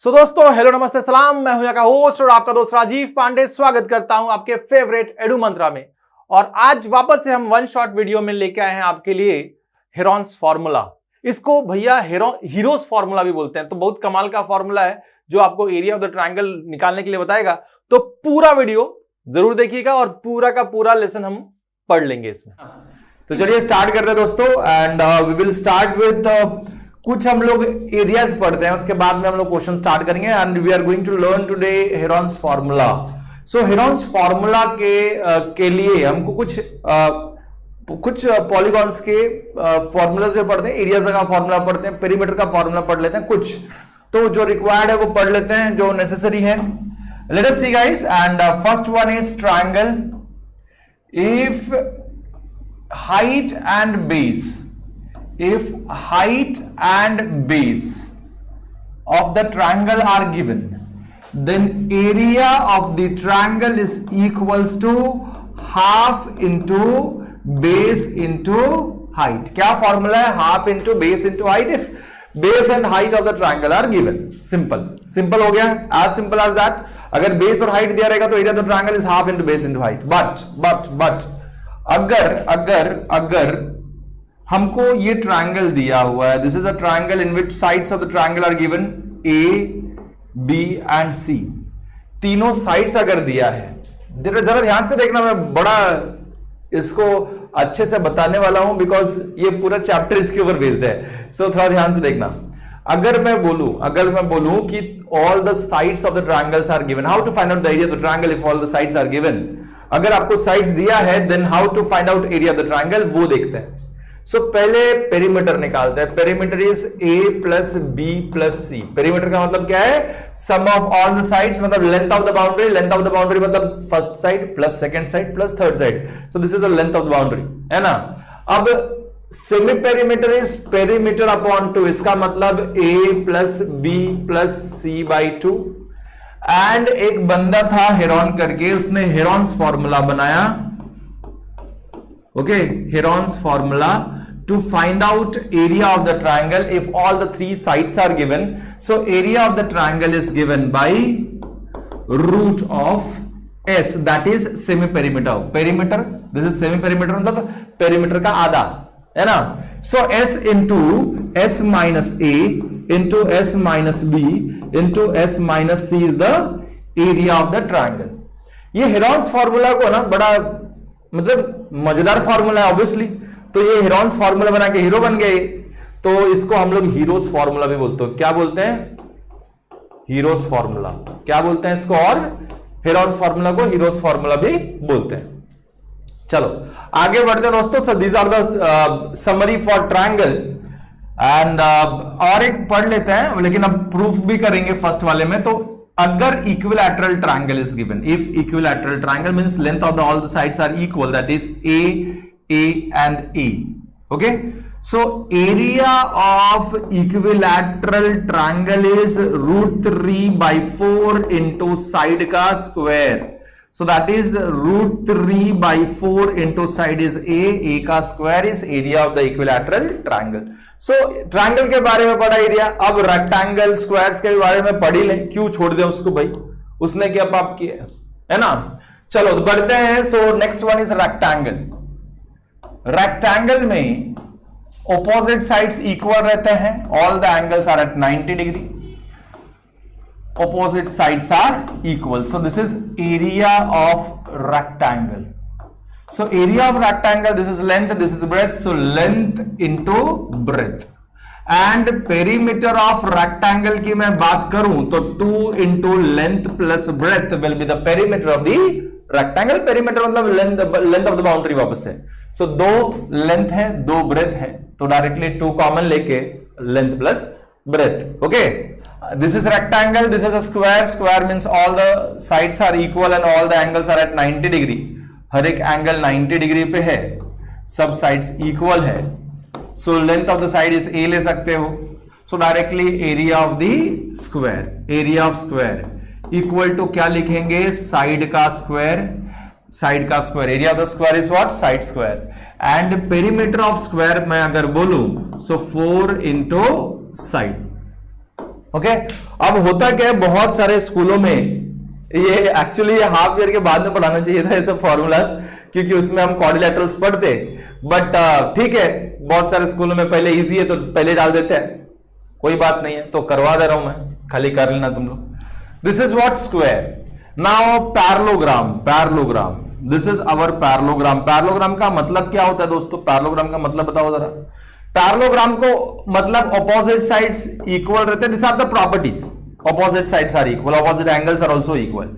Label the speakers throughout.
Speaker 1: दोस्तों हेलो नमस्ते सलाम, मैं हूं यहाँ का होस्ट और आपका दोस्त राजीव पांडे। स्वागत करता हूं आपके फेवरेट एडू मंत्रा में। और आज वापस से हम वन शॉट वीडियो में लेके आए हैं आपके लिए हेरॉन्स फॉर्मूला। इसको भैया हीरोज फॉर्मूला भी बोलते हैं। तो बहुत कमाल का फॉर्मूला है जो आपको एरिया ऑफ द ट्रायंगल निकालने के लिए बताएगा। तो पूरा वीडियो जरूर देखिएगा और पूरा का पूरा लेसन हम पढ़ लेंगे इसमें।
Speaker 2: तो चलिए स्टार्ट करते हैं दोस्तों। And we will start with कुछ हम लोग एरियाज पढ़ते हैं, उसके बाद में हम लोग क्वेश्चन स्टार्ट करेंगे। And we are going to learn today Heron's formula. So Heron's formula के लिए हमको कुछ पॉलीगॉन्स के फॉर्मूलाज में पढ़ते हैं, एरियाज का फॉर्मूला पढ़ते हैं, पेरीमीटर का फॉर्मूला पढ़ लेते हैं कुछ। तो जो रिक्वायर्ड है वो पढ़ लेते हैं, जो नेसेसरी है। Late us see guys. And first one is triangle. If height and base of the triangle are given, then area of the triangle is equals to half into base into height. क्या formula है? half into base into height if base and height of the triangle are given. Simple हो गया, as simple as that. अगर base और height दिया रहेगा तो area of the triangle is half into base into height. but अगर हमको ये ट्रायंगल दिया हुआ है, this is a triangle in which sides of the triangle are given A, B and C. तीनों साइड्स अगर दिया है, जरा ध्यान से देखना, मैं बड़ा इसको अच्छे से बताने वाला हूं बिकॉज ये पूरा चैप्टर इसके ऊपर बेस्ड है। सो थोड़ा ध्यान से देखना। अगर मैं बोलूं कि all the sides of the triangles are given, how to find out the area of the triangle if all the sides are given. अगर आपको साइड्स दिया है then how to find out area of the triangle, वो देखते हैं। So पहले perimeter निकालते हैं। Perimeter is A plus B plus C. Perimeter का मतलब क्या है? Sum of all the sides, मतलब length of the boundary. Length of the boundary मतलब first side plus second side plus third side. So this is the length of the boundary, है ना। अब semi perimeter is perimeter upon 2। इसका मतलब A plus B plus C by 2। And एक बंदा था Heron करके, उसने हेरॉन्स फॉर्मूला बनाया। Okay, Heron's formula to find out area of the triangle if all the three sides are given. So area of the triangle is given by root of S, that is semi perimeter. Perimeter, this is semi perimeter, मतलब perimeter का आधा, है ना। So S into S minus A into S minus B into S minus C is the area of the triangle. ये Heron's formula को ना बड़ा मतलब मजेदार फॉर्मूला है ऑब्वियसली। तो ये हेरॉन्स फॉर्मूला बना के हीरो बन गए, तो इसको हम लोग हीरोज फॉर्मूला भी बोलते हैं। क्या बोलते हैं? Hero's formula. क्या बोलते हैं इसको? और हेरॉन्स फॉर्मूला को हीरोज फॉर्मूला भी बोलते हैं। चलो आगे बढ़ते हैं दोस्तों। So these are the summary for triangle. And और एक पढ़ लेते हैं, लेकिन अब प्रूफ भी करेंगे फर्स्ट वाले में। तो अगर equilateral triangle is given, if equilateral triangle means length of the all the sides are equal, that is A and A. Okay, so area of equilateral triangle is √3/4 into side का square. So that is √3/4 into side is a का square is area of the equilateral triangle. So triangle के बारे में पढ़ा area. अब rectangle squares के बारे में पढ़ ही लें, क्यों छोड़ दें उसको भाई, उसने क्या पाप किया, है ना। चलो तो बढ़ते हैं। So next one is rectangle. Rectangle में ऑपोजिट साइड्स इक्वल रहते हैं, all the angles are at 90 degree, opposite sides are equal. So this is area of rectangle. So area of rectangle, this is length, this is breadth. So length into breadth. And perimeter of rectangle की मैं बात करूं तो 2 into length plus breadth will be the perimeter of the rectangle. Perimeter मतलब length of the boundary वापस से। So 2 length है, 2 breadth है, तो डायरेक्टली 2 कॉमन लेके length plus breadth. Okay. This is rectangle, this is a square. Square means all the sides are equal and all the angles are at 90 degree. हर एक angle 90 degree पे है, सब sides equal है। So length of the side is a ले सकते हो। So directly area of the square, area of square equal to क्या लिखेंगे? साइड का स्क्वायर। साइड का square, area of the square is what? Side square. And perimeter of square मैं अगर बोलूं सो 4 इंटू साइड, ओके अब होता क्या है, बहुत सारे स्कूलों में ये एक्चुअली हाफ ईयर के बाद में पढ़ाना चाहिए था ये सब फॉर्मूलाज, क्योंकि उसमें हम क्वाड्रिलेटरल्स पढ़ते, बट ठीक है, बहुत सारे स्कूलों में पहले इजी है तो पहले डाल देते हैं, कोई बात नहीं है, तो करवा दे रहा हूं मैं, खाली कर लेना तुम लोग। This is what square. Now parallelogram, parallelogram, this is our parallelogram. Parallelogram का मतलब क्या होता है दोस्तों? पैरेललोग्राम का मतलब बताओ जरा। पैरेललोग्राम को मतलब ऑपोजिट साइड्स इक्वल रहते हैं, this are the properties, opposite sides are equal, opposite angles are also equal.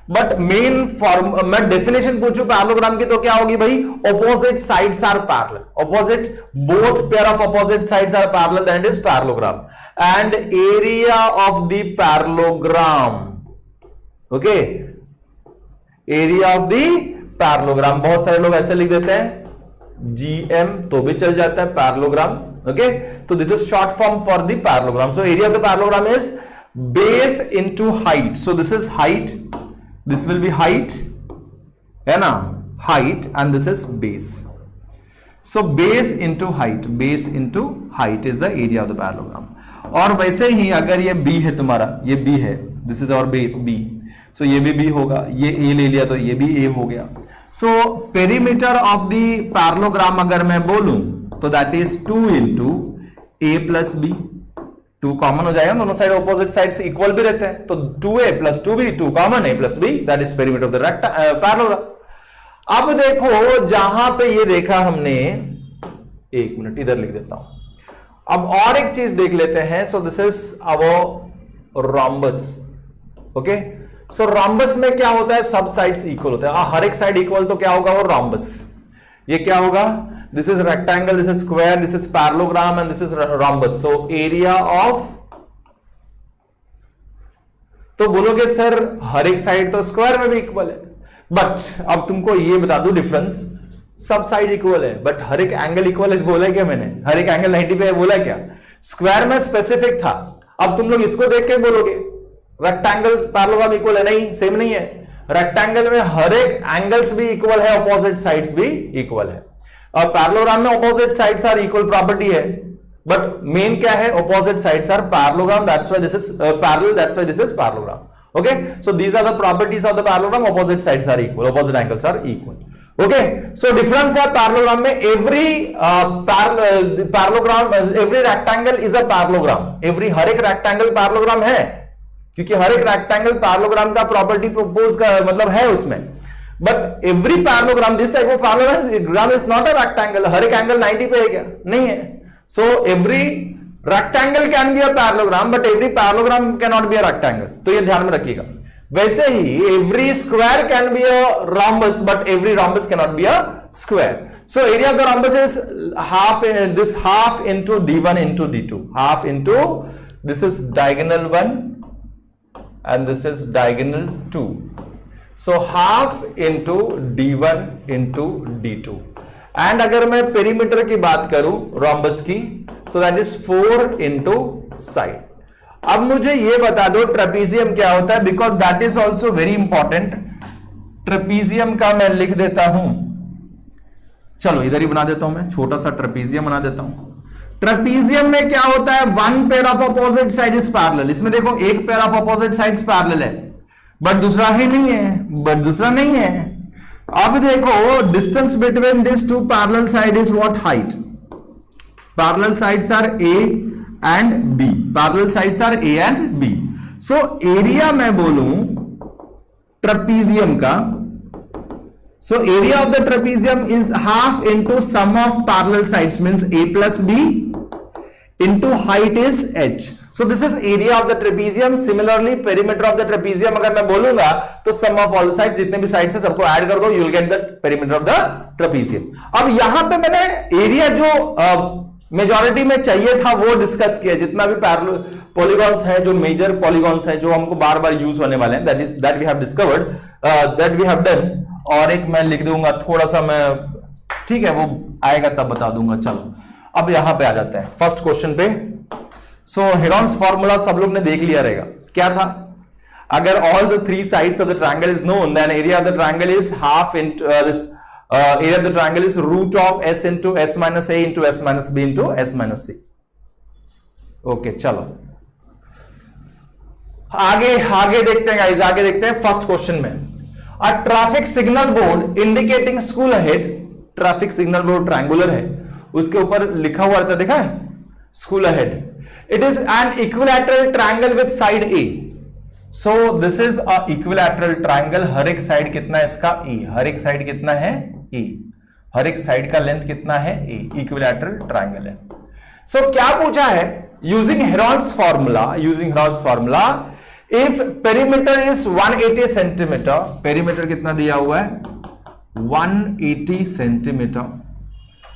Speaker 2: But main form, मैं डेफिनेशन पूछूं पैरेललोग्राम की तो क्या होगी भाई? Opposite sides are parallel, opposite, both pair of opposite sides are parallel, that is parallelogram. And area of the parallelogram, okay, area of the parallelogram, बहुत सारे लोग ऐसे लिख देते हैं GM, तो भी चल जाता है पैरेललोग्राम, ओके। तो this is short form for the parallelogram. So area of the parallelogram is base into height, so this is height, this will B height, है ना, height, and this is base. So base into height, base into height is the area of the parallelogram. और वैसे ही अगर ये B है तुम्हारा, ये B है, this is our base B, so ये भी B होगा, ये A ले लिया तो ये भी A हो गया। So perimeter of the parallelogram अगर मैं बोलूं तो that is 2 into A plus B, 2 common हो जाएगा, दोनों साइड ऑपोजिट साइड्स इक्वल भी रहते हैं, तो 2A plus 2B, 2 common, A plus B, that is perimeter of the parallelogram. अब देखो जहां पे ये देखा हमने, एक मिनट इधर लिख देता हूं, अब और एक चीज देख लेते हैं। So this is our rhombus, okay. So rhombus में क्या होता है? सब साइड्स इक्वल होते हैं, हर एक साइड इक्वल, तो क्या होगा वो रोम्बस। ये क्या होगा? This is rectangle, this is square, this is parallelogram and this is rhombus. So area of, तो बोलोगे सर हर एक साइड तो स्क्वायर में भी इक्वल है, बट अब तुमको ये बता दूं डिफरेंस, सब साइड इक्वल है बट हर एक एंगल इक्वल है, बोला क्या मैंने? हर एक एंगल 90 पे है, बोला क्या? स्क्वायर में स्पेसिफिक था, अब तुम लोग इसको देख के बोलोगे रेक्टेंगल पैरेललोग्राम इक्वल है, नहीं, सेम नहीं है। रेक्टेंगल में हर एक एंगल्स भी इक्वल है, ऑपोजिट साइड्स भी इक्वल है, और पैरेललोग्राम में opposite sides are equal property है, बट मेन क्या है? Opposite sides are parallelogram, that's why this is parallel, that's why this is parallelogram, okay, so these are the properties of the parallelogram, opposite sides are equal, opposite angles are equal, okay। So difference है parallelogram में, every parallelogram, every rectangle is a parallelogram, every, हर एक rectangle parallelogram है, क्योंकि हर एक rectangle parallelogram का property propose का मतलब है उसमें, but every parallelogram, this type of parallelogram is not a rectangle, हर एक angle 90 पे है क्या? नहीं है। So every rectangle can be a parallelogram, but every parallelogram cannot be a rectangle, तो ये ध्यान में रखिएगा। वैसे ही every square can be a rhombus, but every rhombus cannot be a square. So area of the rhombus is half, this half into D1 into D2, half into, this is diagonal 1 and this is diagonal 2, so half into D1 into D2। And अगर मैं perimeter की बात करूं rhombus की, सो that is 4 into side. अब मुझे ये बता दो ट्रेपीजियम क्या होता है, because that is also very important. Trapezium का मैं लिख देता हूं, चलो इधर ही बना देता हूं, मैं छोटा सा ट्रेपीजियम बना देता हूं। ट्रेपीजियम में क्या होता है? One pair of opposite side is parallel, इसमें देखो एक pair of opposite sides parallel है, बट दूसरा ही नहीं है, बट दूसरा नहीं है। अब देखो distance between this two parallel side is what? Height. Parallel sides are A and B, parallel sides are A and B। So area मैं बोलूं ट्रेपीजियम का, so area of the trapezium is half into sum of parallel sides, means A plus B into height is H। So this is area of the trapezium. Similarly, perimeter of the trapezium अगर मैं बोलूंगा तो sum of all the sides, जितने भी sides है सबको add कर दो, you will get the perimeter of the trapezium। अब यहां पे मैंने एरिया जो मेजॉरिटी में चाहिए था वो डिस्कस किया, जितना भी पॉलीगॉन्स है, जो मेजर पॉलीगॉन्स है जो हमको बार बार यूज होने वाले हैं, that we have discovered, that we have done. और एक मैं लिख दूंगा थोड़ा सा, मैं ठीक है वो आएगा तब बता दूंगा। चलो अब यहां पे आ जाते हैं फर्स्ट क्वेश्चन पे। सो हेरोन्स फॉर्मूला सब लोग ने देख लिया रहेगा, क्या था? अगर all the three sides of the triangle is known, then area of the triangle is half into this, area of the triangle is root of s into s minus a into s minus b into s minus c। Okay चलो आगे देखते हैं guys, आगे देखते हैं first question में। A traffic signal board indicating school ahead, traffic signal board triangular है, उसके ऊपर लिखा हुआ रहता है, देखा है, school ahead. It is an equilateral triangle with side A. So this is a equilateral triangle, हर एक साइड कितना है इसका, ए, हर एक साइड कितना है, ए, हर एक साइड का लेंथ कितना है, ए, इक्विलैटरल ट्रायंगल है। सो क्या पूछा है, using Heron's formula, if perimeter is 180 centimetre, perimeter कितना दिया हुआ है 180 centimetre,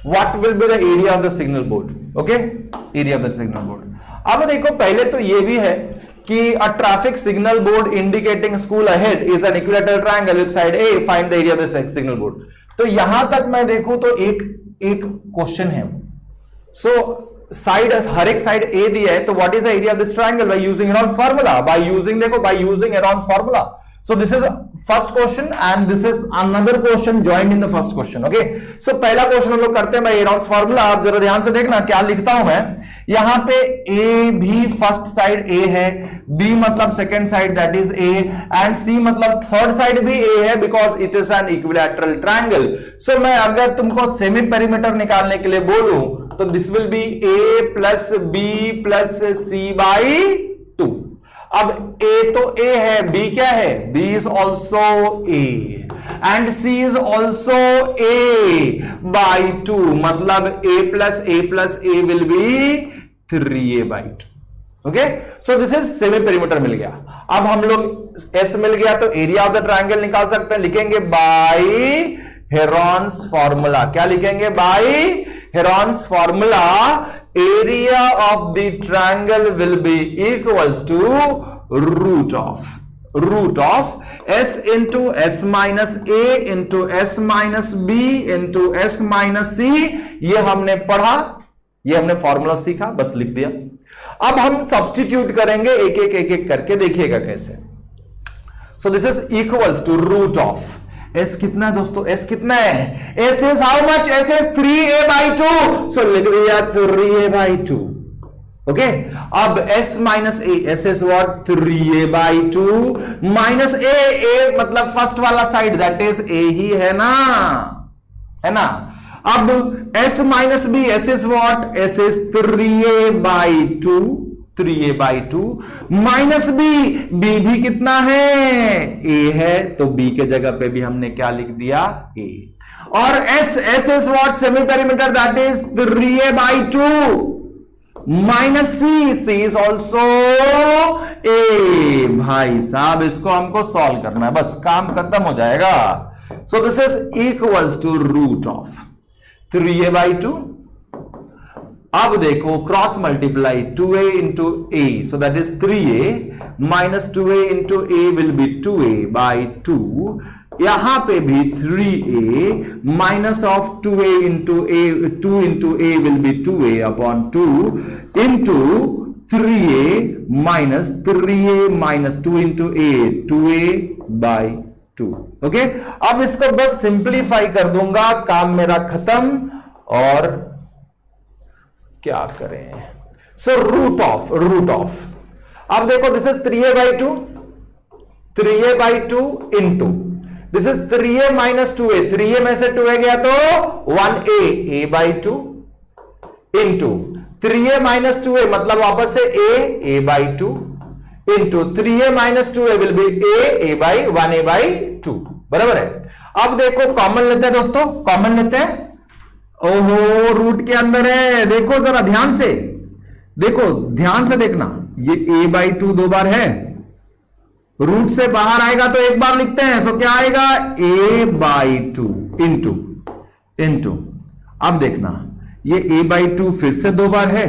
Speaker 2: what will be the area of the signal board, okay, area of the signal board. अब देखो पहले तो ये भी है कि अ traffic signal board indicating school ahead is an equilateral triangle with side A, find the area of the signal board. तो यहां तक मैं देखूं तो एक क्वेश्चन है। सो साइड, हर एक साइड ए दिया है, तो what is the area of this triangle, by using Heron's formula, bye using Heron's formula. So this is first question and this is another question joined in the first question, okay? So पहला question हम लोग करते हैं bye Heron's formula. आप जरा ध्यान से देखना क्या लिखता हूं मैं, यहां पे ए भी फर्स्ट साइड ए है, बी मतलब second side that is A, and C मतलब थर्ड साइड भी ए है, because it is an equilateral triangle. So मैं अगर तुमको सेमी पेरीमीटर निकालने के लिए बोलूं तो this will be A plus B plus C by 2। अब A तो A है, B क्या है, B is also A and C is also A by 2, मतलब A plus A will be 3A by 2, okay. So this is semi perimeter मिल गया। अब हम लोग S मिल गया तो एरिया ऑफ द ट्रायंगल निकाल सकते हैं, लिखेंगे बाय हेरॉन्स फार्मूला। क्या लिखेंगे, by Heron's formula, area of the triangle will be equals to root of s into s minus a into s minus b into s minus c। ये हमने पढ़ा, ये हमने फॉर्मूला सीखा, बस लिख दिया। अब हम सब्स्टिट्यूट करेंगे एक एक करके, देखिएगा कैसे। So this is equals to root of S कितना है दोस्तों, S कितना है, S is how much, S is 3A by 2, so लिख दिया 3A by 2, ओके। अब S minus A, S is what, 3A by 2 minus A मतलब first वाला साइड दैट इज A ही है ना, है ना। अब S minus B, S is what, S is 3A by 2, 3A by 2 minus B भी कितना है, A है, तो B के जगह पे भी हमने क्या लिख दिया, A। और S is what, semi perimeter that is 3A by 2 minus C is also A। भाई साहब इसको हमको सॉल्व करना है, बस काम खत्म हो जाएगा। So this is equals to root of 3A by 2। अब देखो cross multiply 2A into A, so that is 3A minus 2A into A will be 2A by 2। यहां पे भी 3A minus of 2A into A, 2 into A will be 2A upon 2 into 3A minus 3A minus 2 into A, 2A by 2, okay. अब इसको बस simplify कर दूंगा, काम मेरा खत्म। और क्या करें, सो रूट ऑफ अब देखो this is 3A by 2, 3A by 2 into this is 3A minus 2A, 3A में से 2A गया तो 1A, A by 2 into 3A minus 2A मतलब वापस से A by 2 into 3A minus 2A will be A by 1A by 2, बराबर है। अब देखो कॉमन लेते हैं दोस्तों, कॉमन लेते हैं। ओहो रूट के अंदर है, देखो जरा ध्यान से देखो, ध्यान से देखना, ये A by 2 दो बार है, रूट से बाहर आएगा तो एक बार लिखते हैं, सो क्या आएगा A by 2 इंटू अब देखना ये A by 2 फिर से दो बार है,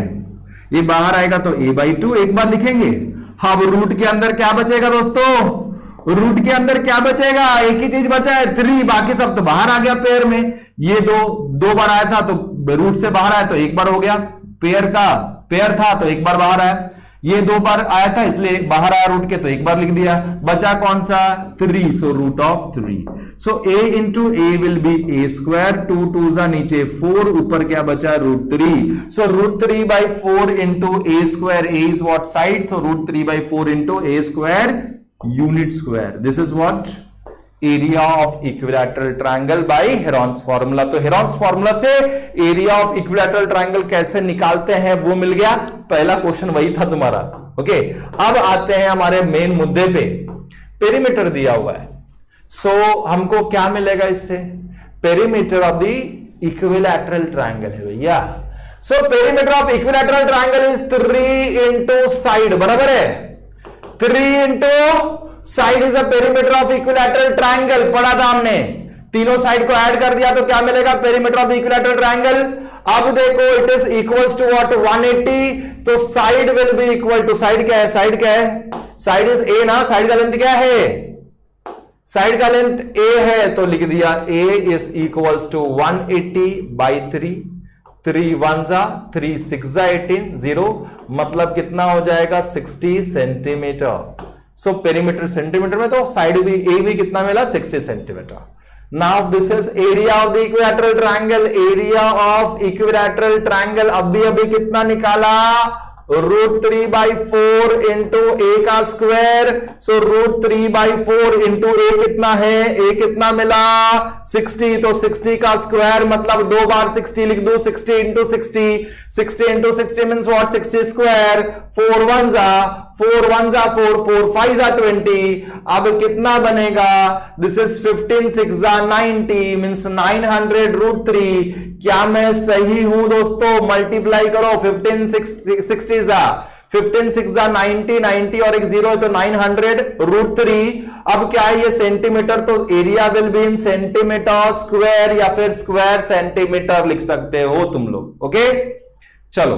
Speaker 2: ये बाहर आएगा तो A by 2 एक बार लिखेंगे। अब रूट के अंदर क्या बचेगा दोस्तों, रूट के अंदर क्या बचेगा, एक ही चीज बचा है 3, बाकी सब तो बाहर आ गया पेयर में। ये दो बार आया था तो रूट से बाहर आया तो एक बार हो गया, पेयर था तो एक बार बाहर आया। ये 2 बार आया था इसलिए बाहर आया रूट के, तो 1 बार लिख दिया। बचा कौन सा 3, so root of 3। So a into A will be A square, 2 2 जा नीचे 4, ऊपर क्या बचा root 3। So root 3 by 4 into A square, A is what side, so root 3 by 4 into A square unit square. This is what area of equilateral triangle by Heron's formula. तो Heron's formula से area of equilateral triangle कैसे निकालते हैं वो मिल गया। पहला question वही था तुम्हारा। ओके, अब आते हैं हमारे मेन मुद्दे पे। पेरीमीटर दिया हुआ है, सो हमको क्या मिलेगा इससे? Perimeter of the equilateral triangle है भैया। So perimeter of equilateral triangle is 3 into side, बराबर है 3 into side is a perimeter of equilateral triangle. पढ़ा था हमने, तीनों साइड को ऐड कर दिया तो क्या मिलेगा? Perimeter of the equilateral triangle. अब देखो it is equals to what 180, तो side will be equal to, side क्या है? साइड क्या है? साइड इज ए ना, साइड का लेंथ क्या है? साइड का लेंथ ए है, तो लिख दिया ए इज इक्वल्स टू 180 बाई 3, 3 1 जा 3 6 जा 18, 0 मतलब कितना हो जाएगा 60 सेंटीमीटर। सो पेरीमीटर सेंटीमीटर में, तो साइड भी ए भी कितना मिला 60 centimetre. Now this is area of the equilateral triangle. Area of equilateral triangle अभी कितना निकाला? रूट 3 बाई 4 इंटू ए का square. So root 3 by 4 into A कितना है? ए कितना मिला 60, तो 60 का स्क्वायर मतलब 2 बार 60 लिख दो, 60 into 60, 60 into 60 means what 60 square. 4 1 जा 4 1 जा 4, 4 5 जा 20। अब कितना बनेगा? दिस इज 15 6 जा 90 मीन्स 900 रूट 3। क्या मैं सही हूं दोस्तों? मल्टीप्लाई करो, 15 60 जा 15 6 जा 90, 90 और एक 0 है तो 900 रूट 3। अब क्या है ये सेंटीमीटर, तो area will be in centimetre square या फिर स्क्वायर सेंटीमीटर लिख सकते हो तुम लोग। ओके, चलो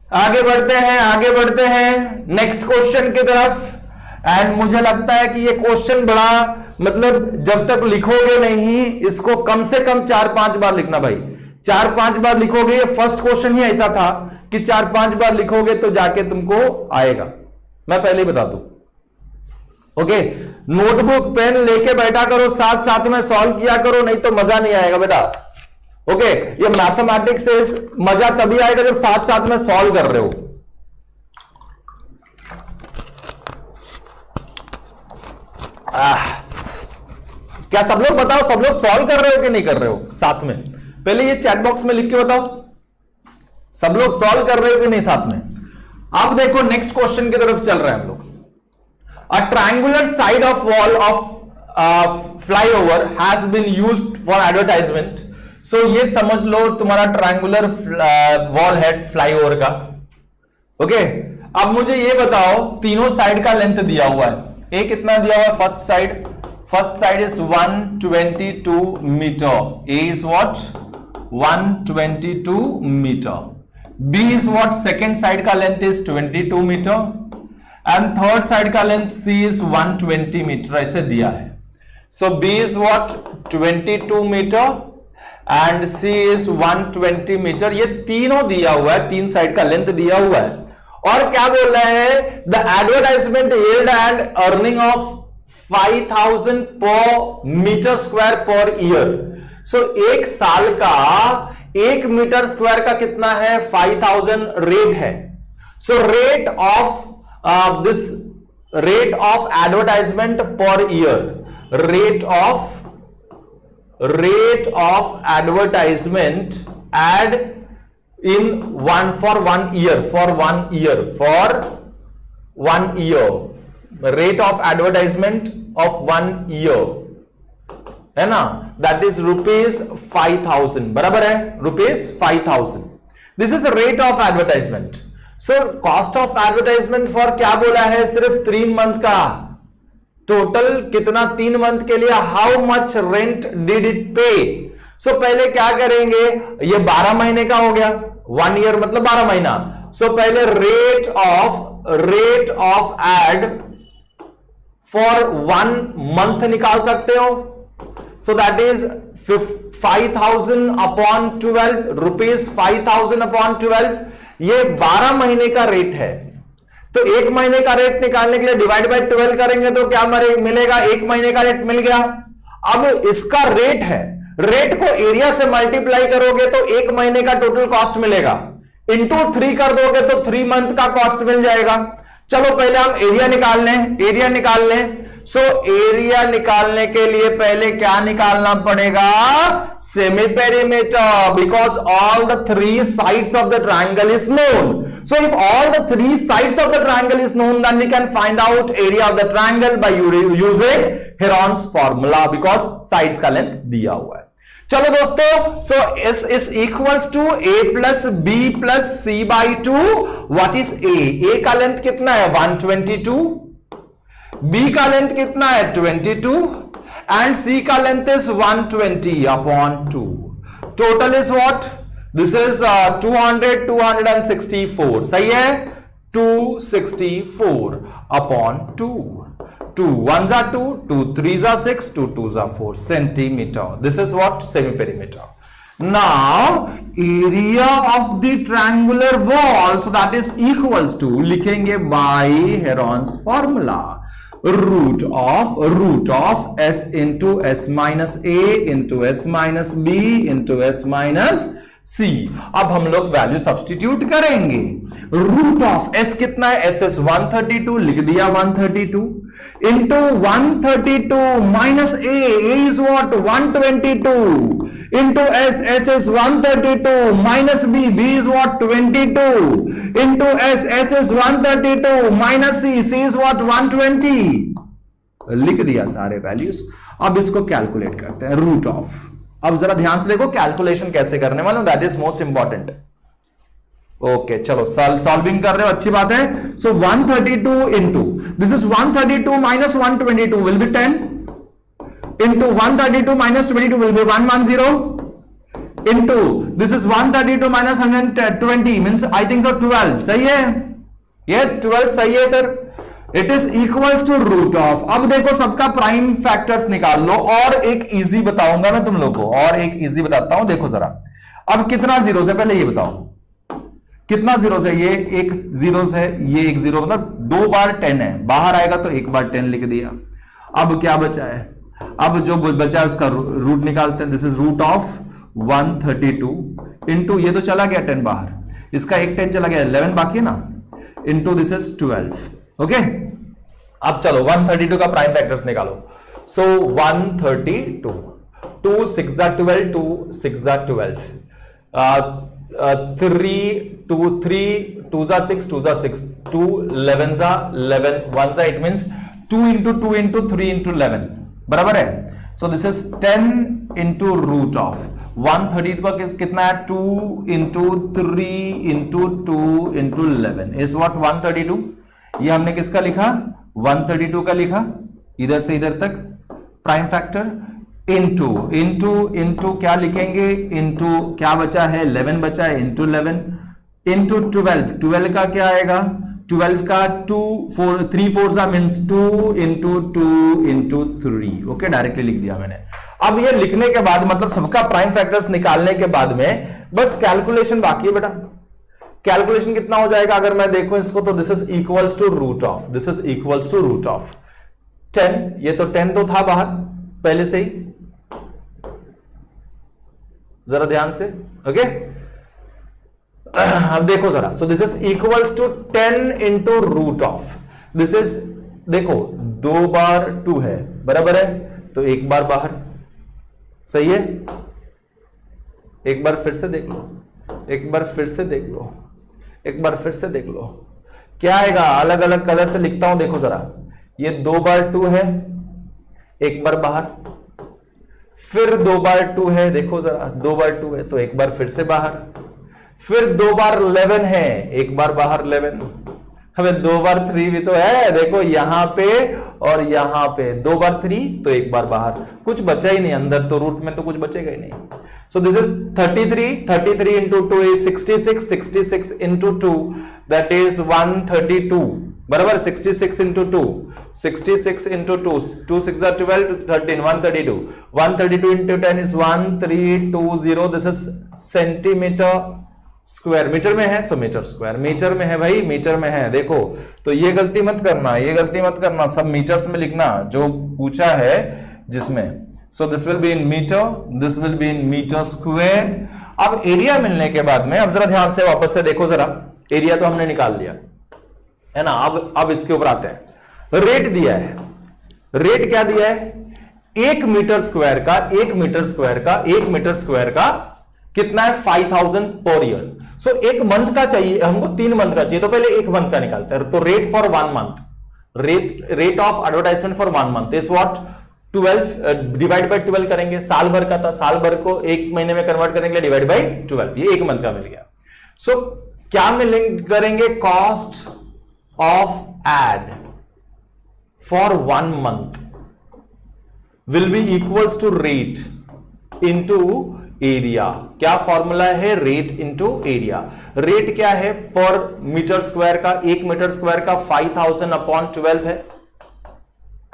Speaker 2: आगे बढ़ते हैं नेक्स्ट क्वेश्चन की तरफ। एंड मुझे लगता है कि ये क्वेश्चन बड़ा, मतलब जब तक लिखोगे नहीं इसको कम से कम 4-5 बार लिखना भाई, 4-5 बार लिखोगे। ये फर्स्ट क्वेश्चन ही ऐसा था कि 4-5 बार लिखोगे तो जाके तुमको आएगा, मैं पहले ही बता दूं। ओके, नोटबुक पेन लेके बैठा करो, साथ साथ में सॉल्व किया करो, नहीं तो मजा नहीं आएगा बेटा। ओके, ये मैथमेटिक्स से मजा तभी आएगा जब साथ साथ में सॉल्व कर रहे हो। क्या सब लोग बताओ, सब लोग सॉल्व कर रहे हो कि नहीं कर रहे हो साथ में? पहले ये चैट बॉक्स में लिख के बताओ, सब लोग सॉल्व कर रहे हो कि नहीं साथ में? अब देखो नेक्स्ट क्वेश्चन की तरफ चल रहे हैं हम लोग। A triangular side of wall of flyover has been used for advertisement. So ये समझ लो तुम्हारा ट्रायंगुलर वॉल है फ्लाईओवर का। ओके, अब मुझे ये बताओ तीनों साइड का लेंथ दिया हुआ है। ए कितना दिया हुआ है? First side is 122 meter. A is what 122 meter. B is what second side का length is 22 meter and third side का लेंथ सी इज 120 मीटर, ऐसे दिया है। So B is what 22 meter and C is 120 meter. ये तीनों दिया हुआ है, तीन साइड का लेंथ दिया हुआ है। और क्या बोल रहे हैं? The advertisement yield and earning of 5000 पर मीटर स्क्वायर पर ईयर। सो एक साल का 1 मीटर स्क्वायर का कितना है? 5000 रेट है। So rate of advertisement per year, rate of advertisement ad in for one year rate of advertisement of 1 year है ना, that is ₹5,000, बराबर है ₹5,000। this is the rate of advertisement। so cost of advertisement for क्या बोला है? सिर्फ 3 month का। Total कितना 3 मंथ के लिए? how much rent did it pay? सो पहले क्या करेंगे? ये 12 महीने का हो गया, 1 ईयर मतलब 12 महीना। सो पहले rate of ad for 1 month निकाल सकते हो। So that is 5,000 upon 12 ₹5,000 upon 12 ये 12 महीने का रेट है, तो 1 महीने का रेट निकालने के लिए डिवाइड बाय 12 करेंगे तो क्या मिलेगा, 1 महीने का रेट मिल गया। अब इसका रेट है, रेट को एरिया से मल्टीप्लाई करोगे तो 1 महीने का टोटल कॉस्ट मिलेगा, इंटू 3 कर दोगे तो 3 मंथ का कॉस्ट मिल जाएगा। चलो पहले हम एरिया निकाल लें। सो एरिया निकालने के लिए पहले क्या निकालना पड़ेगा, semi perimeter, because all the 3 sides of the triangle is known. So if all the 3 sides of the triangle is known, then we can find out area of the triangle by using Heron's formula, because sides का length दिया हुआ है। चलो दोस्तों, so S is equals to A plus B plus C by 2। What is A का length कितना है 122, B का लेंथ कितना है 22 एंड सी का length is 120 upon 2। Total is what, this is 264, सही है, 264 upon 2। 2 1s are 2, 2 3s are 6, 2 2s are 4 centimeter. This is what semi-perimeter. Now area of the triangular wall, so that is equals to, लिखेंगे by Heron's formula, root of s into s minus a into s minus b into s minus c। अब हम लोग value substitute करेंगे। Root of s कितना है, s is 132, लिख दिया 132 into 132 minus a is what 122 into s is 132 minus b is what 22 into s is 132 minus c is what 120। लिख दिया सारे वैल्यूज। अब इसको कैलकुलेट करते हैं, रूट ऑफ। अब जरा ध्यान से देखो कैलकुलेशन कैसे करने वाले, that is most important. Okay चलो सॉल्विंग कर रहे हो, अच्छी बात है। सो 132 into this is 132 minus 122 will be 10 into 132 minus 22 will be 110 into this is 132 minus 120 means I think so 12, सही है, यस 12 सही है sir. It is equals to root of. अब देखो सबका प्राइम फैक्टर्स निकाल लो, और एक इजी बताऊंगा मैं तुम लोग को, और एक इजी बताता हूं, देखो जरा। अब कितना जीरो है पहले ये बताओ, कितना जीरो है, ये एक जीरो है, ये एक जीरो, मतलब 2 बार 10 है, बाहर आएगा तो 1 बार 10 लिख दिया। अब क्या बचा है, अब जो बचा है उसका रूट निकालते हैं। This is root of 132 into ये तो चला गया 10 बाहर, इसका एक 10 चला गया, 11 बाकी है ना, इंटू दिस इज 12। ओके अब चलो 132 का प्राइम फैक्टर्स निकालो। सो 132, 2 6 12, 2 6 12, 3 2 3 2 6 2 6, 2 11 11, 1 it means 2 into 2 into 3 into 11 बराबर है। So this is 10 into root of 132 का कितना है, 2 into 3 into 2 into 11 is what 132। ये हमने किसका लिखा, 132 का लिखा, इधर से इधर तक prime factor into into into क्या लिखेंगे, इंटू क्या बचा है 11 बचा है, इंटू 11 इंटू 12, 12 का क्या आएगा, 12 का 2 4 3 4 means 2 into 2 into 3। Okay directly लिख दिया मैंने। अब ये लिखने के बाद मतलब सबका प्राइम फैक्टर्स निकालने के बाद में बस कैलकुलेशन बाकी है बेटा। कैलकुलेशन कितना हो जाएगा अगर मैं देखूं इसको, तो this is equals to root of, this is equals to root of 10, ये तो 10 तो था बाहर पहले से ही, जरा ध्यान से। ओके अब देखो जरा, so this is equals to 10 into root of, this is देखो 2 बार 2 है बराबर है, तो 1 बार बाहर, सही है। एक बार फिर से देख लो, एक बार फिर से देख लो, एक बार फिर से देख लो, क्या आएगा, अलग अलग कलर से लिखता हूं, देखो जरा, ये 2 बार 2 है, 1 बार बाहर, फिर 2 बार 2 है, देखो जरा 2 बार 2 है तो 1 बार फिर से बाहर, फिर 2 बार 11 है, 1 बार बाहर 11, हमें 2 बार 3 भी तो है, देखो यहां पे और यहां पे 2 बार 3 तो 1 बार बाहर, कुछ बचा ही नहीं अंदर, तो रूट में तो कुछ बचेगा ही नहीं। So this is 33 into 2 is 66 into 2 that is 132 बराबर, 66 into 2 66 into 2 2 6 12 13 132 into 10 is 1320, this is centimetre square, metre में है सो मीटर स्क्वायर, मीटर में है भाई, मीटर में है। देखो तो ये गलती मत करना, ये गलती मत करना, सब मीटर्स में लिखना जो पूछा है जिसमें। So this will be in metre, this will be in metre square. अब एरिया मिलने के बाद में अब जरा ध्यान से वापस से देखो जरा, एरिया तो हमने निकाल लिया है ना। अब इसके ऊपर आते हैं। रेट दिया है, रेट क्या दिया है? 1 मीटर स्क्वायर का, 1 मीटर स्क्वायर का, 1 मीटर स्क्वायर का कितना है? 5000 पर ईयर। सो 1 मंथ का चाहिए हमको, 3 मंथ का चाहिए, तो पहले 1 मंथ का निकालते हैं। तो rate for 1 month, rate of advertisement for 1 month is what? 12 divide by 12 करेंगे। साल भर का था, साल भर को 1 महीने में कन्वर्ट करेंगे, डिवाइड बाय 12, ये 1 मंथ का मिल गया। सो क्या मिलेंगे करेंगे? Cost of ad for 1 month will be equals to rate into area. क्या फॉर्मूला है? Rate into area. रेट क्या है? पर मीटर स्क्वायर का, 1 मीटर स्क्वायर का 5000 अपॉन 12 है,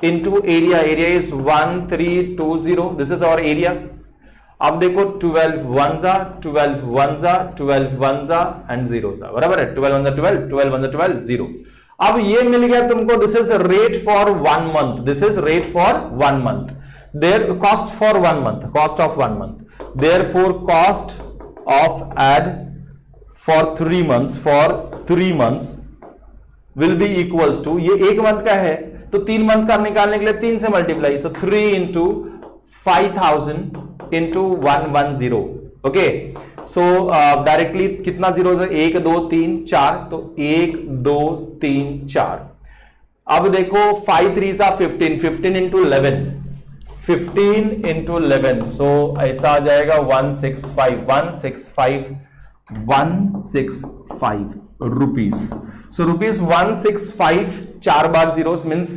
Speaker 2: into area, area is 1320, this is our area. अब देखो 12 1 जा, 12 1 जा, 12 1 जा एंड 0 जा, बराबर है? 12 1 जा 12, 12 1 जा 12, 0। अब ये मिल गया तुमको, this is rate for 1 month, this is rate for 1 month, there cost for 1 month, cost of 1 month, therefore cost of ad for 3 months, for 3 months will be equals to, ये 1 मंथ का है तो 3 मंथ का निकालने के लिए 3 से multiply, सो 3 into 5000 into 110। Okay, सो directly कितना जीरो है? 1 2 3 4, तो 1 2 3 4। अब देखो 5 3 सा 15, 15 इंटू 11, 15 इंटू 11, सो ऐसा आ जाएगा 165 rupees. So rupees 165, 4 bar zeros means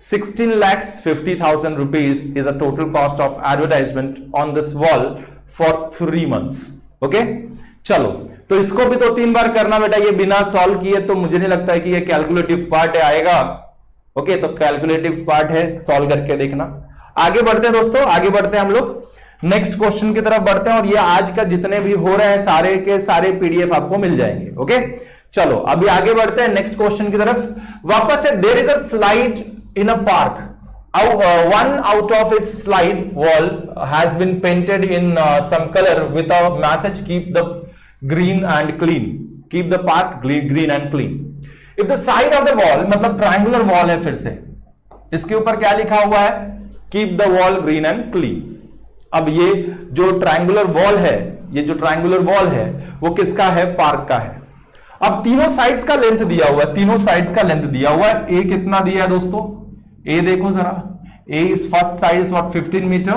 Speaker 2: 16,50,000 rupees is a total cost of advertisement on this wall for 3 months. Okay, चलो तो इसको भी तो 3 बार करना बेटा, ये बिना सॉल्व किए तो मुझे नहीं लगता है कि ये कैलकुलेटिव पार्ट है आएगा। ओके, तो कैलकुलेटिव पार्ट है, सॉल्व करके देखना। आगे बढ़ते हैं दोस्तों, आगे बढ़ते हैं हम लोग नेक्स्ट क्वेश्चन की तरफ बढ़ते हैं, और ये आज का जितने भी हो रहे हैं सारे के सारे पीडीएफ आपको मिल जाएंगे। ओके, चलो अभी आगे बढ़ते हैं नेक्स्ट क्वेश्चन की तरफ। वापस से, there is a slide in a park, one out of its slide wall has been painted in some color with a message, keep the green and clean, keep the park green and clean. If the side of the wall, मतलब triangular wall है, फिर से इसके ऊपर क्या लिखा हुआ है? Keep the wall green and clean. अब ये जो ट्रायंगुलर वॉल है, ये जो ट्रायंगुलर वॉल है वो किसका है? पार्क का है। अब तीनों साइड्स का लेंथ दिया हुआ है, तीनों साइड्स का लेंथ दिया हुआ है। ए कितना दिया है दोस्तों? ए देखो जरा, A is first side is what 15 meter,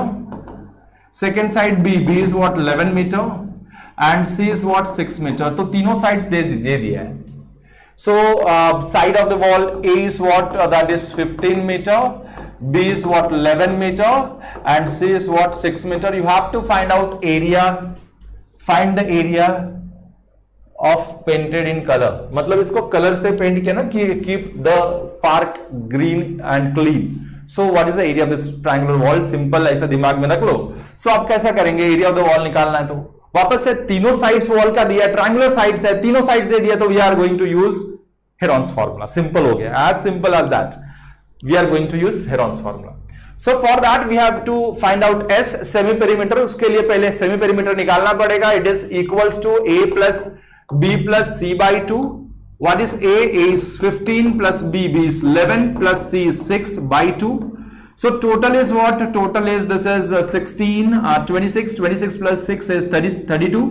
Speaker 2: second side B is what 11 meter and C is what 6 meter. तो तीनों साइड्स दे दिया है। So side of the wall A is what that is 15 meter, B is what 11 meter and C is what 6 meter. You have to find out area, find the area of painted in color. मतलब इसको colour से paint किया ना कि keep the park green and clean. So what is the area of this triangular wall? Simple, ऐसा दिमाग में रख लो। So आप कैसा करेंगे? एरिया ऑफ द वॉल निकालना है तो वापस से तीनों साइड्स वॉल का दिया, ट्रायंगुलर साइड्स है, तीनों साइड्स दे दिया, तो we are going to use Heron's formula. Simple हो गया, as simple as that. We are going to use Heron's formula. So for that we have to find out S semi perimeter. उसके लिए पहले semi perimeter निकालना पड़ेगा. It is equals to A plus B plus C by 2. What is A? A is 15 plus B is 11 plus C is 6 by 2. So total is what? Total is, this is 16, 26. 26 plus 6 is 32.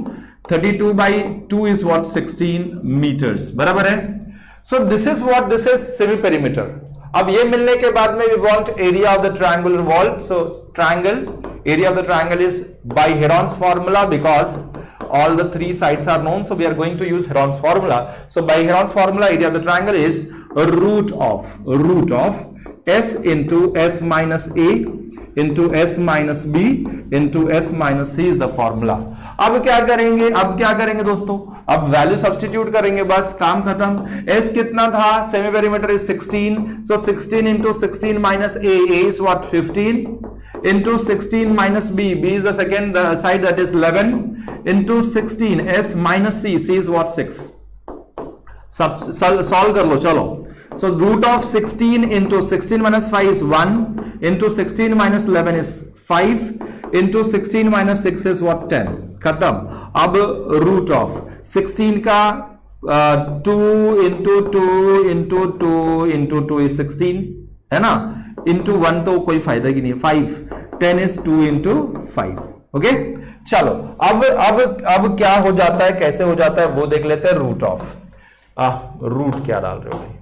Speaker 2: 32 by 2 is what? 16 meters. बराबर है? So this is what? This is semi perimeter. अब ये मिलने के बाद में we want area of the triangular wall. So triangle, area of the triangle is by Heron's formula because all the 3 sides are known. So we are going to use Heron's formula. So by Heron's formula, area of the triangle is root of S into S minus A into S minus B into S minus C is the formula. अब क्या करेंगे दोस्तों? अब value substitute करेंगे, बस काम खत्म। S कितना था? Semi perimeter is 16, so 16 into 16 minus A is what? 15 into 16 minus b, b is the second side, that is 11 into 16 s minus c, c is what 6. सब सॉल्व कर लो चलो. So root of 16 into 16 minus 5 is 1 into 16 minus 11 is 5 into 16 minus 6 is what 10. खत्म. अब root of 16 का 2 into 2 into 2 into 2 is 16 है ना, into 1 तो कोई फायदा ही नहीं. 5 10 is 2 into 5. ओके चलो अब क्या हो जाता है, कैसे हो जाता है वो देख लेते हैं. रूट ऑफ रूट क्या डाल रहे हो भाई,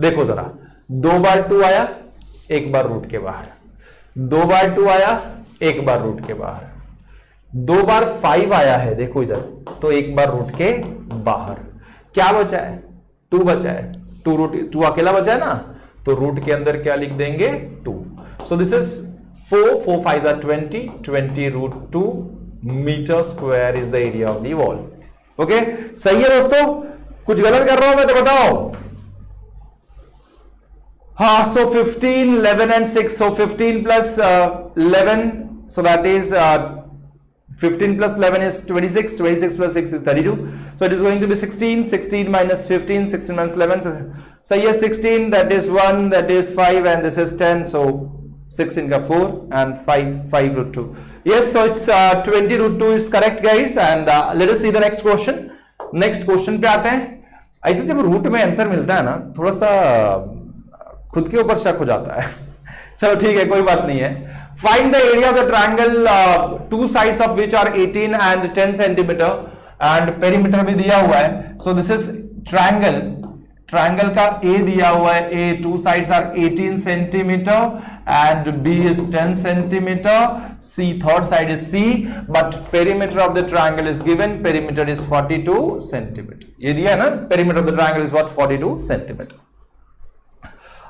Speaker 2: देखो जरा. 2 बार 2 आया, एक बार रूट के बाहर. 2 बार 2 आया, एक बार रूट के बाहर. 2 बार 5 आया है, देखो इधर, तो एक बार रूट के बाहर. क्या बचा है, 2 बचा है. 2 अकेला बचा है ना, तो रूट के अंदर क्या लिख देंगे 2. So this is 4 5 are 20 root 2 metre square is the area of the wall. Okay सही है दोस्तों, कुछ गलत कर रहा हूं मैं तो बताओ. हाँ, so 15 11 and 6, so 15 plus 11, so that is 15 plus 11 is 26, 26 plus 6 is 32, so it is going to be 16, 16 minus 15, 16 minus 11, so yes 16, that is 1, that is 5 and this is 10, so 16 का 4 and 5 root 2. Yes, so it's 20 root 2 is correct guys, and let us see the next question. Next question पे आते हैं. ऐसे जब root में answer मिलता है ना, थोड़ा सा खुद के ऊपर शक हो जाता है. चलो ठीक है, कोई बात नहीं है. Find the area of the triangle, two sides of which are 18 and 10 centimetre and perimeter भी दिया हुआ है. सो दिस इज ट्रायंगल का A दिया हुआ है. A, two sides are 18 centimeter and B is 10 centimeter. C, third side is C, but perimeter of the triangle is given. Perimeter is 42 centimeter. ये दिया है ना, perimeter of the triangle is what 42 centimeter.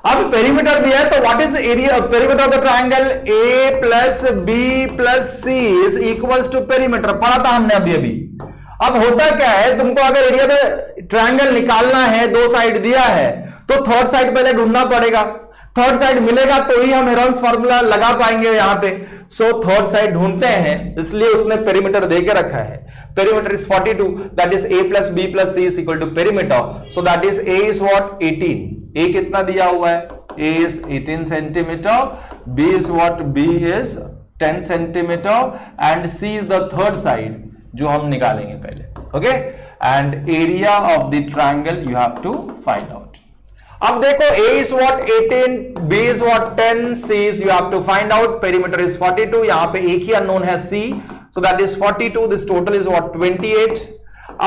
Speaker 2: अब perimeter दिया है, तो what is area perimeter of the triangle A plus B plus C is equals to perimeter. पढ़ा था हमने अभी. अब होता क्या है, तुमको अगर एरिया ऑफ ट्रायंगल निकालना है, दो साइड दिया है, तो थर्ड साइड पहले ढूंढना पड़ेगा. थर्ड साइड मिलेगा तो ही हम हेरोन्स फॉर्मूला लगा पाएंगे यहां पे. सो थर्ड साइड ढूंढते हैं, इसलिए उसने पेरीमीटर दे के रखा है. Perimeter is 42, that is A plus B plus C is equal to perimeter. So that is A is what 18. A कितना दिया हुआ है, A is 18 centimeter, B is what, B is 10 centimeter and C is the third side जो हम निकालेंगे पहले. Okay, and area of the triangle you have to find out. अब देखो A is what 18, B is what 10, C is you have to find out. Perimeter is 42. यहां पे एक ही unknown है C, so that is 42. This total is what 28.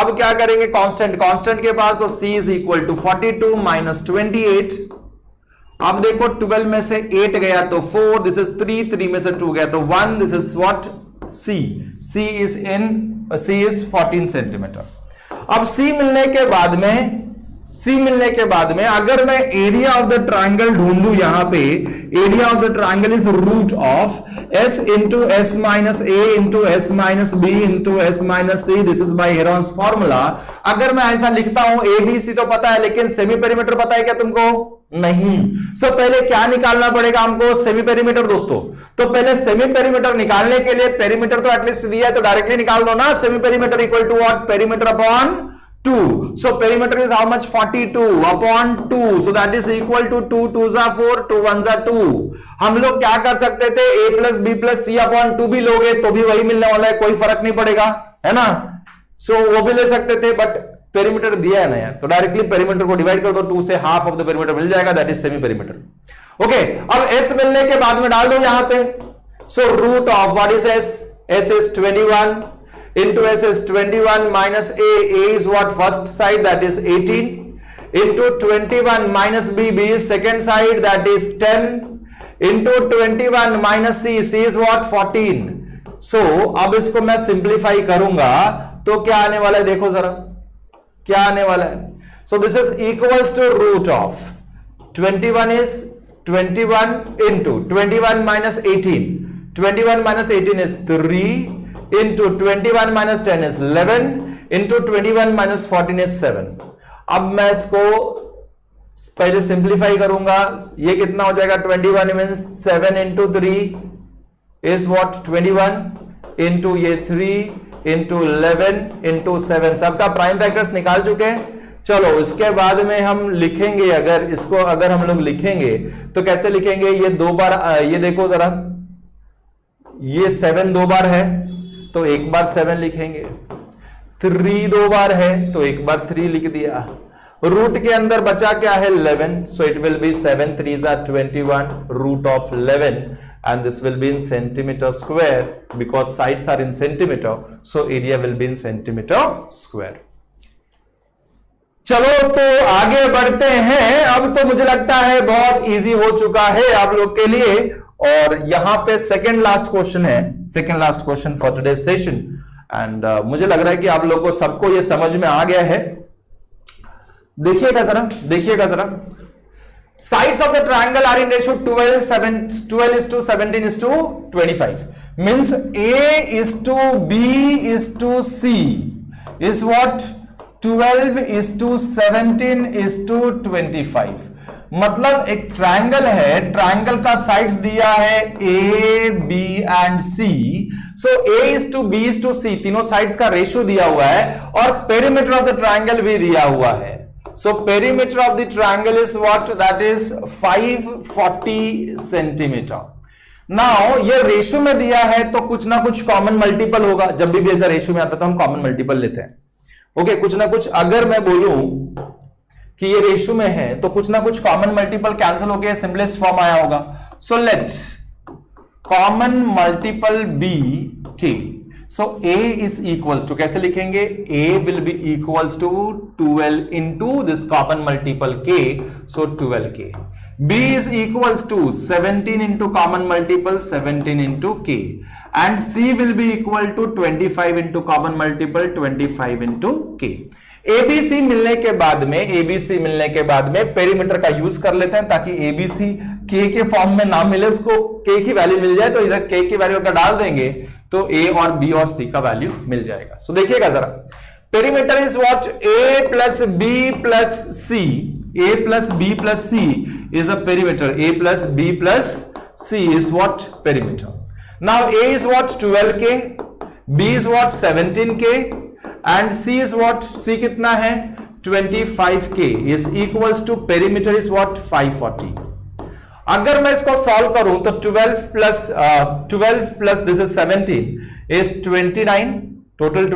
Speaker 2: अब क्या करेंगे, constant के पास, तो C is equal to 42 minus 28. अब देखो 12 में से 8 गया तो 4, this is 3 में से 2 गया तो 1, this is what C is 14 centimetre. अब C मिलने के बाद में अगर मैं एरिया ऑफ द ट्रायंगल ढूंढूं, यहां पे area of the triangle is root of S into S minus A into S minus B into S minus C. This is bye Heron's formula. अगर मैं ऐसा लिखता हूं, ABC तो पता है, लेकिन सेमी पेरीमीटर पता है क्या तुमको? नहीं. सो पहले क्या निकालना पड़ेगा हमको? सेमी पेरीमीटर दोस्तों. तो पहले सेमी पेरीमीटर निकालने के लिए, पेरीमीटर तो एटलीस्ट दिया है तो डायरेक्टली निकाल दो ना. Semi perimeter equal to what? Perimeter upon 2. So perimeter is how much? 42 upon 2. So that is equal to 2 2s are 4, 2 1s are 2. हम लोग क्या कर सकते थे, A plus B plus C upon 2 भी लोगे तो भी वही मिलने वाला है, कोई फर्क नहीं पड़ेगा, है ना. So वो भी ले सकते थे, बट पेरीमीटर दिया है ना यार, तो डायरेक्टली पेरीमीटर को डिवाइड कर दो 2 से, हाफ ऑफ द पेरीमीटर मिल जाएगा, that is semi perimeter. Okay, अब S मिलने के बाद में डाल दो यहां पे. So root of what is S? S is 21 into S is 21 minus A is what? First side, that is 18, into 21 minus B is second side, that is 10, into 21 minus C is what? 14. So अब इसको मैं simplify करूंगा तो क्या आने वाला है, देखो जरा क्या आने वाला है. So this is equals to root of 21 is 21 into 21 minus 18. 21 minus 18 is 3 into 21 minus 10 is 11 into 21 minus 14 is 7. अब मैं इसको पहले सिंप्लीफाई करूंगा, ये कितना हो जाएगा? 21 means 7 into 3 is what 21 into ये 3 इंटू 11 इंटू 7, सबका प्राइम फैक्टर्स निकाल चुके हैं। चलो इसके बाद में हम लिखेंगे, अगर इसको अगर हम लोग लिखेंगे तो कैसे लिखेंगे, ये 2 बार, ये देखो जरा, ये 7 2 बार है तो 1 बार 7 लिखेंगे, 3 2 बार है तो 1 बार 3 लिख दिया, रूट के अंदर बचा क्या है 11, so it will be 7 3s are 21 root of 11 and this will be in centimeter square because sides are in centimeter, so area will be in centimeter square। चलो तो आगे बढ़ते हैं। अब तो मुझे लगता है बहुत इजी हो चुका है आप लोग के लिए, और यहां पे सेकंड लास्ट क्वेश्चन है, second last question for today session, and मुझे लग रहा है कि आप लोग को सबको ये समझ में आ गया है। देखिएगा जरा, देखिएगा जरा, sides of the triangle are in ratio 12 is to 17 is to 25, means A is to B is to C is what 12 is to 17 is to 25। मतलब एक ट्रायंगल है, ट्रायंगल का साइड्स दिया है A, B and C, so A is to B is to C, तीनों sides का ratio दिया हुआ है और पेरीमीटर ऑफ द ट्रायंगल भी दिया हुआ है। So perimeter of the triangle is what? That is 540 centimeter। Now ये रेशियो में दिया है तो कुछ ना कुछ कॉमन मल्टीपल होगा, जब भी ऐसा रेशियो में आता है तो हम कॉमन मल्टीपल लेते हैं। ओके, कुछ ना कुछ, अगर मैं बोलूं कि ये रेशियो में है तो कुछ ना कुछ कॉमन मल्टीपल कैंसिल होकर सिंपलेस्ट फॉर्म आया होगा। So let common multiple be K, so A is equals to, कैसे लिखेंगे, A will be equals to 12 into this common multiple K, so 12K। B is equals to 17 into common multiple 17 into K, and C will be equal to 25 into common multiple 25 into K। ABC मिलने के बाद में, ABC मिलने के बाद में perimeter का use कर लेते हैं ताकि ABC K के फॉर्म में ना मिले, उसको K की वैल्यू मिल जाए, तो इधर K की वैल्यू का डाल देंगे तो A और B और C का वैल्यू मिल जाएगा। सो देखिएगा जरा, perimeter is what A plus B plus C, A plus B plus C is a perimeter, A plus B plus C is what perimeter। Now A is what 12K, B is what 17K and C is what, C कितना है 25K is equals to perimeter is what 540। अगर मैं इसको solve करूं तो 12 plus this is 17 is 29, total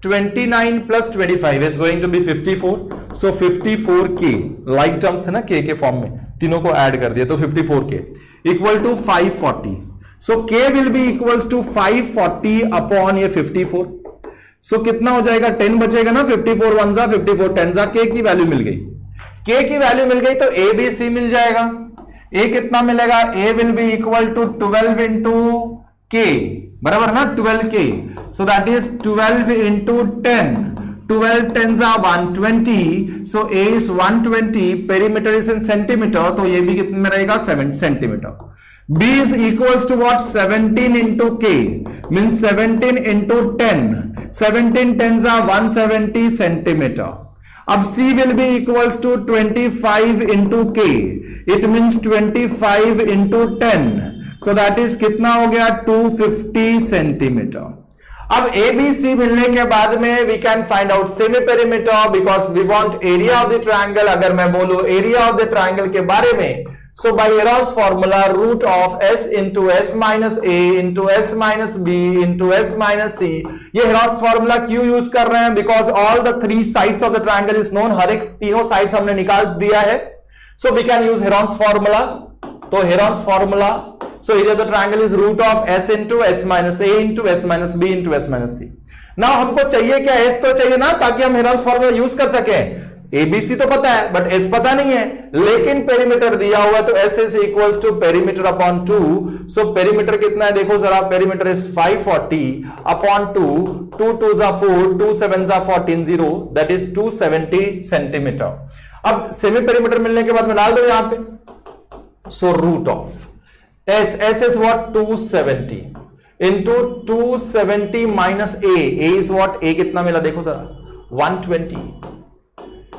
Speaker 2: 29 plus 25 is going to be 54। So 54K, like terms थे ना K के फॉर्म में, तीनों को ऐड कर दिया तो 54K equal to 540। So K will be equals to 540 upon ये 54। सो कितना हो जाएगा, 10 बचेगा ना, 54 1 जा 54 10 जा, K की वैल्यू मिल गई, K की वैल्यू मिल गई तो ABC मिल जाएगा। A कितना मिलेगा, A will be equal to 12 into K, बराबर ना 12K, so that is 12 into 10, 12 10s are 120, so A is 120, perimeter is in centimetre तो ये भी कितने में रहेगा 7 centimetre. B is equals to what 17 into K, means 17 into 10, 17 10s are 170 centimetre. अब C will be equals to 25 into K, it means 25 into 10, so that is कितना हो गया 250 सेंटीमीटर। अब ABC मिलने के बाद में we can find out semi perimeter because we want area of the triangle। अगर मैं बोलूं area of the triangle के बारे में, so by Heron's formula root of S into S minus A into S minus B into S minus C, ये Heron's formula क्यों use कर रहे हैं, because all the three sides of the triangle is known, हर एक तीनों sides हमने निकाल दिया है, so we can use Heron's formula। तो Heron's formula, so area of the triangle is root of S into S minus A into S minus B into S minus C। now हमको चाहिए क्या, S तो चाहिए ना, ताकि हम Heron's formula use कर सकें। ABC तो पता है बट S पता नहीं है, लेकिन पेरीमीटर दिया हुआ है तो S is equals to perimeter upon 2। So perimeter कितना है देखो जरा, perimeter is 540 upon 2, 2 2s are 4, 2 7s are 14 0, that is 270 centimetre. अब सेमी पेरीमीटर मिलने के बाद में डाल दो यहां पे, so root of S, S is what 270 into 270 minus A, A is what, A कितना मिला देखो जरा 120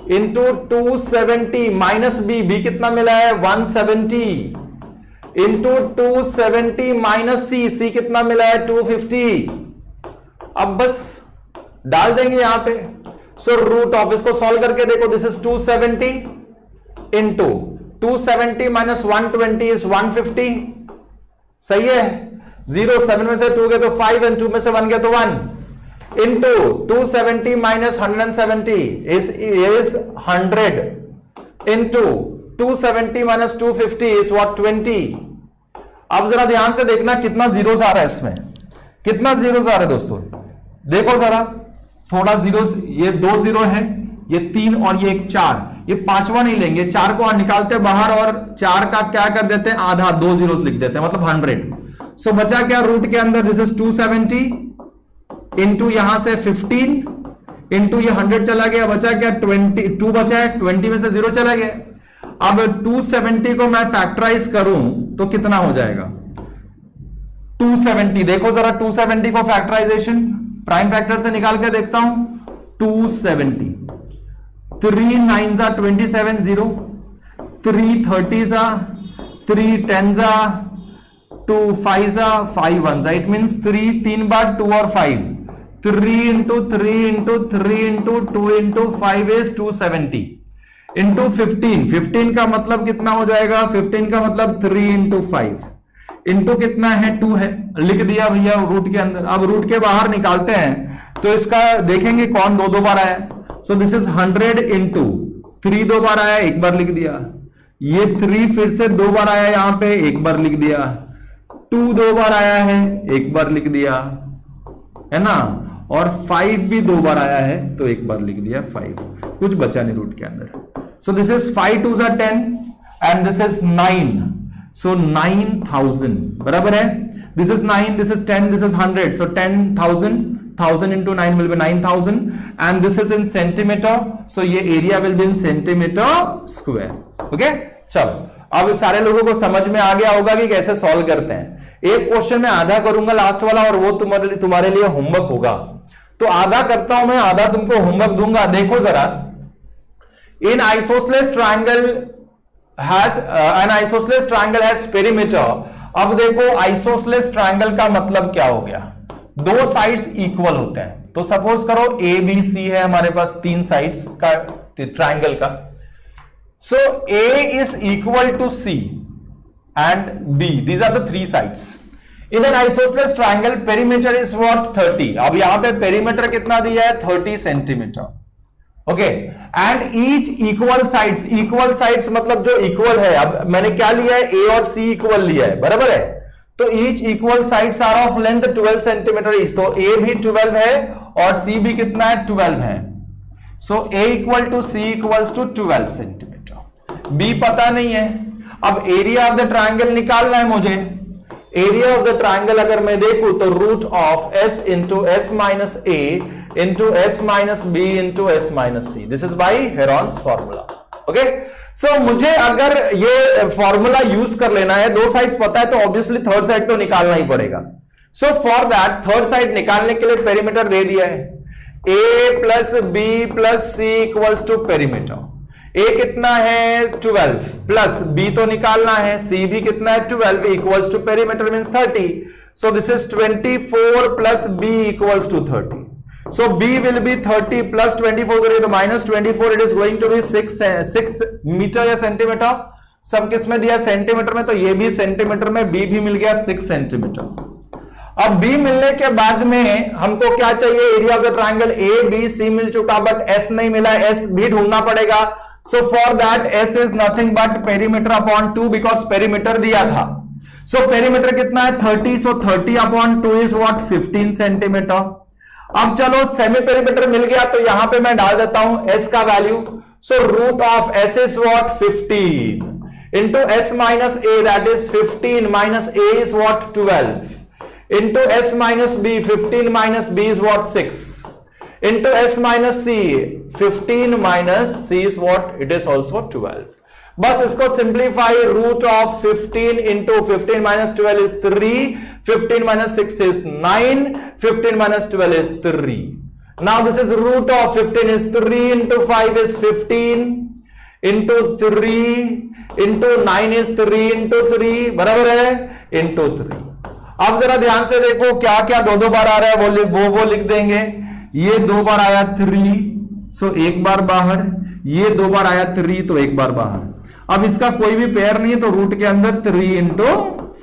Speaker 2: into 270 माइनस B, B कितना मिला है 170 इंटू 270 माइनस सी कितना मिला है 250। अब बस डाल देंगे यहां पे। सो रूट ऑफ, इसको सॉल्व करके देखो, this is 270 into 270 minus 120 is 150। सही है। 0 7 में से 2 गए तो 5 एंड 2 में से 1 गया तो 1 into 270 minus 170 is 100 into 270 minus 250 is what 20। अब जरा ध्यान से देखना कितना जीरोस आ रहा है इसमें, कितना जीरोस आ रहा है दोस्तों, देखो जरा थोड़ा जीरोस, ये 2 जीरो है, ये 3 और ये 1 4, ये पांचवा नहीं लेंगे, 4 को निकालते बाहर और 4 का क्या कर देते हैं आधा, 2 जीरोस लिख देते हैं, मतलब 100। सो बचा क्या रूट के अंदर, दिस इज 270 इंटू यहां से 15 इंटू ये 100 चला गया, बचा क्या 22 बचा है, 20 में से 0 चला गया। अब 270 को मैं फैक्टराइज करूं तो कितना हो जाएगा 270, देखो जरा 270 को फैक्टराइजेशन प्राइम फैक्टर से निकाल के देखता हूं। 270 3 9 जा 27 0, 3 30 जा, 3 10 जा, 2 5 जा, 5 1 जा, इट मींस 3 बार 2 और 5, 3 into 3 into 3 into 2 into 5 is 270 into 15 का मतलब कितना हो जाएगा, 15 का मतलब 3 इंटू 5 इंटू कितना है 2 है, लिख दिया भैया रूट के अंदर। अब रूट के बाहर निकालते हैं तो इसका देखेंगे कौन 2 बार आया। सो दिस इज 100 इंटू 3 2 बार आया, 1 बार लिख दिया, ये 3 फिर से 2 बार आया यहां पे, 1 बार लिख दिया, 2 2 बार आया है, 1 बार लिख दिया, है ना, और 5 भी 2 बार आया है तो 1 बार लिख दिया 5, कुछ बचा नहीं रूट के अंदर। सो दिस इज 5 2 जा 10 एंड दिस इज 9, सो 9000 बराबर है, this is 9, this is 10, this is 100, so 10,000, 1000 into 9 will be 9000 and this is in centimeter, so ये area will be in centimeter square। Okay, चलो अब सारे लोगों को समझ में आ गया होगा कि कैसे सॉल्व करते हैं। एक क्वेश्चन में आधा करूंगा लास्ट वाला और वो तुम्हारे लिए होमवर्क होगा, तो आधा करता हूं मैं, आधा तुमको होमवर्क दूंगा। देखो जरा, in isosceles triangle has an isosceles triangle has perimeter. अब देखो आइसोसेलेस ट्रायंगल का मतलब क्या हो गया, 2 साइड्स इक्वल होते हैं। तो सपोज करो ए बी सी है हमारे पास, 3 साइड्स का ट्रायंगल का। So A is equal to C and B, these are the 3 sides in an isosceles triangle. Perimeter is what 30। अब यहां पे पेरीमीटर कितना दिया है 30 centimeter. Okay, and each equal sides मतलब जो इक्वल है। अब मैंने क्या लिया है, ए और सी इक्वल लिया है, बराबर है, तो each equal sides are of length 12 centimetre each. तो ए भी 12 है और सी भी कितना है 12 है। So A equal to C equals to 12 centimeter. B पता नहीं है, अब एरिया ऑफ द ट्रायंगल निकालना है मुझे। एरिया ऑफ द ट्रायंगल अगर मैं देखूं तो root of S into S minus A into S minus B into S minus C, this is by Heron's formula. Okay, so मुझे अगर ये फॉर्मूला यूज कर लेना है, 2 साइड्स पता है तो ऑब्वियसली थर्ड साइड तो निकालना ही पड़ेगा। So for that third side निकालने के लिए पेरीमीटर दे दिया है, A plus B plus C equals to perimeter. A कितना है 12 प्लस बी तो निकालना है, सी भी कितना है 12 equals to perimeter means 30। So this is 24 plus B equals to 30। So B will be 30 plus 24 करें तो minus 24, it is going to be 6 metre या सेंटीमीटर। सब किस में दिया सेंटीमीटर में, तो ये भी सेंटीमीटर में, B भी मिल गया 6 सेंटीमीटर। अब B मिलने के बाद में हमको क्या चाहिए, area of the triangle A B C मिल चुका, बट S नहीं मिला, S भी ढूंढना पड़ेगा। So for that S is nothing but perimeter upon 2, because perimeter दिया था। सो पेरीमीटर कितना है 30, सो 30 अपॉन 2 इज व्हाट 15 सेंटीमीटर। अब चलो सेमी पेरीमीटर मिल गया तो यहां पे मैं डाल देता हूं s का value. So root of s is what 15 into s minus a, that is 15 minus a is what 12 into s minus b, 15 minus b is what 6 into s minus c, 15 minus c is what it is also 12। बस इसको simplify, root of 15 into 15 minus 12 is 3, 15 minus 6 is 9, 15 minus 12 is 3. Now this is root of 15 is 3 into 5 is 15 into 3 into 9 is 3 into 3 बराबर है into 3। अब जरा ध्यान से देखो क्या क्या दो बार आ रहा है, वो लिख देंगे। ये 2 बार आया 3, सो एक बार बाहर, ये 2 बार आया 3 तो एक बार बाहर। अब इसका कोई भी पेयर नहीं है तो रूट के अंदर 3 इंटू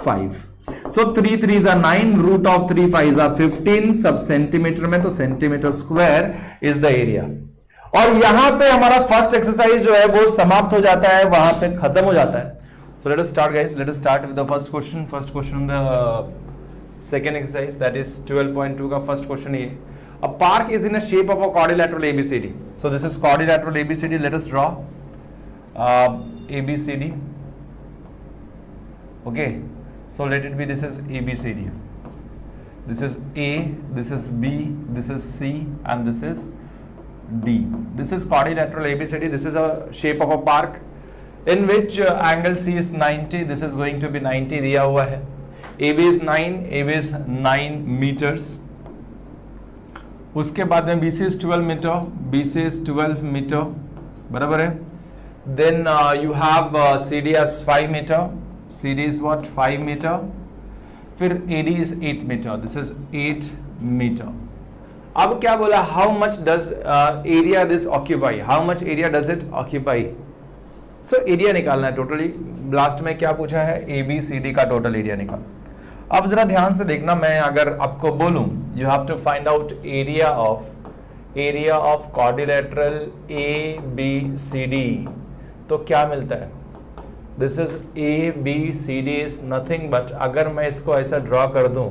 Speaker 2: 5, सो 3 3 9, रूट ऑफ 3 5 15, सब सेंटीमीटर में तो centimetre square is the area. और यहां पे हमारा फर्स्ट एक्सरसाइज जो है वो समाप्त हो जाता है, वहां पे खत्म हो जाता है। So let us start guys, let us start with the first question on the second exercise, that is 12.2 का first question ये। A park is in a shape of a quadrilateral ABCD. So this is quadrilateral ABCD, let us draw ABCD. Okay, so let it be, this is ABCD. This is A, this is B, this is C and this is D. This is quadrilateral ABCD, this is a shape of a park in which angle C is 90, this is going to be 90 दिया हुआ है। AB is 9, AB is 9 meters। उसके बाद में BC is 12 meter, BC is 12 meter बराबर है। Then you have CD as 5 meter, CD is what 5 meter। फिर AD is 8 meter, this is 8 meter। अब क्या बोला, how much does area this occupy, how much area does it occupy? So area निकालना है totally. Last में क्या पूछा है, ABCD का टोटल एरिया निकाल। अब जरा ध्यान से देखना, मैं अगर आपको बोलूं you have to find out area of quadrilateral ABCD, तो क्या मिलता है, this is ABCD is nothing but, अगर मैं इसको ऐसा ड्रॉ कर दूं,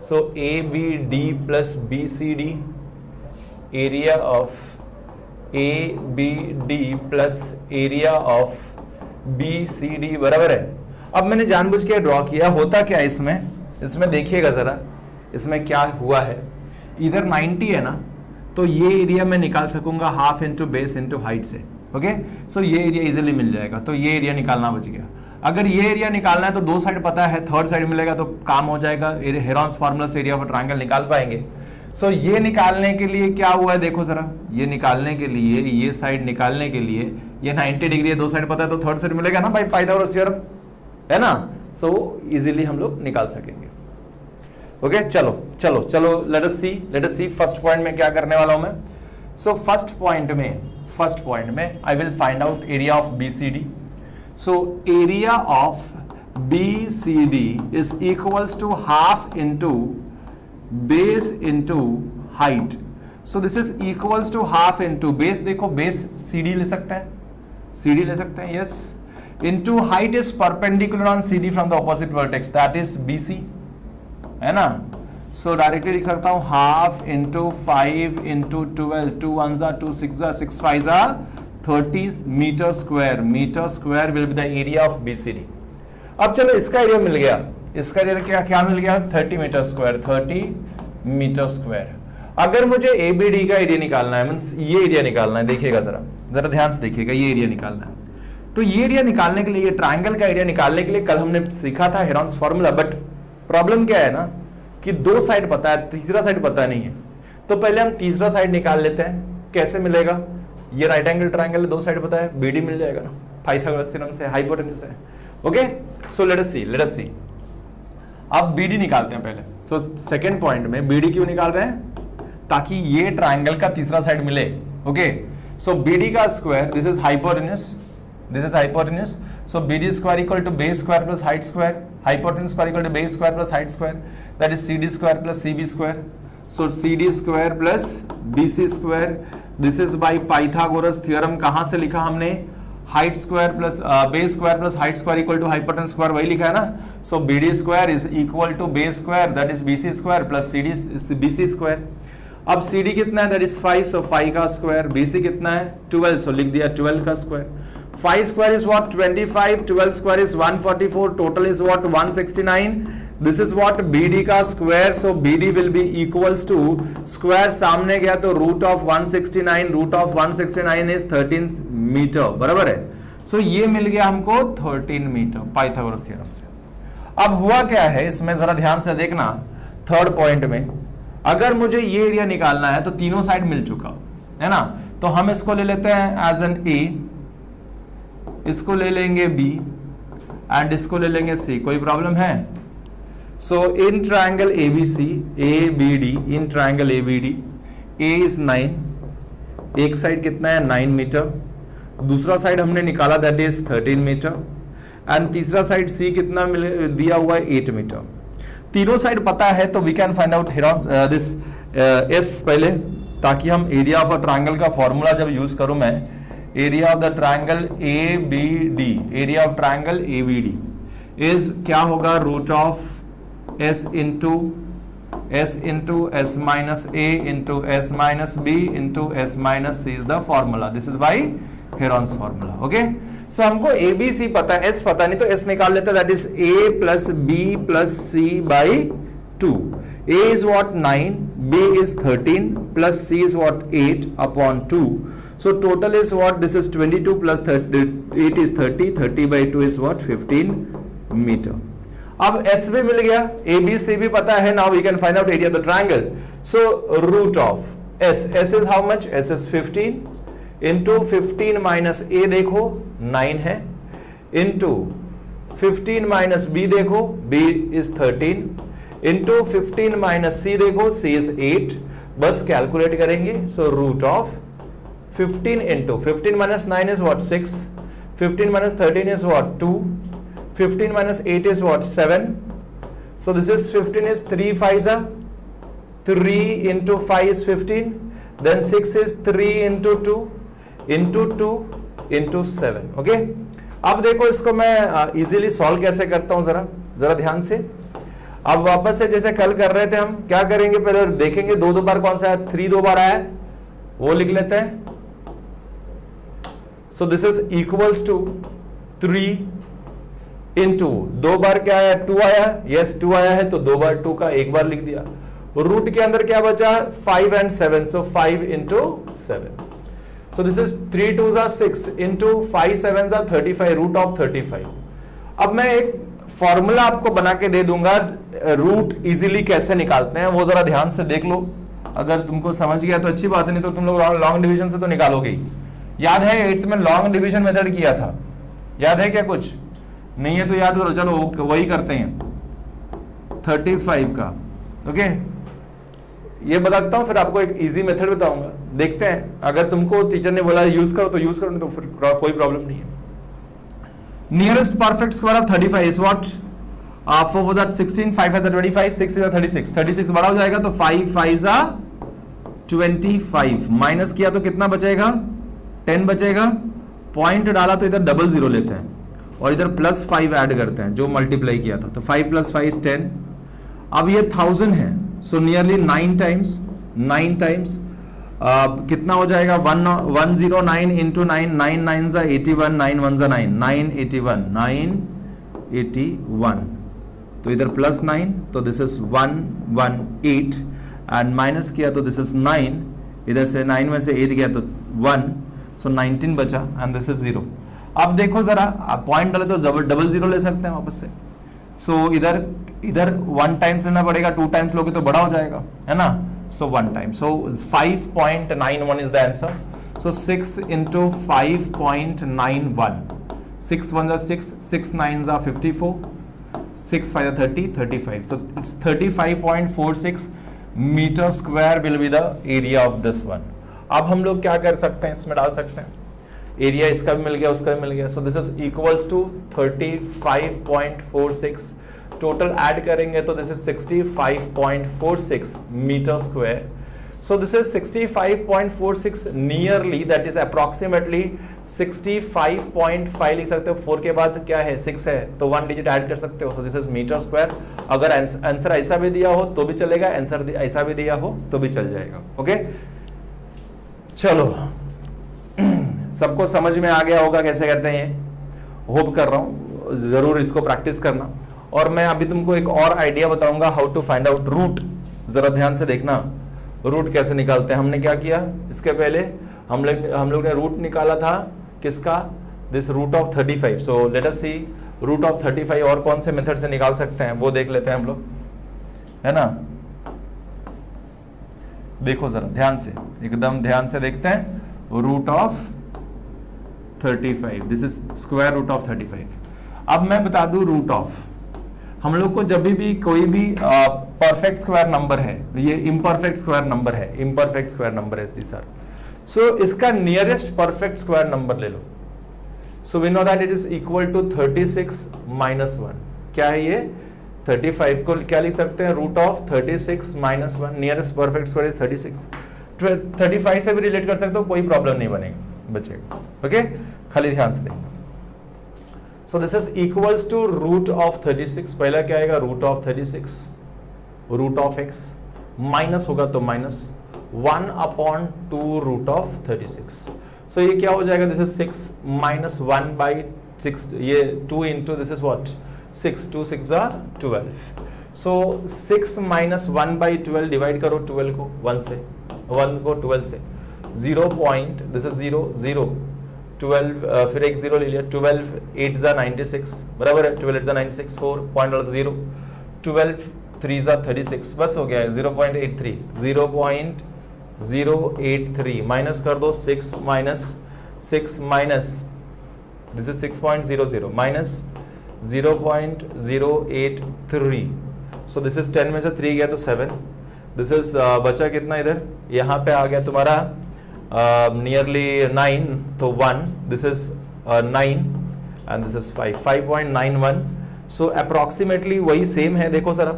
Speaker 2: सो ABD plus BCD, area of ABD plus area of BCD बराबर है। अब मैंने जानबूझ के ड्रॉ किया, होता क्या है इसमें देखिएगा जरा, इसमें क्या हुआ है, इधर 90 है ना, तो ये एरिया मैं निकाल सकूंगा half into base into height से। ओके, सो ये एरिया इजीली मिल जाएगा, तो ये एरिया निकालना बच गया। अगर ये एरिया निकालना है तो 2 साइड पता है, थर्ड साइड मिलेगा तो काम हो जाएगा, हेरॉन्स फार्मूला से एरिया ऑफ ट्रायंगल निकाल पाएंगे। सो ये निकालने के लिए क्या हुआ है, देखो जरा, ये निकालने के लिए, ये साइड निकालने के लिए, ये 90 डिग्री है, 2 साइड पता है तो थर्ड साइड मिलेगा ना भाई, पाइथागोरस थ्योरम है ना। सो इजीली हम लोग निकाल सकेंगे। ओके, चलो लेट अस सी फर्स्ट पॉइंट में क्या करने वाला हूं मैं। सो फर्स्ट पॉइंट में I will find out area of BCD। So area of BCD is equals to half into base into height. So this is equals to half into base, देखो base CD ले सकते हैं, yes, into height is perpendicular on CD from the opposite vertex, that is BC, है ना। So directly लिख सकता हूं half into 5 into 12, 2 1 2 6 6 5 30 metre square will be the area of BCD। अब चलो इसका एरिया मिल गया, इसका एरिया क्या मिल गया, 30 मीटर स्क्वायर। अगर मुझे ABD का एरिया निकालना है, मींस ये एरिया निकालना है, देखिएगा जरा ध्यान से देखिएगा, ये एरिया निकालना है, तो ये एरिया निकालने के लिए, ये ट्रायंगल का एरिया निकालने के लिए कल हमने सीखा था हेरॉन्स फार्मूला, बट प्रॉब्लम क्या है ना कि 2 साइड पता है, तीसरा साइड पता नहीं है, तो पहले हम तीसरा साइड निकाल लेते हैं। कैसे मिलेगा, ये राइट एंगल ट्रायंगल है, 2 साइड पता है, BD मिल जाएगा ना, पाइथागोरस थ्योरम से, हाइपोटेन्यूज है। ओके, सो लेट अस सी अब BD निकालते हैं पहले। सो सेकंड पॉइंट में BD क्यों निकाल रहे हैं, ताकि ये ट्रायंगल का तीसरा साइड मिले। ओके, सो BD का square, this is hypotenuse, so BD square equal to base square plus height square, hypotenuse square equal to base square plus height square, that is CD square plus CB square. So CD square plus BC square, this is by Pythagoras theorem, कहां से लिखा हमने, height square plus base square plus height square equal to hypotenuse square, वही लिखा है ना। सो BD square is equal to base square that is BC square plus BC square. अब CD कितना है, दैट इज 5, सो 5 का स्क्वायर। BC कितना है, 12, सो लिख दिया 12 का square. 5 square is what 25, 12 square is 144, total is what 169। This is what BD का square, so BD will be equals to, square सामने गया तो रूट ऑफ 169 इज 13 मीटर, बराबर है। सो ये मिल गया हमको 13 मीटर पाइथागोरस थ्योरम से। अब हुआ क्या है इसमें, जरा ध्यान से देखना, थर्ड पॉइंट में अगर मुझे ये एरिया निकालना है तो तीनों साइड मिल चुका है ना, तो हम इसको ले लेते हैं एज एन A, इसको ले लेंगे B एंड इसको ले लेंगे C। कोई प्रॉब्लम है? So in triangle ABC ABD, in triangle ABD A is 9, एक साइड कितना है 9 मीटर, दूसरा साइड हमने निकाला दैट इज 13 मीटर एंड तीसरा साइड C कितना दिया हुआ है 8 मीटर। तीनों साइड पता है तो we can find out this S पहले, ताकि हम एरिया ऑफ अ ट्रायंगल का फॉर्मूला जब यूज करूं मैं, area of the triangle ABD, area of triangle ABD is क्या होगा, root of S into S minus A into S minus B into S minus C is the formula. This is by Heron's formula. Okay, so हमको ABC पता है, S पता नहीं, तो S निकाल लेते हैं, that is A plus B plus C by 2। A is what 9, B is 13 plus C is what 8 upon 2. So total is what, this is 22 plus 8 is 30, 30 by 2 is what 15 meter. अब S भी मिल गया, A B C भी पता है, now we can find out area of the triangle. So root of S is how much? S is 15 into 15 minus A देखो 9 है, into 15 minus B देखो B is 13 into 15 minus C देखो C is 8, बस calculate करेंगे। So root of 15 into 15 minus 9 is what 6, 15 minus 13 is what 2, 15 minus 8 is what 7। So this is 15 is 3 5 3 into 5 is 15, then 6 is 3 into 2 into 2 into 7। Okay, अब देखो इसको मैं easily solve कैसे करता हूं, जरा ध्यान से। अब वापस से जैसे कल कर रहे थे हम, क्या करेंगे, पहले देखेंगे दो बार कौन सा है, 3 2 बार आया, वो लिख लेते हैं। So this is equals to 3 into 2 बार क्या आया 2 आया, यस 2 आया है, तो 2 बार 2 का 1 बार लिख दिया। रूट के अंदर क्या बचा 5 and 7, so 5 into 7। So this is 3 2 6 into 5 7 35, root of 35। अब मैं एक फॉर्मूला आपको बना के दे दूंगा, रूट इजीली कैसे निकालते हैं वो जरा ध्यान से देख लो। अगर तुमको समझ गया तो अच्छी बात है, नहीं तो तुम लोग लॉन्ग डिवीजन से तो निकालोगे ही। याद है 8th में लॉन्ग डिवीजन मेथड किया था, याद है क्या? कुछ नहीं है तो याद करो, चलो वही करते हैं 35 का। ओके, ये बताता हूं, फिर आपको एक इजी मेथड बताऊंगा, देखते हैं। अगर तुमको टीचर ने बोला यूज करो तो यूज करो, नहीं तो फिर कोई प्रॉब्लम नहीं है। Nearest perfect square of 35 is what? 4 was that 16, 5 is 25, 6 is 36. 36 बड़ा हो जाएगा तो 5 5 is 25, माइनस किया तो कितना बचेगा 10 बचेगा। पॉइंट डाला तो इधर डबल जीरो लेते हैं और इधर प्लस 5 ऐड करते हैं जो मल्टीप्लाई किया था, तो 5 प्लस 5 is 10। अब ये 1000 है, सो नियरली 9 टाइम्स कितना हो जाएगा 109 इंटू 9, 9 9 जा 81, 9 1 जा 9, 981, 981, तो इधर प्लस 9, तो दिस इज 118 एंड माइनस किया तो दिस इज 9, इधर से 9 में से 8 गया तो 1, सो 19 बचा एंड दिस इज 0। अब देखो जरा, पॉइंट डाले तो डबल जीरो ले सकते हैं वापस से। सो इधर 1 टाइम्स लेना पड़ेगा, 2 टाइम्स लोगे तो बड़ा हो जाएगा, है ना। So 1 time, so 5.91 is the answer. So 6 into 5.91, 6 1 are 6, 6 9 are 54, 6 5 are 30, 35. So it's 35.46 meter square will be the area of this one. अब हम लोग क्या कर सकते हैं, इसमें डाल सकते हैं एरिया, इसका भी मिल गया उसका भी मिल गया। So this is equals to 35.46, total add करेंगे तो this is 65.46 metre square. So this is 65.46 nearly, that is approximately 65.5 लिख सकते हो। 4 के बाद क्या है 6 है, तो 1 डिजिट ऐड कर सकते हो। So this is metre square. अगर आंसर ऐसा भी दिया हो तो भी चलेगा, आंसर ऐसा भी दिया हो तो भी चल जाएगा। ओके, चलो सबको समझ में आ गया होगा कैसे करते हैं, ये होप कर रहा हूं, जरूर इसको प्रैक्टिस करना। और मैं अभी तुमको एक और आइडिया बताऊंगा, how to find out root. जरा ध्यान से देखना, रूट कैसे निकालते हैं। हमने क्या किया, इसके पहले हम लोग ने रूट निकाला था किसका, this root of 35। So let us see root of 35 और कौन से मेथड से निकाल सकते हैं वो देख लेते हैं हम लोग, है ना। देखो जरा ध्यान से, एकदम ध्यान से देखते हैं। Root of 35, this is square root of 35। अब मैं बता दूं रूट ऑफ, हम लोग को जब भी कोई भी परफेक्ट स्क्वायर नंबर है, ये इम्परफेक्ट स्क्वायर नंबर है, इम्परफेक्ट स्क्वायर नंबर है दिस आर, सो इसका नियरेस्ट परफेक्ट स्क्वायर नंबर ले लो। So we know that it is equal to 36 minus 1। क्या है ये? 35 को क्या लिख सकते हैं? Root of 36 minus 1, nearest perfect square is 36। 35 से भी रिलेट कर सकते हो, कोई प्रॉब्लम नहीं बनेगा बचेगा। ओके, खाली ध्यान से देखना। So this is equals to root of 36। पहला क्या आएगा? Root of 36 root of x, minus होगा तो माइनस 1 अपॉन 2 रूट ऑफ 36। सो ये क्या हो जाएगा? दिस इज 6 माइनस 1 बाई 6, ये 2 into this is what 6, 2 6 12। So 6 minus 1 by 12 divide करो 12 को 1 से, 1 को 12 से, 0 पॉइंट, दिस इज 0 0 12, फिर एक 0 ले लिया, 12 8 96 बराबर है, 12 8 96, 4 पॉइंट वाला 0, 12 3 36, बस हो गया है 0.83, 0.083 माइनस कर दो 6 minus this is 6.00 minus 0.083। So this is 10 में से 3 गया तो 7, दिस इज बचा कितना इधर? यहाँ पे आ गया तुम्हारा नियरली 9, तो 1, this is 9 and this is 5, 5.91। So approximately वही सेम है, देखो जरा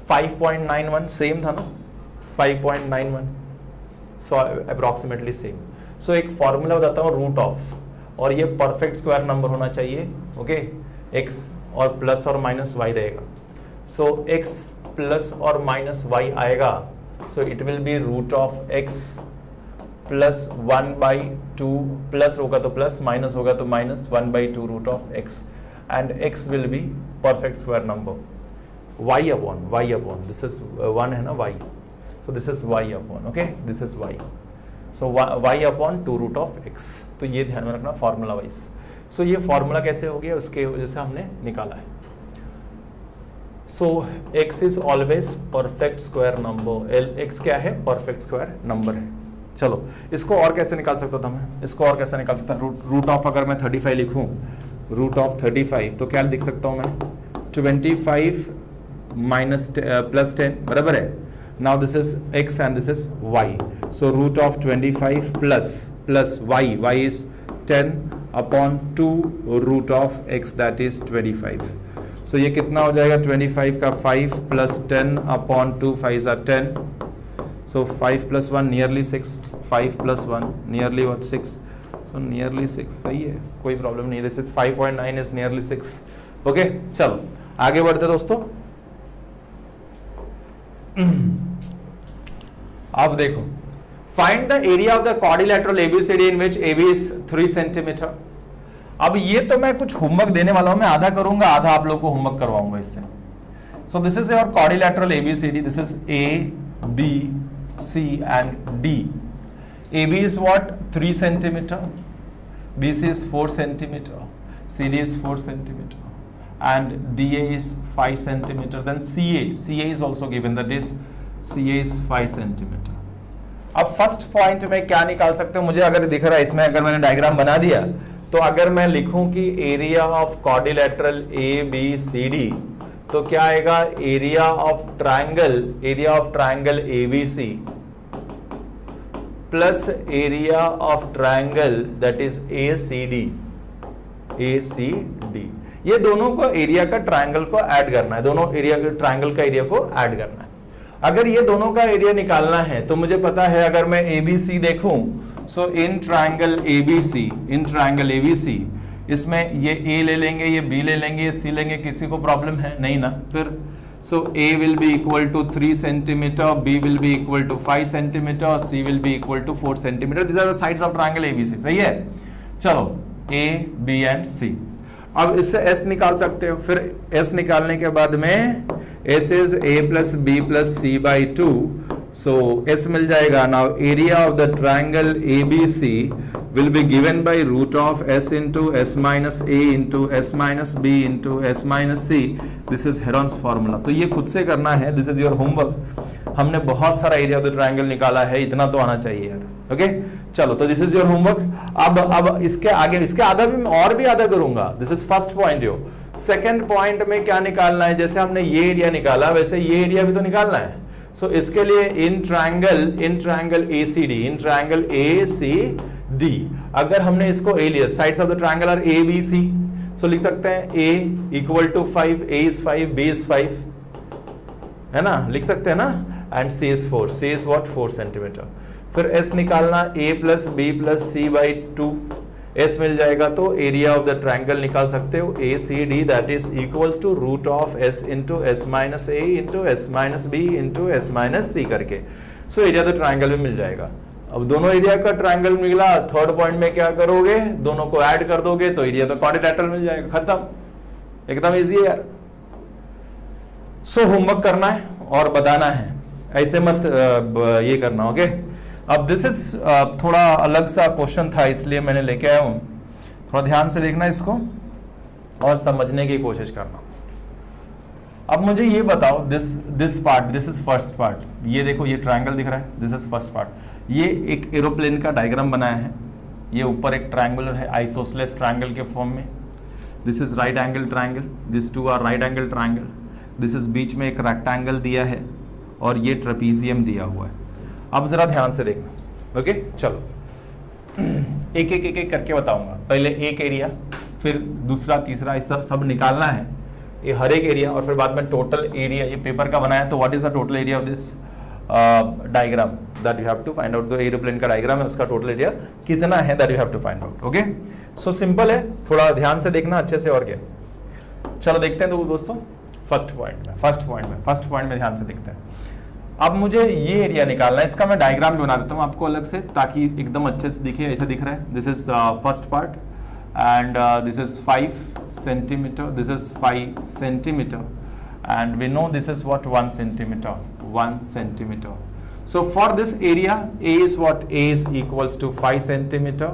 Speaker 2: 5.91 सेम था ना, 5.91, सो अप्रोक्सीमेटली सेम। सो एक फॉर्मूला बताता हूँ रूट ऑफ, और ये परफेक्ट स्क्वायर नंबर होना चाहिए। ओके, एक्स और प्लस और माइनस वाई रहेगा। सो एक्स प्लस और माइनस वाई आएगा, so it will be root of x plus 1/2, plus होगा तो प्लस, माइनस होगा तो minus 1/2 root of x, and x will be perfect square number. y upon this is 1 है ना, y, so this is y upon, okay, this is y, so y upon 2 root of x। तो ये ध्यान में रखना formula wise. सो ये formula कैसे हो गया, उसके वजह से हमने निकाला है। सो x is always perfect square number, x क्या है? परफेक्ट स्क्वायर नंबर है। चलो इसको और कैसे निकाल सकता था मैं? इसको और कैसे निकाल सकता? रूट ऑफ, अगर मैं 35 लिखूं, रूट ऑफ 35, तो क्या लिख सकता हूं मैं? 25 माइनस प्लस 10 बराबर है। Now this is x and this is y, so root of 25 plus y is 10 upon 2 root of x, that is 25। सो ये कितना हो जाएगा? 25 का 5 प्लस 10 अपॉन 2, 5 are 10, सो 5 plus 1 nearly 6, 5 plus 1 nearly what 6, so nearly 6, सही है, कोई प्रॉब्लम नहीं। This is 5.9 is nearly 6। Okay, चलो आगे बढ़ते दोस्तों। अब देखो, find the area of the quadrilateral ABCD in which AB is 3 centimetre. अब ये तो मैं कुछ होमवर्क देने वाला हूं, मैं आधा करूंगा, आधा आप लोग को होमवर्क करवाऊंगा इससे। So this is your quadrilateral ABCD, this is A, B, C and D. AB is what? 3 centimeter, BC is 4 centimeter, CD is 4 centimeter, and DA is 5 centimeter. Then CA is also given, that is CA is 5 centimeter. अब first point में क्या निकाल सकते हो? मुझे अगर दिख रहा है इसमें, अगर मैंने डायग्राम बना दिया, तो अगर मैं लिखूं कि एरिया ऑफ क्वाड्रिलेटरल ABCD, तो क्या आएगा? Area of triangle ABC plus area of triangle that is ACD। ये दोनों को एरिया का ट्रायंगल को ऐड करना है, दोनों एरिया के ट्रायंगल का एरिया को ऐड करना है। अगर ये दोनों का एरिया निकालना है तो मुझे पता है, अगर मैं ABC देखूं, सो इन ट्रायंगल ABC, इसमें ये A ले लेंगे, ये B ले लेंगे, ये C लेंगे, किसी को प्रॉब्लम है नहीं ना? फिर सो A will be equal to 3 centimeter, B will be equal to 5 centimeter, और C will be equal to 4 centimeter. These are the sides of triangle ABC. सही है? चलो A, B and C। अब इससे S निकाल सकते हो। फिर S निकालने के बाद में S is A plus B plus C by 2, so S मिल जाएगा। Now area of the triangle ABC will be given by root of S into S minus A into S minus B into S minus C. This is Heron's formula. तो ये खुद से करना है, this is your homework। हमने बहुत सारा area of the triangle निकाला है, इतना तो आना चाहिए यार। ओके, चलो, तो दिस इज योर होमवर्क। अब इसके आधा भी और भी आधा करूंगा। This is first point. Yo second point में क्या निकालना है, जैसे हमने ये एरिया निकाला वैसे ये एरिया भी तो निकालना है। सो इसके लिए इन ट्रायंगल ACD, अगर हमने इसको ए लिया, sides of the triangle are ABC, so लिख सकते हैं A equal to 5, A is 5, B is 5, है ना, लिख सकते हैं ना, and C is 4, C is what 4 centimetre. फिर S निकालना, A plus B plus C by 2, S मिल जाएगा तो एरिया ऑफ द ट्रायंगल निकाल सकते हो ACD, that is equals to root of S into S minus A into S minus B into S minus C करके। So area of the triangle भी मिल जाएगा। अब दोनों एरिया का ट्रायंगल मिला, थर्ड पॉइंट में क्या करोगे, दोनों को ऐड कर दोगे तो एरिया तो क्वाड्रिलेटरल मिल जाएगा, खत्म, एकदम इजी है यार। सो होमवर्क करना है और बताना है, ऐसे मत ये करना, ओके। अब दिस इज थोड़ा अलग सा क्वेश्चन था इसलिए मैंने लेके आया हूं, थोड़ा ध्यान से देखना इसको और समझने की कोशिश करना। अब मुझे ये बताओ, this part, this is first part, ये देखो ये ट्रायंगल दिख रहा है, दिस इज फर्स्ट पार्ट। ये एक एरोप्लेन का डायग्राम बनाया है, ये ऊपर एक ट्रायंगुलर है आइसोसेलेस ट्रायंगल के फॉर्म में। This is right angle triangle, this two are right angle triangle, this is बीच में एक रेक्टेंगल दिया है और ये ट्रेपीजियम दिया हुआ है। अब जरा ध्यान से देखना, ओके। चलो एक एक करके बताऊंगा, पहले एक एरिया, फिर दूसरा, तीसरा, इस सब निकालना है, ये हर एक एरिया, और फिर बाद में टोटल एरिया, ये पेपर का बनाया तो what is the total area of this diagram that you have to find out. The aeroplane का डायग्राम है, उसका टोटल एरिया कितना है that you have to find out, okay. So simple है, थोड़ा ध्यान से देखना अच्छे से, और क्या। चलो देखते हैं तो दोस्तों फर्स्ट पॉइंट में ध्यान से देखते हैं। अब मुझे ये एरिया निकालना है, इसका मैं डायग्राम भी बना देता हूँ आपको अलग से ताकि एकदम अच्छे से दिखे, ऐसा दिख रहा है। This is first part and this is 5 centimeter, this is 5 centimeter, and we know this is what 1 centimeter. So for this area, A is what, A is equals to 5 centimeter,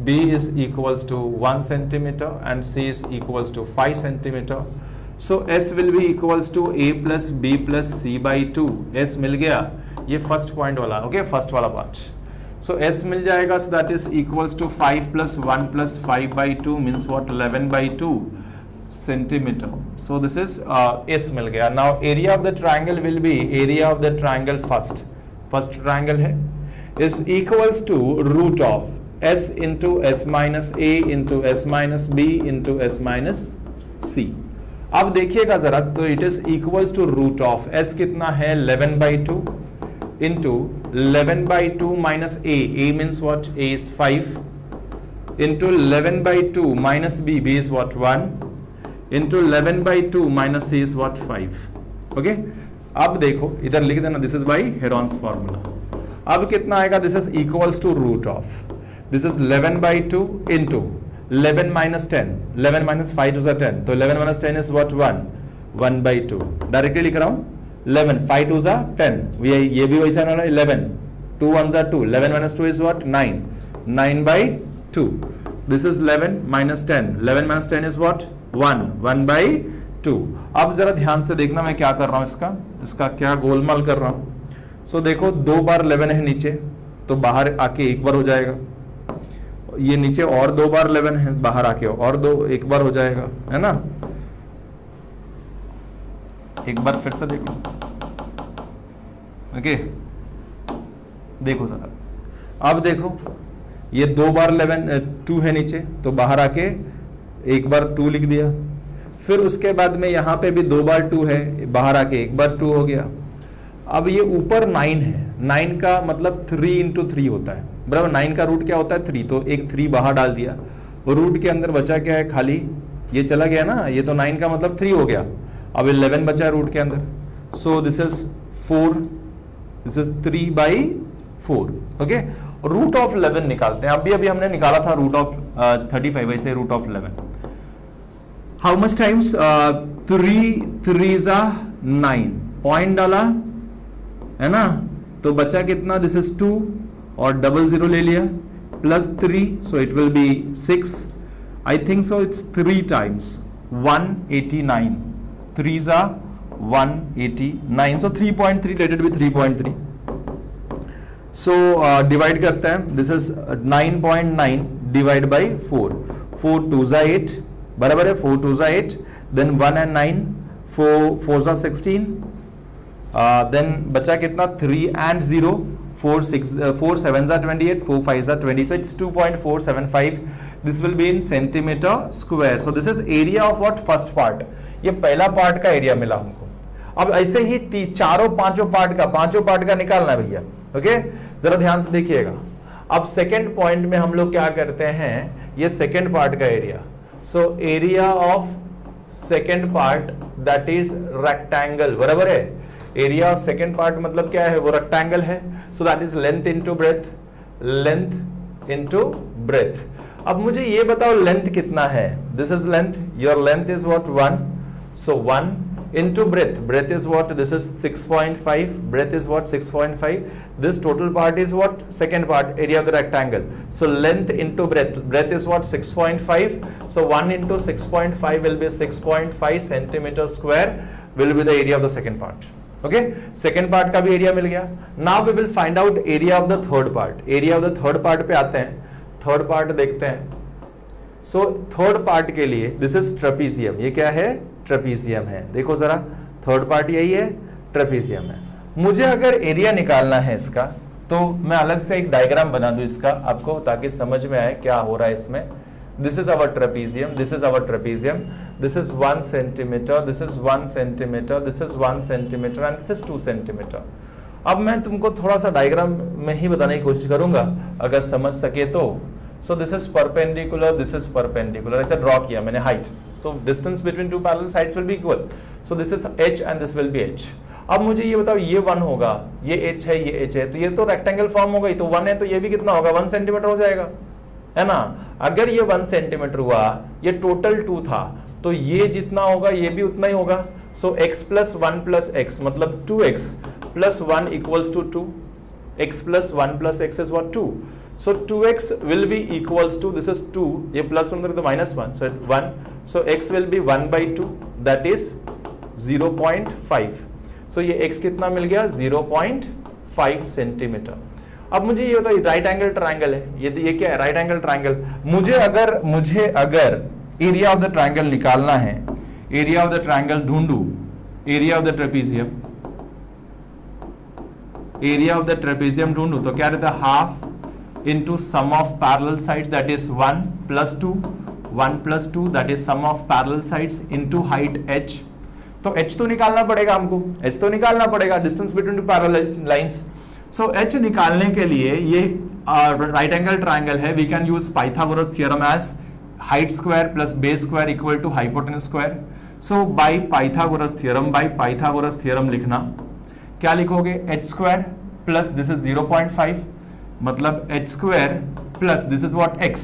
Speaker 2: B is equals to 1 centimeter, and C is equals to 5 centimeter. So S will be equals to A plus B plus C by 2. S मिल गया, ये first point वाला, okay, first वाला part. So S मिल जाएगा, so that is equals to 5 plus 1 plus 5 by 2 means what, 11 by 2 centimeter. So this is S मिल गया। Now area of the triangle will be, area of the triangle first triangle है, is equals to root of S into S minus A into S minus B into S minus C। अब देखिएगा जरा, तो it is equals to root of S कितना है, 11 by 2 into 11 by 2 minus A, A means what, A is 5, into 11 by 2 minus B, B is what, 1, into 11 by 2 minus C is what, 5, okay। अब देखो इधर लिख देना, this is by Heron's formula। अब कितना आएगा, this is equals to root of, this is 11 by 2 into 11 minus 10, 11 minus 5 to 10, तो 11 minus 10 is what, 1 by 2, directly लिख रहा हूँ। 11, 5 2 जा 10, ये भी वैसा ना, 11, 2 1 जा 2, 11 minus 2 is what, 9 by 2, this is 11 minus 10, 11 minus 10 is what, 1 by 2। अब जरा ध्यान से देखना मैं क्या कर रहा हूँ, इसका क्या गोलमाल कर रहा हूँ। सो देखो 2 बार 11 है नीचे, तो बाहर आके एक बार हो जाएगा, ये नीचे और 2 बार 11 है, बाहर आके और एक बार हो जाएगा, है ना। एक बार फिर से देखो, ओके, देखो सर, अब देखो ये 2 बार 2 है नीचे, तो बाहर आके एक बार 2 लिख दिया, फिर उसके बाद में यहाँ पे भी 2 बार 2 है, बाहर आके एक बार 2 हो गया। अब ये ऊपर 9 है, 9 का मतलब 3 into 3 होता है, बराबर। 9 का रूट क्या होता है, 3, तो एक 3 बाहर डाल दिया, रूट के अंदर बचा क्या है, खाली, ये चला गया ना, ये तो 9 का मतलब 3 हो गया। अब 11 बचा है रूट के अंदर, so this is 4, this is 3 by 4, okay. Root of 11 निकालते हैं, अभी हमने निकाला था रूट ऑफ 35, वैसे root of 11। How much times, 3 9, point डाला है ना, तो बचा कितना, दिस इज 2 और 00 ले लिया plus 3, so it will B 6, I think so it's 3 times 189, 3 189, so 3.3, let it be 3.3, so divide करते हैं, दिस इज 9.9 डिवाइड बाई 4, 4 2 जा 8 बराबर है, 4 2 जा 8, देन 1 and 9, 4 जा 16, देन बचा कितना 3 and 0, 4 7 जा 28, 4 5 जा 20, so it's 2.475. this will be in centimeter square. so this is area of what, first part. ये पहला पार्ट का एरिया मिला हमको. अब ऐसे ही चारों पांचों पार्ट का निकालना है भैया. ओके, जरा ध्यान से देखिएगा. अब सेकेंड पॉइंट में हम लोग क्या करते हैं, ये सेकेंड पार्ट का area. So area of second part that is rectangle, बराबर है. एरिया ऑफ सेकेंड पार्ट मतलब क्या है, वो रेक्टेंगल है. सो that is length into breadth, length into breadth. अब मुझे ये बताओ लेंथ कितना है. This is length, your length is what 1. So 1 into breadth, breadth is what, this is 6.5, breadth is what 6.5, this total part is what, second part, area of the rectangle. So length into breadth, breadth is what 6.5, so 1 into 6.5 will be 6.5 centimeter square will be the area of the second part. Okay, second part का भी area मिल गया. Now we will find out area of the third part. area of the third part पे आते हैं. third part देखते हैं. सो third part के लिए दिस इज ट्रेपीजियम. ये क्या है, ट्रेपीजियम है. देखो जरा, थर्ड पार्ट यही है, ट्रेपीजियम है. मुझे अगर एरिया निकालना है इसका, तो मैं अलग से एक डायग्राम बना दूं इसका आपको, ताकि समझ में आए क्या हो रहा है इसमें. This is our trapezium, this is our trapezium, this is 1 centimetre, this is 1 centimetre, this is 1 centimetre and this is 2 centimetre. अब मैं तुमको थोड़ा सा डायग्राम में ही बताने की कोशिश करूंगा, अगर समझ सके तो. So this is perpendicular, this is perpendicular. ऐसा ड्रॉ किया मैंने height. So distance between two parallel sides will be equal. So this is h and this will be h. अब मुझे ये बताओ, ये 1 होगा, ये h है, ये h है, तो ये तो रेक्टेंगल फॉर्म होगा. तो 1 है तो ये भी कितना होगा, 1 सेंटीमीटर हो जाएगा, है ना. अगर ये 1 सेंटीमीटर हुआ, ये टोटल 2 था, तो ये जितना होगा ये भी उतना ही होगा. So x plus 1 plus x मतलब 2x plus 1 equals to 2. x plus 1 plus x is what, 2. So 2x will be equals to, this is 2, ये plus 1 तो minus 1, so 1. So x will be 1 by 2, that is 0.5. So ये x कितना मिल गया, 0.5 centimetre. अब मुझे ये बताइए, right angle triangle है, ये क्या है, राइट एंगल ट्रायंगल. मुझे अगर एरिया ऑफ द ट्रायंगल निकालना है, एरिया ऑफ द ट्रायंगल ढूंढू, area of the trapezium, area of the trapezium ढूंढू, तो क्या रहता है, half into sum of parallel sides, that is 1 plus 2, 1 plus 2, that is sum of parallel sides into height h. तो h तो निकालना पड़ेगा हमको, h तो निकालना पड़ेगा, distance between two parallel lines. So h निकालने के लिए ये right angle triangle है, we can use Pythagoras theorem as height square plus base square equal to hypotenuse square. So by Pythagoras theorem लिखना, क्या लिखोगे, h square plus this is 0.5, मतलब h square plus this is what, x.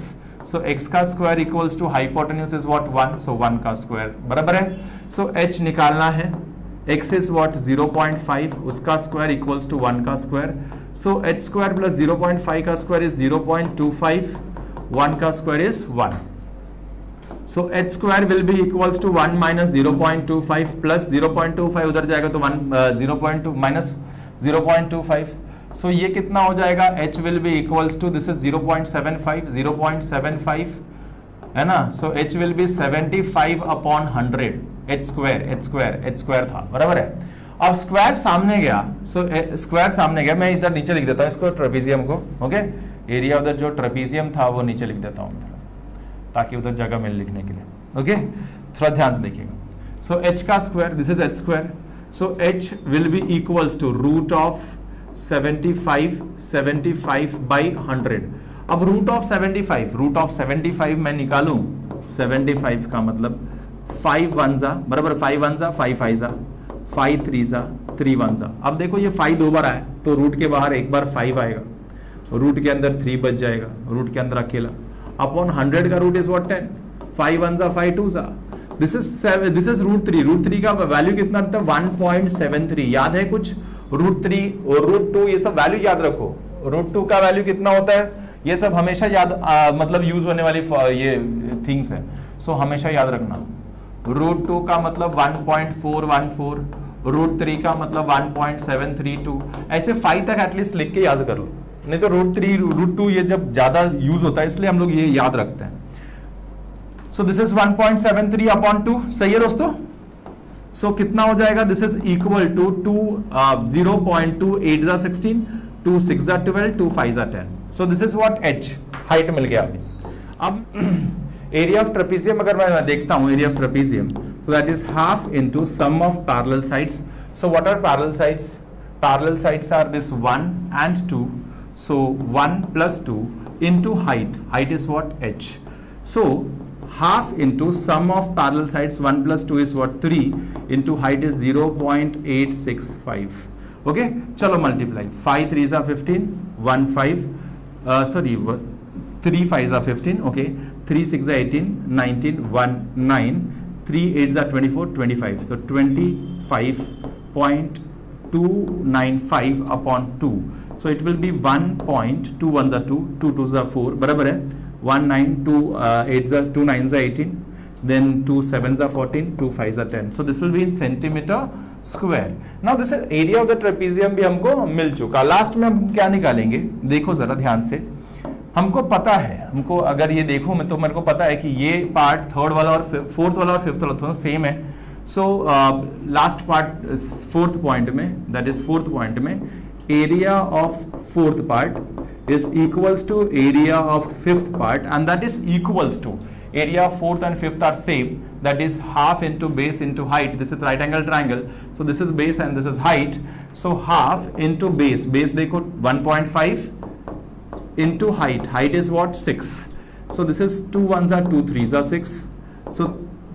Speaker 2: So x का square equals to hypotenuse is what 1, so 1 का square, बराबर है. सो h निकालना है, x इज व्हाट 0.5, उसका स्क्वायर इक्वल्स टू 1 का square. So h square plus 0.5 का स्क्वायर इज 0.25, 1 का square is 1. So h square will be equals to 1 minus 0.25 plus 0.25 उधर जाएगा तो 0.2 माइनस 0.25. सो ये कितना हो जाएगा, h will be equals to, this is 0.75 है ना. So h will be 75 upon 100, h square था, बराबर है. अब स्क्वायर सामने गया, सो स्क्वायर सामने गया, मैं इधर नीचे लिख देता हूँ इसको, ट्रेपीजियम को. ओके, एरिया उधर जो ट्रेपीजियम था वो नीचे लिख देता हूँ ताकि उधर जगह मिले लिखने के लिए. ओके, थोड़ा ध्यान से देखिएगा. सो h का square, this is h square. So h will be equals to root of 75 by 100. अब रूट ऑफ 75 मैं निकालूं, 75 का मतलब 5 1 जा, बराबर 5 1 जा, 5 5 जा, 5 3 जा, 3 1 जा. अब देखो ये 5 दो बार आया, तो रूट के बाहर एक बार 5 आएगा, रूट के अंदर 3 बच जाएगा, रूट के अंदर अकेला. अपॉन 100 का रूट इज व्हाट 10, 5 1 जा, 5 2 जा. दिस इज रूट 3 का वैल्यू कितना था, 1.73. याद है कुछ, रूट 3 और रूट 2 ये सब वैल्यू याद रखो. रूट 2 का वैल्यू कितना होता है, ये सब हमेशा याद मतलब यूज होने वाली ये थिंग्स है. सो हमेशा याद रखना, रूट 2 का मतलब 1.414, √3 का मतलब 1.732, ऐसे 5 तक एटलीस्ट लिख के याद कर लो, नहीं तो √3 √2 ये जब ज्यादा यूज होता है इसलिए हम लोग ये याद रखते हैं। सो दिस इज 1.73 अपॉन 2, सही है दोस्तों। सो कितना हो जाएगा, दिस इज इक्वल टू 0.28 जा 16, 2 6 जा 12, 2 5 जा 10। So this is what h height मिल गया अभी। अब एरिया ऑफ ट्रेपेजियम अगर मैं देखता हूं, area of trapezium, so that is half into sum of parallel sides. So what are parallel sides? Parallel sides are this 1 and 2. So 1 plus 2 into height. Height is what? H. So half into sum of parallel sides, 1 plus 2 is what? 3 into height is 0.865. Okay, chalo multiply. 5 3s are 15, 1 5, sorry, 3 5s are 15, okay, 3 6 are 18, 19, 1 9, 3 8s are 24, 25. So 25.295 upon 2. So it will be 1.2 1s are 2, 2 2s are 4, बराबर है 1 9 2 8s are 2 9s are 18, then 2 7s are 14, 2 5s are 10. So this will be in centimeter square. Now this is area of the trapezium भी हमको मिल चुका। Last में हम क्या निकालेंगे, देखो जरा ध्यान से, हमको पता है, हमको अगर ये देखो मैं तो मेरे को पता है कि ये पार्ट थर्ड वाला और फोर्थ वाला और फिफ्थ वाला थोड़ा सेम है। So last part fourth point में, दैट इज फोर्थ पॉइंट में area of fourth part is equals to area of fifth part and that is equals to area of fourth and fifth are same, that is half into base into height. This is right angle triangle, so this is base and this is height. So half into base, base देखो 1.5 into height is what? 6. So this is 2 1s are 2 3s are 6. So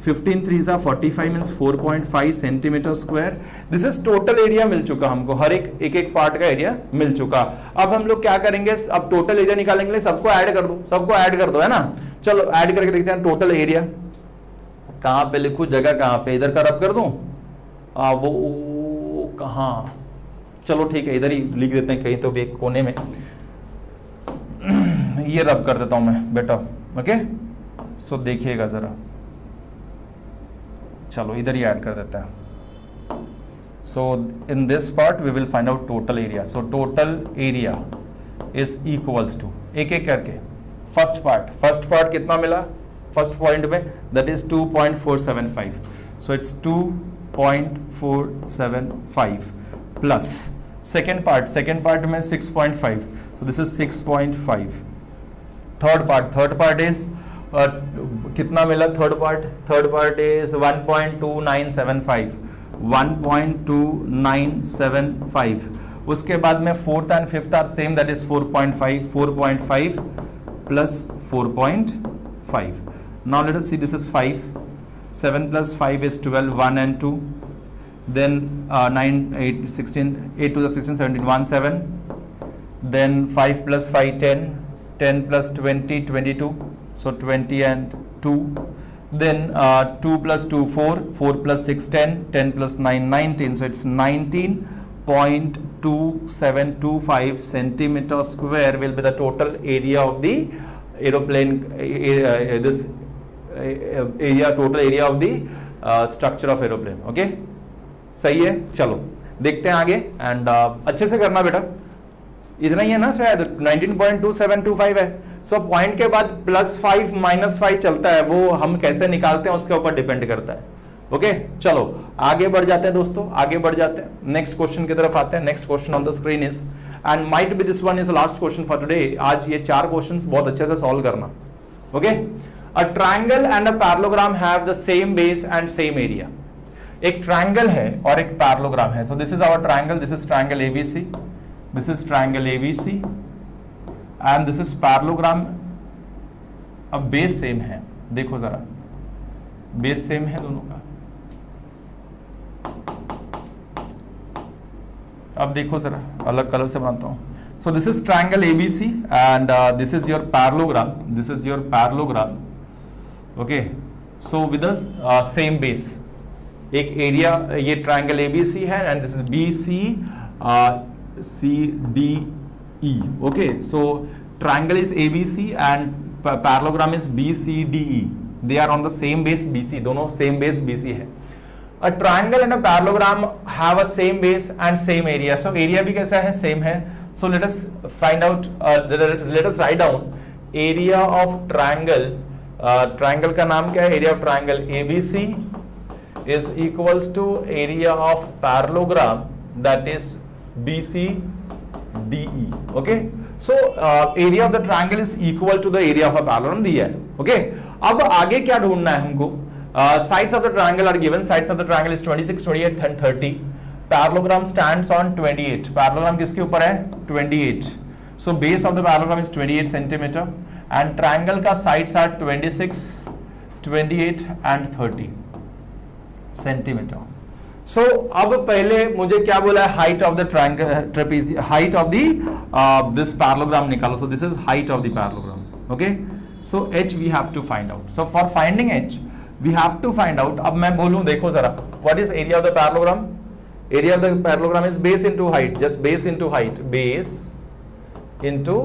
Speaker 2: 15 3s are 45 means 4.5 centimeter square. This is total area मिल चुका हमको, हर एक part का area मिल चुका। अब हम लोग क्या करेंगे, अब टोटल एरिया निकालेंगे, सबको ऐड कर दो, सबको ऐड कर दो, है ना। चलो ऐड करके देखते हैं टोटल एरिया। कहाँ पे लिखूं, जगह कहाँ पे, इधर का रब कर दूं, वो कहाँ, चलो ठीक है इधर ही लिख देते हैं कहीं तो भी एक कोने में, ये रब कर देता हूं मैं बेटा, ओके। सो देखिएगा जरा, चलो इधर ही ऐड कर देता है। So in this part we will find out total area. So total area is equals to, एक एक करके, फर्स्ट पार्ट कितना मिला फर्स्ट पॉइंट में, that is 2.475। So it's 2.475 plus second part में 6.5, so this is 6.5. Third part is कितना मिला, third part is 1.2975, 1.2975। उसके बाद में fourth and fifth are same, that is 4.5 plus 4.5। Now let us see, this is 5, 7 plus 5 is 12, 1 and 2, then 9 8 16, 8 to the 16 17, 1 7, then 5 plus 5 10, 10 plus 20 22, so 20 and 2, then 2 plus 2 4, 4 plus 6 10, 10 plus 9 19, so it's 19.2725 centimeter square will be the total area of the aeroplane, this area, total area of the structure of aeroplane, okay। सही है, चलो देखते हैं आगे and अच्छे से करना बेटा, इतना ही है ना शायद, 19.2725 है। सो पॉइंट के बाद +5 -5 चलता है, वो हम कैसे निकालते हैं उसके ऊपर डिपेंड करता है, ओके। चलो आगे बढ़ जाते हैं दोस्तों, आगे बढ़ जाते हैं, नेक्स्ट क्वेश्चन की तरफ आते हैं। Next question on the screen is, and might be this one is last question for today. आज ये 4 क्वेश्चंस बहुत अच्छे से सॉल्व करना, okay. A triangle and a parallelogram have the same base and same area. एक triangle है और एक पैरेललोग्राम है। So this is our triangle, this is triangle ABC, this is triangle ABC and this is parallelogram। अब base same है, देखो जरा base same है दोनों का। अब देखो जरा अलग कलर से बनाता हूं। So this is triangle ABC and this is your parallelogram, this is your parallelogram, okay। So with us same base, एक एरिया, ये ट्रायंगल ABC है and this is BC CDE, okay। So triangle is ABC and parallelogram is BCDE, they are on the same base BC, दोनों same base BC है। A triangle and a parallelogram have a same base and same area. So area भी कैसा है? Same है. So let us find out. Let us write down area of triangle. Triangle का नाम क्या है? Area of triangle ABC is equals to area of parallelogram, that is BCDE. Okay. So area of the triangle is equal to the area of a parallelogram दिया है. Okay. अब आगे क्या ढूंढना है हमको? Sides of the triangle are given. Sides of the triangle is 26, 28 and 30. Parallelogram stands on 28. Parallelogram किसके ऊपर है? 28. So base of the parallelogram is 28 centimeter and triangle का sides are 26, 28 and 30 centimeter. So अब पहले मुझे क्या बोला है? Height of the triangle, trapezium, height of the this parallelogram निकालो. So this is height of the parallelogram. Okay. So h we have to find out. So for finding h we have to find out. अब मैं बोलूं, देखो जरा, what is area of the parallelogram? Area of the parallelogram is base into height, just base into height, base into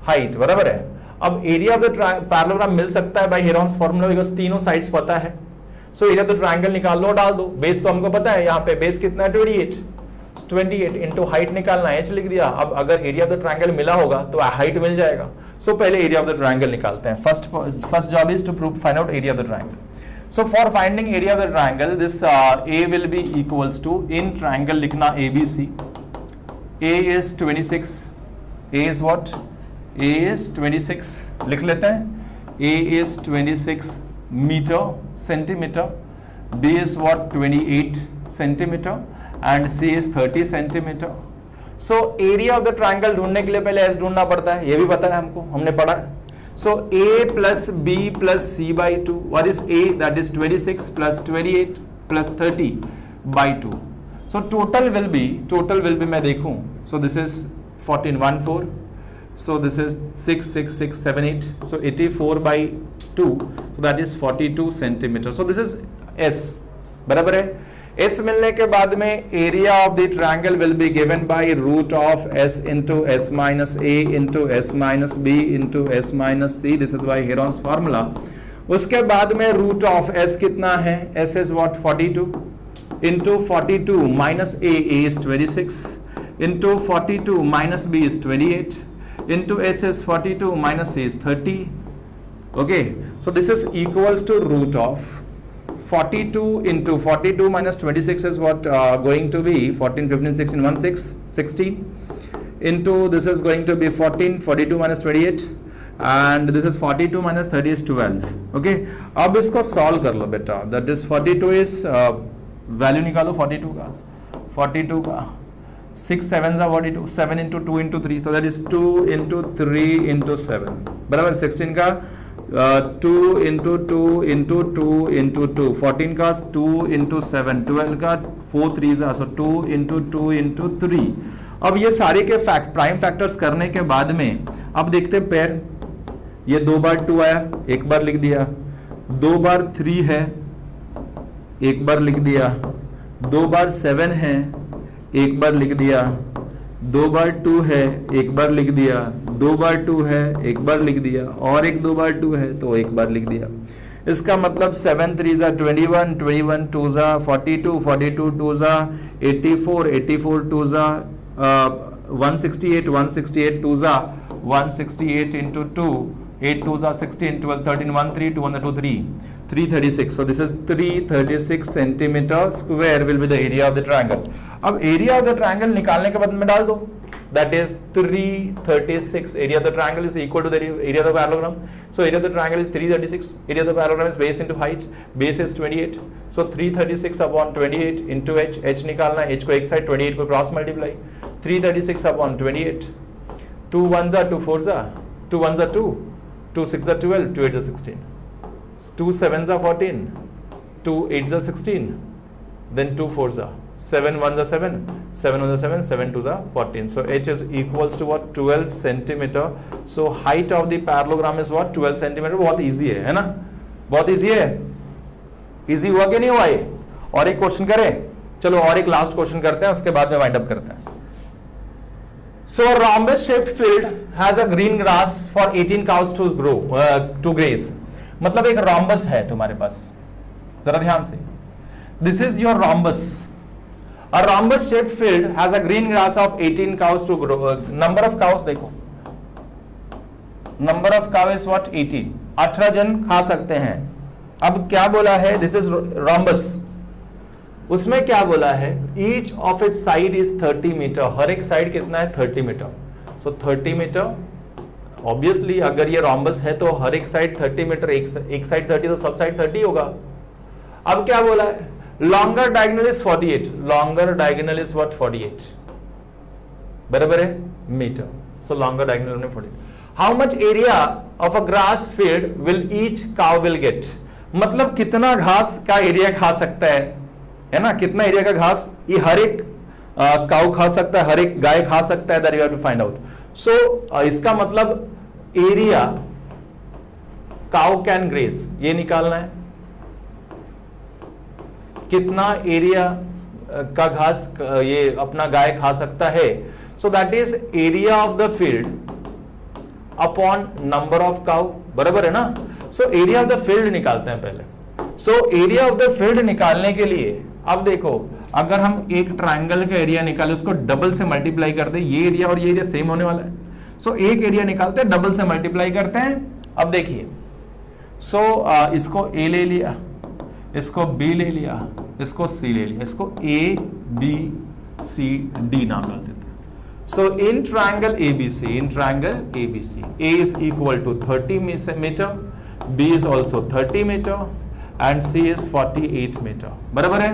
Speaker 2: height, बराबर है. अब area of the parallelogram मिल सकता है by Heron's formula because तीनों sides पता है. So area of the triangle निकाल लो, डाल दो. Base तो हमको पता है, यहाँ पे base कितना है? 28. 28 into height निकालना है, h लिख दिया. अब अगर area of the triangle मिला होगा तो height मिल जाएगा. So पहले area of the triangle निकालते हैं. First job is to find out area of the triangle. So for finding area of the triangle, this A will be equals to, in triangle लिखना ABC. A is 26. A is what? A is 26. लिख लेते हैं. A is 26 meter centimeter. B is what? 28 centimeter. And C is 30 centimeter. So area of the triangle ढूंढने के लिए पहले S ढूंढना पड़ता है, ये भी पता है हमको, हमने पढ़ा है. So A plus B plus C by 2. What is A? That is 26 plus 28 plus 30 by 2. So total will be मैं देखूं. So this is 14, 1, 4. So this is 6, 6, 6, 7, 8. So 84 by 2. So that is 42 centimeters. So this is S. बराबर है. S मिलने के बाद में area of the triangle will be given by root of S into S minus A into S minus B into S minus C. This is by Heron's formula. उसके बाद में root of S कितना है? S is what? 42 into 42 minus A is 26 into 42 minus B is 28 into S is 42 minus C is 30. Okay, so this is equals to root of 42 into 42 minus 26 is what going to be 14, 15, 16, 1, 6, 16 into this is going to be 14, 42 minus 28 and this is 42 minus 30 is 12. Okay, अब इसको solve कर लो बेटा. That is 42 is value निकालो 42 का 6 7s are 42, 7 into 2 into 3, so that is 2 into 3 into 7 बराबर 16 का 2 into 2 into 2 into 2, 14 का 2 into 7, 12 का 4 3s are, so 2 into 2 into 3. अब ये सारे के प्राइम फैक्टर्स करने के बाद में अब देखते हैं पेयर. ये 2 बार 2 आया, एक बार लिख दिया. 2 बार 3 है, एक बार लिख दिया. 2 बार 7 है, एक बार लिख दिया. 2 बार 2 है, एक बार लिख दिया. 2 बार 2 है, एक बार लिख दिया. और एक 2 बार 2 है तो एक बार लिख दिया. इसका मतलब 7 3s are 21, 21 2s are 42, 42 2s are 84, 84 2s are 168, 168 2s are 168 into 2, 8 2s are 16, 12 13 1 3 2 1 2 3, 336. So this is 336 centimeter square will be the area of the triangle. अब area of the triangle निकालने के बाद में डाल दो. That is 336. Area of the triangle is equal to the area of the parallelogram. So area of the triangle is 336. Area of the parallelogram is base into height. Base is 28. So 336 upon 28 into h. H निकालना है. H को एक side 28 को cross multiply. 336 upon 28. 2 1s are 2 4s are. 2 1s are 2. 2 6s are 12. 2 8s are 16. 2 7s are 14. 2 8s are 16. Then 2 4s are 7 1s are 7, 7 1s are 7, 7 2s are 14. So h is equals to what? 12 centimeter. So height of the parallelogram is what? 12 centimeter. बहुत easy है ना? बहुत easy है. Easy हुआ कि नहीं हुआ ये? और एक क्वेश्चन करें? चलो और एक लास्ट क्वेश्चन करते हैं, उसके बाद में वाइंड अप करते हैं. So a rhombus shaped field has a green grass for 18 cows to grow to graze. मतलब एक rhombus है तुम्हारे पास. जरा ध्यान से, this is your rhombus. A rhombus shaped field has a green grass of 18 cows to grow. Number of cows देखो, number of cow is what? 18. 18 जन खा सकते हैं. अब क्या बोला है? This is rhombus. उसमें क्या बोला है? Each of its side is 30 meter. हर एक साइड कितना है? 30 मीटर. So 30 metre. Obviously अगर ये rhombus है तो हर एक साइड 30 मीटर, एक साइड 30 तो सब साइड 30 होगा. अब क्या बोला है? Longer diagonal is 48. Longer diagonal is what? 48. बराबर है? मीटर. So longer diagonal में 48. How much area of a grass field will each cow will get? मतलब कितना घास का एरिया खा सकता है ना? कितना एरिया का घास ये हर एक काऊ खा सकता है, हर एक गाय खा सकता है. That you have to find out. So इसका मतलब एरिया cow can graze ये निकालना है. कितना एरिया का घास ये अपना गाय खा सकता है. सो that is area of the field upon number of cow. बराबर है ना? So area of the field निकालते हैं पहले. सो एरिया ऑफ द फील्ड निकालने के लिए अब देखो, अगर हम एक ट्रायंगल का एरिया निकाले उसको डबल से मल्टीप्लाई कर दे, ये एरिया और ये एरिया सेम होने वाला है. सो एक एरिया निकालते हैं, डबल से मल्टीप्लाई करते हैं. अब देखिए, सो इसको ए ले लिया, इसको बी ले लिया, इसको सी ले लिया, इसको ए बी सी डी नाम डाल देते हैं. So in triangle ABC, in triangle ABC A is equal to 30 meter, B is also 30 meter and C is 48 meter. बराबर है?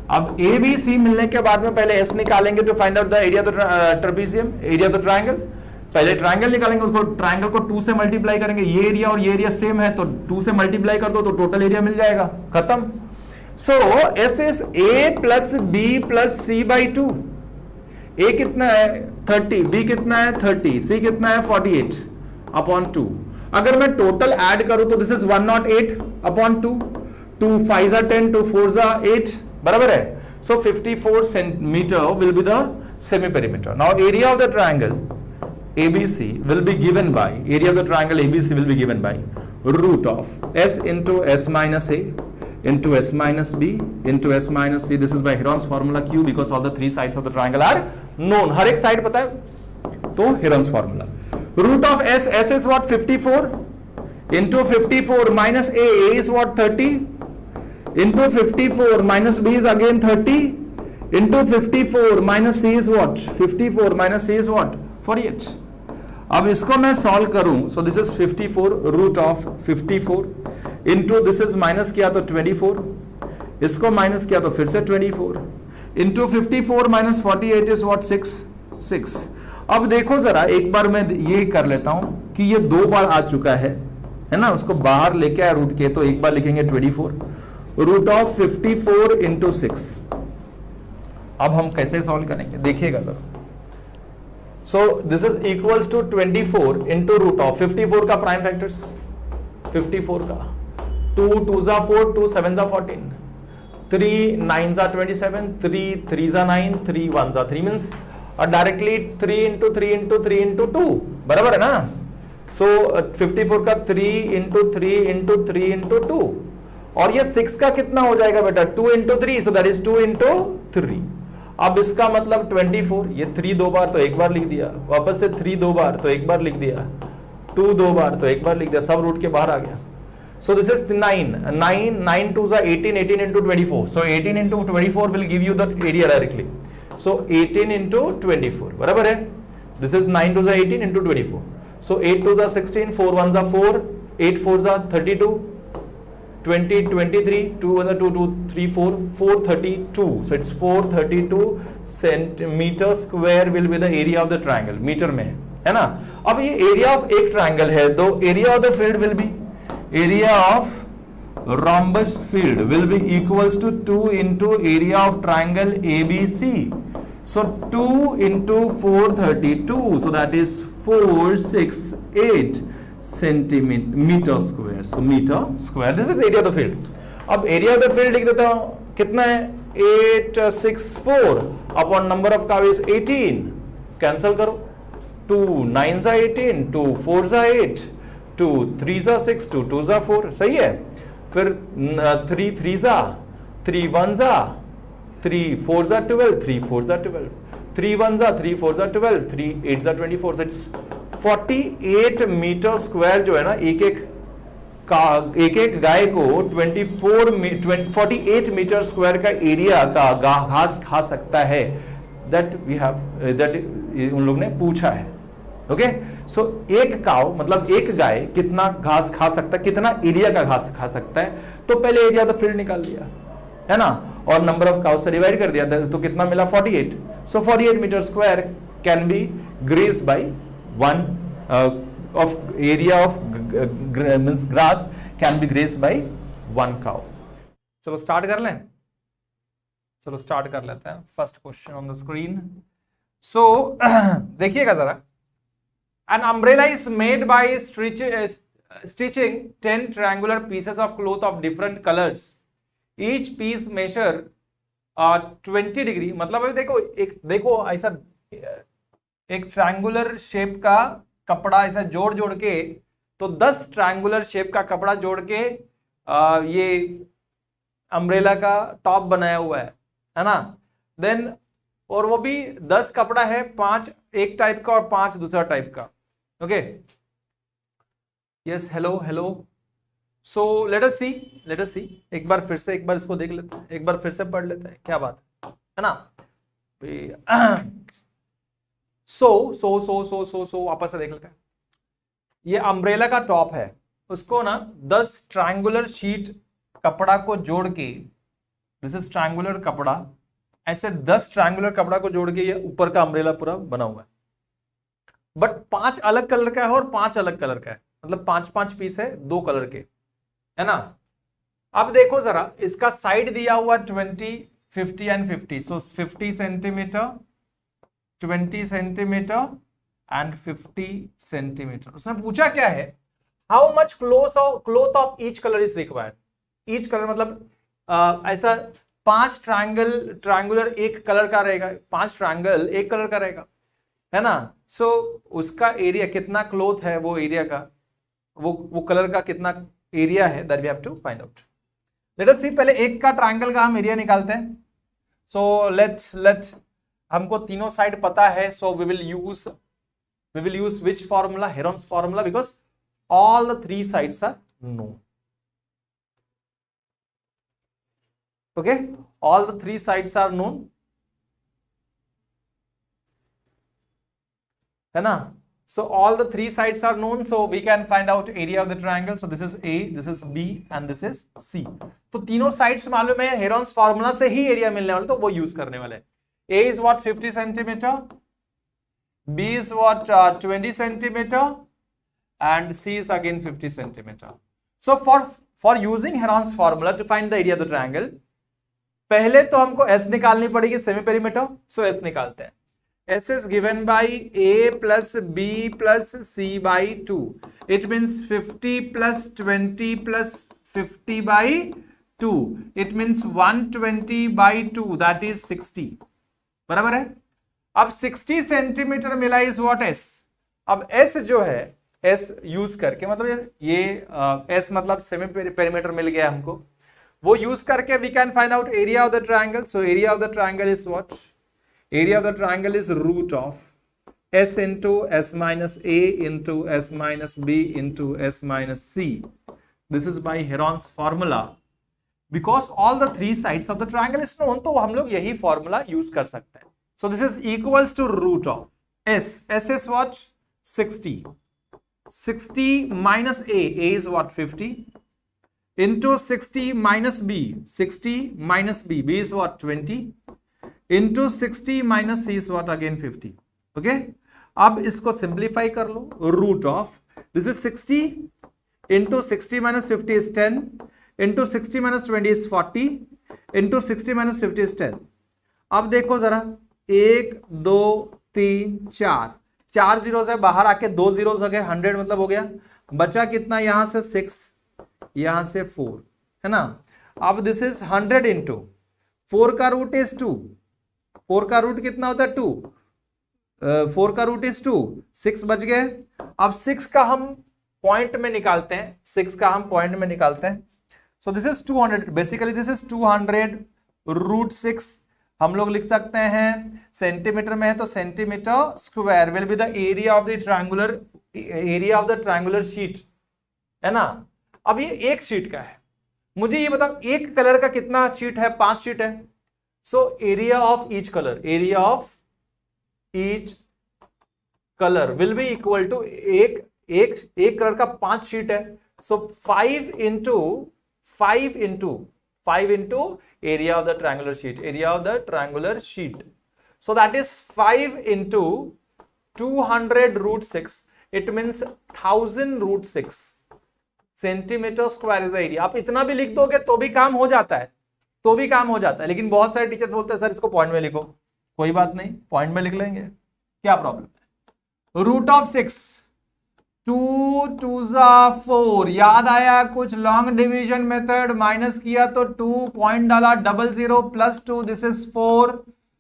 Speaker 2: अब ए बी सी मिलने के बाद में पहले एस निकालेंगे to find out the area of the trapezium, area of the triangle. पहले ट्रायंगल निकालेंगे, उसको ट्रायंगल को 2 से मल्टीप्लाई करेंगे. ये एरिया और ये एरिया सेम है तो 2 से मल्टीप्लाई कर दो तो टोटल एरिया मिल जाएगा. खत्म. So S is A plus B plus C by 2. A कितना है? 30. बी कितना है? 30. सी कितना है? 48 अपॉन 2. अगर मैं टोटल ऐड करूं तो दिस इज 108 अपॉन 2. 2 5 10, 2 4 8. बराबर है? सो 54 centimetre will be the semi perimeter. Now area of the triangle ABC will be given by, area of the triangle ABC will be given by root of S into S minus A into S minus B into S minus C. This is by Heron's formula Q because all the 3 sides of the triangle are known. हर एक side पता है तो Heron's formula. Root of S, S is what? 54 into 54 minus A is what? 30 into 54 minus B is again 30 into 54 minus C is what? 54 minus C is what? 48. अब इसको मैं solve करूं, so this is 54 root of 54 into this is minus किया तो 24, इसको minus किया तो फिर से 24 इंटू 54 माइनस 48 इज व्हाट? 6. अब देखो जरा एक बार मैं ये कर लेता हूं कि ये 2 बार आ चुका है ना, उसको बाहर लेके आया रूट के, तो एक बार लिखेंगे 24 रूट ऑफ 54 इंटू 6. अब हम कैसे सॉल्व करेंगे देखिएगा जरा. So this is equals to 24 into root of 54 का प्राइम फैक्टर्स, 54 का 2 2 जा 4, 2 7 जा 14, 3 9 जा 27, 3 3 जा 9, 3 1 जा 3 means directly 3 into 3 into 3 into 2. बराबर है ना? सो 54 का 3 into 3 into 3 into 2 और ये 6 का कितना हो जाएगा बेटा? 2 into 3, so that is 2 into 3. अब इसका मतलब 24, ये 3 2 बार तो एक बार लिख दिया, वापस से 3 2 बार तो एक बार लिख दिया, 2 2 बार तो एक बार लिख दिया, सब रूट के बाहर आ गया. सो दिस इज 9 2 जा 18, 18 into 24. So 18 into 24 will give you the area directly. So 18 into 24. बराबर है? दिस इज 9 2 जा 18 into 24. सो 8 2 जा 16, 4 1 जा 4, 8 4 जा 32, 20 23, 2 1 2 2 3 4, 432. So it's 432 centimeter square will be the area of the triangle. Metre में है ना? अब ये एरिया ऑफ एक ट्रायंगल है, दो area of the field will be, area of rhombus field will be equals to 2 into area of triangle ABC. So 2 into 432, so that is 468 centimeter square. So meter square. This is area of the field. अब area of the field लिख देता हूं, कितना है? 864 upon number of cow is 18. Cancel करो. 2 9 जा 18, 2 4 जा 8, 2 3 जा 6, 2 2 जा 4. सही है? फिर 3 3 जा, 3 1 जा, 3 4 जा 12, 3 4 जा 12, 3 1 जा, 3 4 जा 12, 3 8 जा 24, so it's 48 मीटर स्क्वायर जो है ना, एक एक गाय को 48 मीटर स्क्वायर का एरिया का घास खा सकता है, दैट वी हैव, दैट उन लोग ने पूछा है। ओके, सो एक काव मतलब एक गाय कितना घास खा सकता है, कितना एरिया का घास खा सकता है, तो पहले एरिया तो फील्ड निकाल लिया है ना, और नंबर ऑफ काव से डिवाइड कर दिया था, तो कितना मिला 48। So 48 metre square can be grazed by one of area of means grass can be grazed by one cow। चलो स्टार्ट कर लें, चलो स्टार्ट कर लेते हैं। First question on the screen. So देखिएगा जरा, an umbrella is made by stitching 10 triangular pieces of cloth of different colors, each piece measure 20 degree. मतलब अभी देखो ऐसा एक ट्रायंगुलर शेप का कपड़ा ऐसा जोड़ के, तो 10 ट्रायंगुलर शेप का कपड़ा जोड़ के ये अम्ब्रेला का टॉप बनाया हुआ है ना। देन और वो भी 10 कपड़ा है, 5 एक टाइप का और 5 दूसरा टाइप का। Okay, yes, hello. So let us see एक बार फिर से, एक बार इसको देख लेते हैं, एक बार फिर से पढ़ लेते हैं, क्या बात है ना। सो वापस से देख लेते हैं। ये अम्ब्रेला का टॉप है, उसको ना 10 ट्रायंगुलर शीट कपड़ा को जोड़ के, दिस इज ट्रायंगुलर कपड़ा, ऐसे 10 ट्रायंगुलर कपड़ा को जोड़ के ये ऊपर का अम्ब्रेला पूरा बना हुआ है। बट 5 अलग कलर का है और 5 अलग कलर का है, मतलब 5-5 पीस है 2 कलर के, है ना। अब देखो जरा, इसका साइड दिया हुआ 20, 50 and 50, so 50 centimetre, 20 centimetre and 50 centimetre. उसने पूछा क्या है, how much cloth of each colour is required. Each colour मतलब ऐसा 5 ट्रायंगुलर एक कलर का रहेगा, 5 ट्रायंगल एक कलर का रहेगा, है ना। सो उसका एरिया कितना क्लोथ है, वो एरिया का, वो कलर का कितना एरिया है, that we have to find out. Let us see, पहले एक का ट्रायंगल का हम एरिया निकालते हैं। सो लेट हमको तीनों साइड पता है, so we will use which formula, Heron's formula, because all the 3 sides are known। okay, all the 3 sides are known, है ना। so all the 3 sides are known, so we can find out area of the triangle। so this is A, this is B and this is C। तो तीनों sides मालूम है, Heron's formula से ही area मिलने वाला, तो वो यूज करने वाले हैं। A is what 50 centimeter, B is what 20 centimeter and C is again 50 centimeter। So for using Heron's formula to find the area of the triangle, पहले तो हमको S निकालनी पड़ेगी, सेमी पेरीमीटर। सो S निकालते हैं। S is given by A plus B plus C by 2। It means 50 plus 20 plus 50 by 2। It means 120 by 2, that is 60। बराबर है। अब 60 सेंटीमीटर मिला इज व्हाट S। अब S जो है, S यूज करके, मतलब ये S मतलब सेमी पेरीमीटर मिल गया हमको, वो यूज करके we can find out area of the triangle. So area of the triangle is what, area of the triangle is root of S into S minus A into S minus B into S minus C। This is bye Heron's formula। Because all the 3 sides of the triangle is known, तो हम लोग यही formula use कर सकते हैं। So this is equals to root of S. S is what? 60. 60 minus A is what? 50. Into 60 minus B. 60 minus B. B is what? 20. Into 60 minus C is what? Again 50. Okay? अब इसको simplify कर लो। Root of, this is 60 into 60 minus 50 is 10. Into 60 minus 20 is 40. Into 60 minus 50 is 10. अब देखो जरा, 1 2 3 4 zero से बाहर आके 2 zero हो गए, 100 मतलब हो गया। बचा कितना, यहां से 6, यहां से 4, है ना। अब दिस इज 100 इंटू 4 का रूट इज 2। 4 का रूट कितना होता है? 2। 4 का रूट इज 2, 6 बच गए। अब 6 का हम पॉइंट में निकालते हैं, 6 का हम पॉइंट में निकालते हैं।
Speaker 1: So this is 200, basically this is 200√6। हम लोग लिख सकते हैं सेंटीमीटर में है तो centimetre square will be the area of the triangular sheet, है ना। अब ये एक शीट का है, मुझे ये बताओ एक कलर का कितना शीट है? 5 शीट है। So area of each colour, area of each colour will be equal to एक कलर का 5 शीट है। So 5 into area of the triangular sheet, area of the triangular sheet. So that is 5 into 200√6. It means 1000√6 centimetre square is the area. आप इतना भी लिख दोगे तो भी काम हो जाता है, लेकिन बहुत सारे टीचर्स बोलते हैं सर इसको पॉइंट में लिखो। कोई बात नहीं, पॉइंट में लिख लेंगे, क्या प्रॉब्लम है। √6 2 2s 4, याद आया कुछ लॉन्ग डिवीजन मेथड, माइनस किया तो 2 पॉइंट डाला, 00 + 2, this is 4,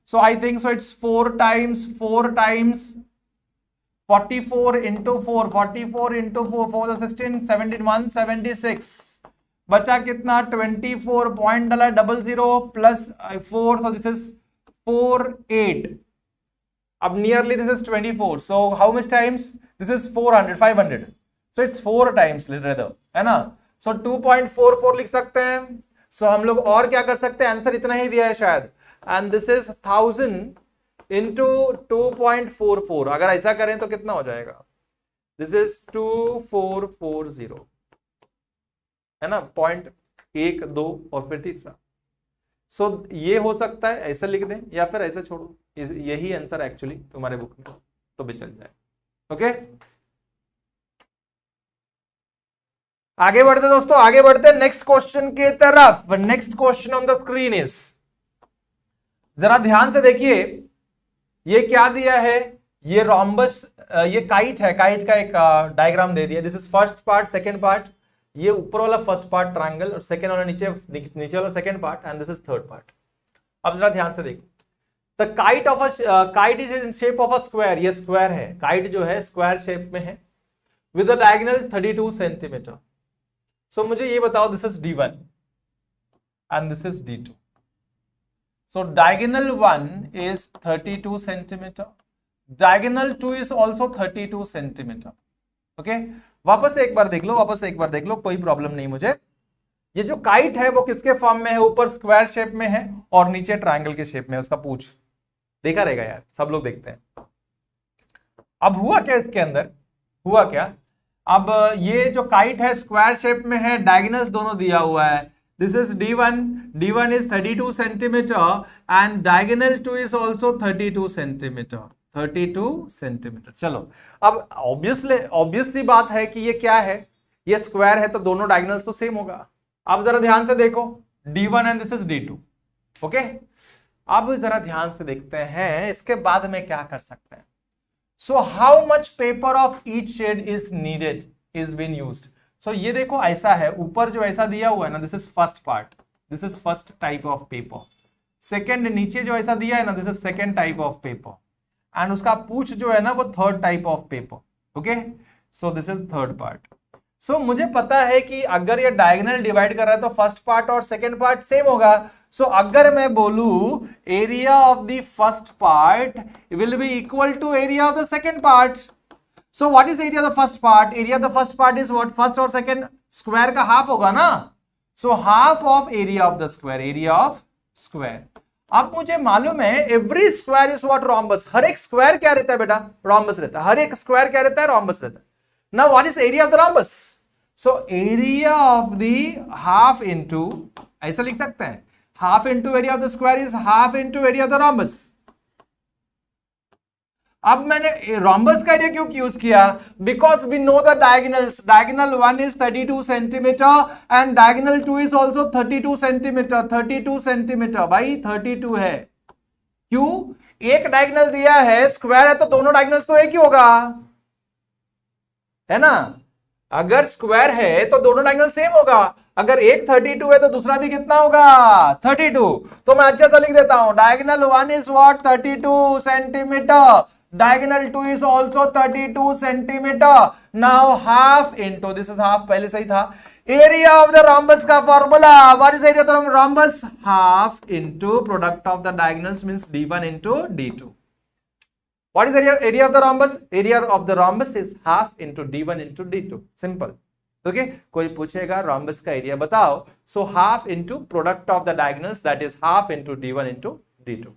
Speaker 1: so I think so it's 4 times 44 into 4, 44 into 4, 4 16, 17, 176, बचा कितना 24, पॉइंट डाला 00 + 4, so this is 48. अब nearly this is 24, so how much times? This is 400, 500, so it's 4 times rather, है ना। so 2.44 लिख सकते हैं। so हम लोग और क्या कर सकते हैं, आंसर इतना ही दिया है शायद, and this is 1000 into 2.44, अगर ऐसा करें तो कितना हो जाएगा? This is 2440, है ना, 0.12 और फिर तीसरा। सो ये हो सकता है ऐसा लिख दें या फिर ऐसा छोड़ो, यही आंसर एक्चुअली तुम्हारे बुक में तो भी चल जाए। ओके, आगे बढ़ते दोस्तों, आगे बढ़ते नेक्स्ट क्वेश्चन की तरफ। Next question on the screen is, जरा ध्यान से देखिए, ये क्या दिया है, ये रोम्बस, ये काइट है, काइट का एक डायग्राम दे दिया। This is first part, second part, ये ऊपर वाला फर्स्ट पार्ट ट्रायंगल और सेकंड वाला नीचे वाला second part, and this is third part. अब जरा ध्यान से देखो, the kite of kite is in shape of a square, ये स्क्वायर है, काइट जो है स्क्वायर शेप में है, विद अ डायगोनल 32 सेंटीमीटर। सो मुझे ये बताओ, this is D1 and this is D2। So diagonal 1 is 32 centimeter. Diagonal 2 is also 32 centimeter. Okay? वापस से एक बार देख लो, कोई प्रॉब्लम नहीं मुझे। ये जो काइट है वो किसके फॉर्म में है? ऊपर स्क्वायर शेप में है और नीचे ट्रायंगल के शेप में है। उसका पूछ देखा रहेगा यार, सब लोग देखते हैं। अब हुआ क्या इसके अंदर, हुआ क्या, अब ये जो काइट है स्क्वायर शेप में है, डायगोनल्स दोनों दिया हुआ है। This is D1. D1 is 32 centimeter and diagonal 2 is also 32 centimeter. 32 centimeter. चलो, अब obvious सी बात है कि ये क्या है, ये स्क्वायर है तो दोनों डायगोनल्स तो सेम होगा। अब जरा ध्यान से देखो, D1 and this is D2. Okay, अब जरा ध्यान से देखते हैं इसके बाद में क्या कर सकते हैं। So how much paper of each shade is needed is being used. सो ये देखो ऐसा है, ऊपर जो ऐसा दिया हुआ है ना, this is first part, this is first type of paper. Second नीचे जो ऐसा दिया है ना, this is second type of paper, and उसका पूछ जो है ना वो third type of paper. Okay, so this is third part. So मुझे पता है कि अगर ये डायगोनल डिवाइड कर रहा है तो फर्स्ट पार्ट और सेकंड पार्ट सेम होगा। सो अगर मैं बोलूं area of the first part will be equal to area of the second part. So what is area of the first part? Area of the first part is what? First और second square का half होगा ना? So half of area of the square, area of square. अब मुझे मालूम है every square is what? Rhombus. हर एक square क्या रहता है बेटा? Rhombus रहता है। हर एक square क्या रहता है? Rhombus रहता है। Now what is area of the rhombus? So area of the half into, ऐसा लिख सकते हैं, half into area of the square is half into area of the rhombus. अब मैंने रोम्बस का एरिया क्यों यूज किया? Because we know the diagonals, diagonal 1 is 32 centimetre and diagonal 2 is also 32 centimetre. 32 centimetre भाई 32 है। क्यों? एक डायगोनल दिया है, स्क्वायर है तो दोनों डायगोनल्स तो एक ही होगा, है ना। अगर स्क्वायर है तो दोनों डायगोनल सेम होगा। अगर एक 32 है तो दूसरा भी कितना होगा? 32। तो मैं अच्छा सा लिख देता हूं, diagonal 1 is what? 32 centimetre. Diagonal 2 is also 32 centimeter. Now half into, this is half पहले सही था, एरिया ऑफ द rhombus का formula, what is area of the rhombus? Half into product of the diagonals means d1 into d2. What is area of the rhombus? Area of the rhombus is half into d1 into d2. Simple. Okay? कोई पूछेगा rhombus का area बताओ, so half into product of the diagonals, that is half into d1 into d2.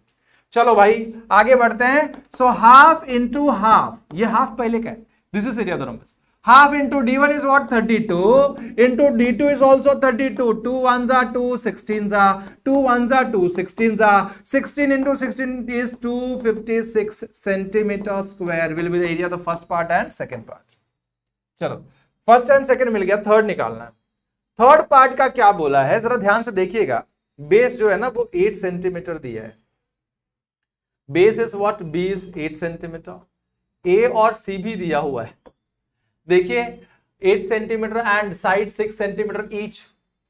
Speaker 1: चलो भाई आगे बढ़ते हैं. So half into half, ये half पहले का है. This is area of the rhombus. Half into d1 is what? 32 into d2 is also 32. 2 1s are 2, 16s are 2 1s are 2, 16s are 16 into 16 is 256 centimeter square will be the area of the first part and second part. चलो first and second मिल गया, third निकालना है. Third part का क्या बोला है जरा ध्यान से देखिएगा. बेस जो है ना वो 8 सेंटीमीटर दिया है. Base is what? B is 8 centimetre. A और सी भी दिया हुआ है. देखिए 8 centimetre and side 6 centimetre each.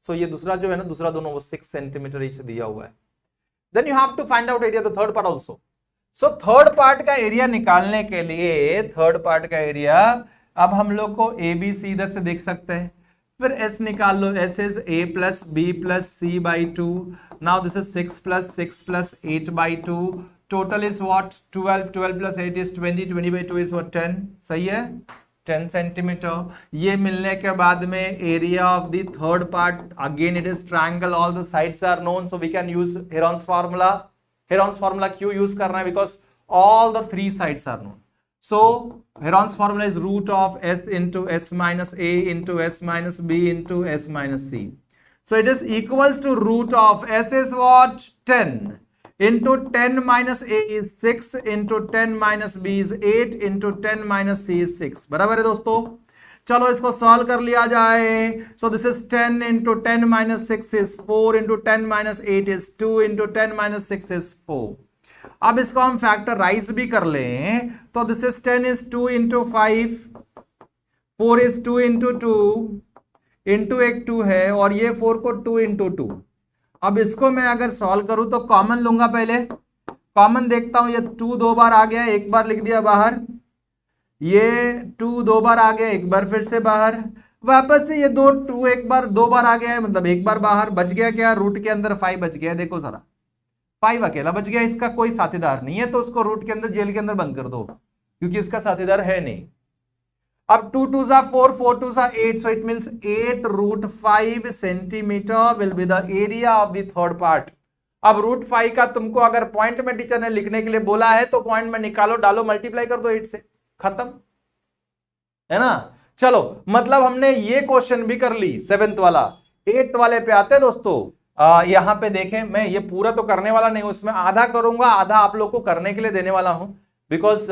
Speaker 1: So ये दूसरा जो है ना, दूसरा दोनों वो 6 सेंटीमीटर ईच दिया हुआ है. Then you have to find out area the third part also. So third part का एरिया निकालने के लिए, थर्ड पार्ट का एरिया अब हम लोग को ए बी सी इधर से देख सकते हैं. फिर एस निकाल लो. S is A plus B plus C by 2. Now this is 6 plus 8 by 2. Total is what? 12. 12 plus 8 is 20. 20 by 2 is what? 10. सही है, 10 सेंटीमीटर. ये मिलने के बाद में area of the third part, again it is triangle, all the sides are known, so we can use Heron's formula. Heron's formula क्यों use करना है? Because all the 3 sides are known. So Heron's formula is root of s into s minus a into s minus b into s minus c. So it is equals to root of s is what? 10 into 10 minus a is 6 into 10 minus b is 8 into 10 minus c is 6. बराबर है दोस्तों. चलो इसको solve कर लिया जाए. So this is 10 into 10 minus 6 is 4 into 10 minus 8 is 2 into 10 minus 6 is 4. अब इसको हम फैक्टराइज भी कर लें तो this is 10 is 2 into 5, 4 is 2 into 2 into एक 2 है और ये 4 को 2 into 2. अब इसको मैं अगर सॉल्व करूं तो कॉमन लूंगा. पहले कॉमन देखता हूं. ये 2 2 बार आ गया, एक बार लिख दिया बाहर. ये 2 2 बार आ गया, एक बार फिर से बाहर. वापस से ये 2 एक बार 2 बार आ गया है, मतलब एक बार बाहर. बच गया क्या? रूट के अंदर 5 बच गया. देखो जरा 5 अकेला बच गया, इसका कोई साथीदार नहीं है, तो उसको रूट के अंदर, जेल के अंदर बंद कर दो क्योंकि इसका साथीदार है नहीं. अब 2 2s are 4, 4 2s are 8, so it means 8 root 5 centimeter will be the area of the third part. अब रूट 5 का तुमको अगर पॉइंट में टीचर ने लिखने के लिए बोला है तो पॉइंट में निकालो, डालो, मल्टीप्लाई कर दो 8 से, खत्म है ना. चलो मतलब हमने ये क्वेश्चन भी कर ली 7th वाला. 8th वाले पे आते हैं दोस्तों. यहां पे देखें, मैं ये पूरा तो करने वाला नहीं हूं, उसमें आधा करूंगा, आधा आप लोग को करने के लिए देने वाला हूं, बिकॉज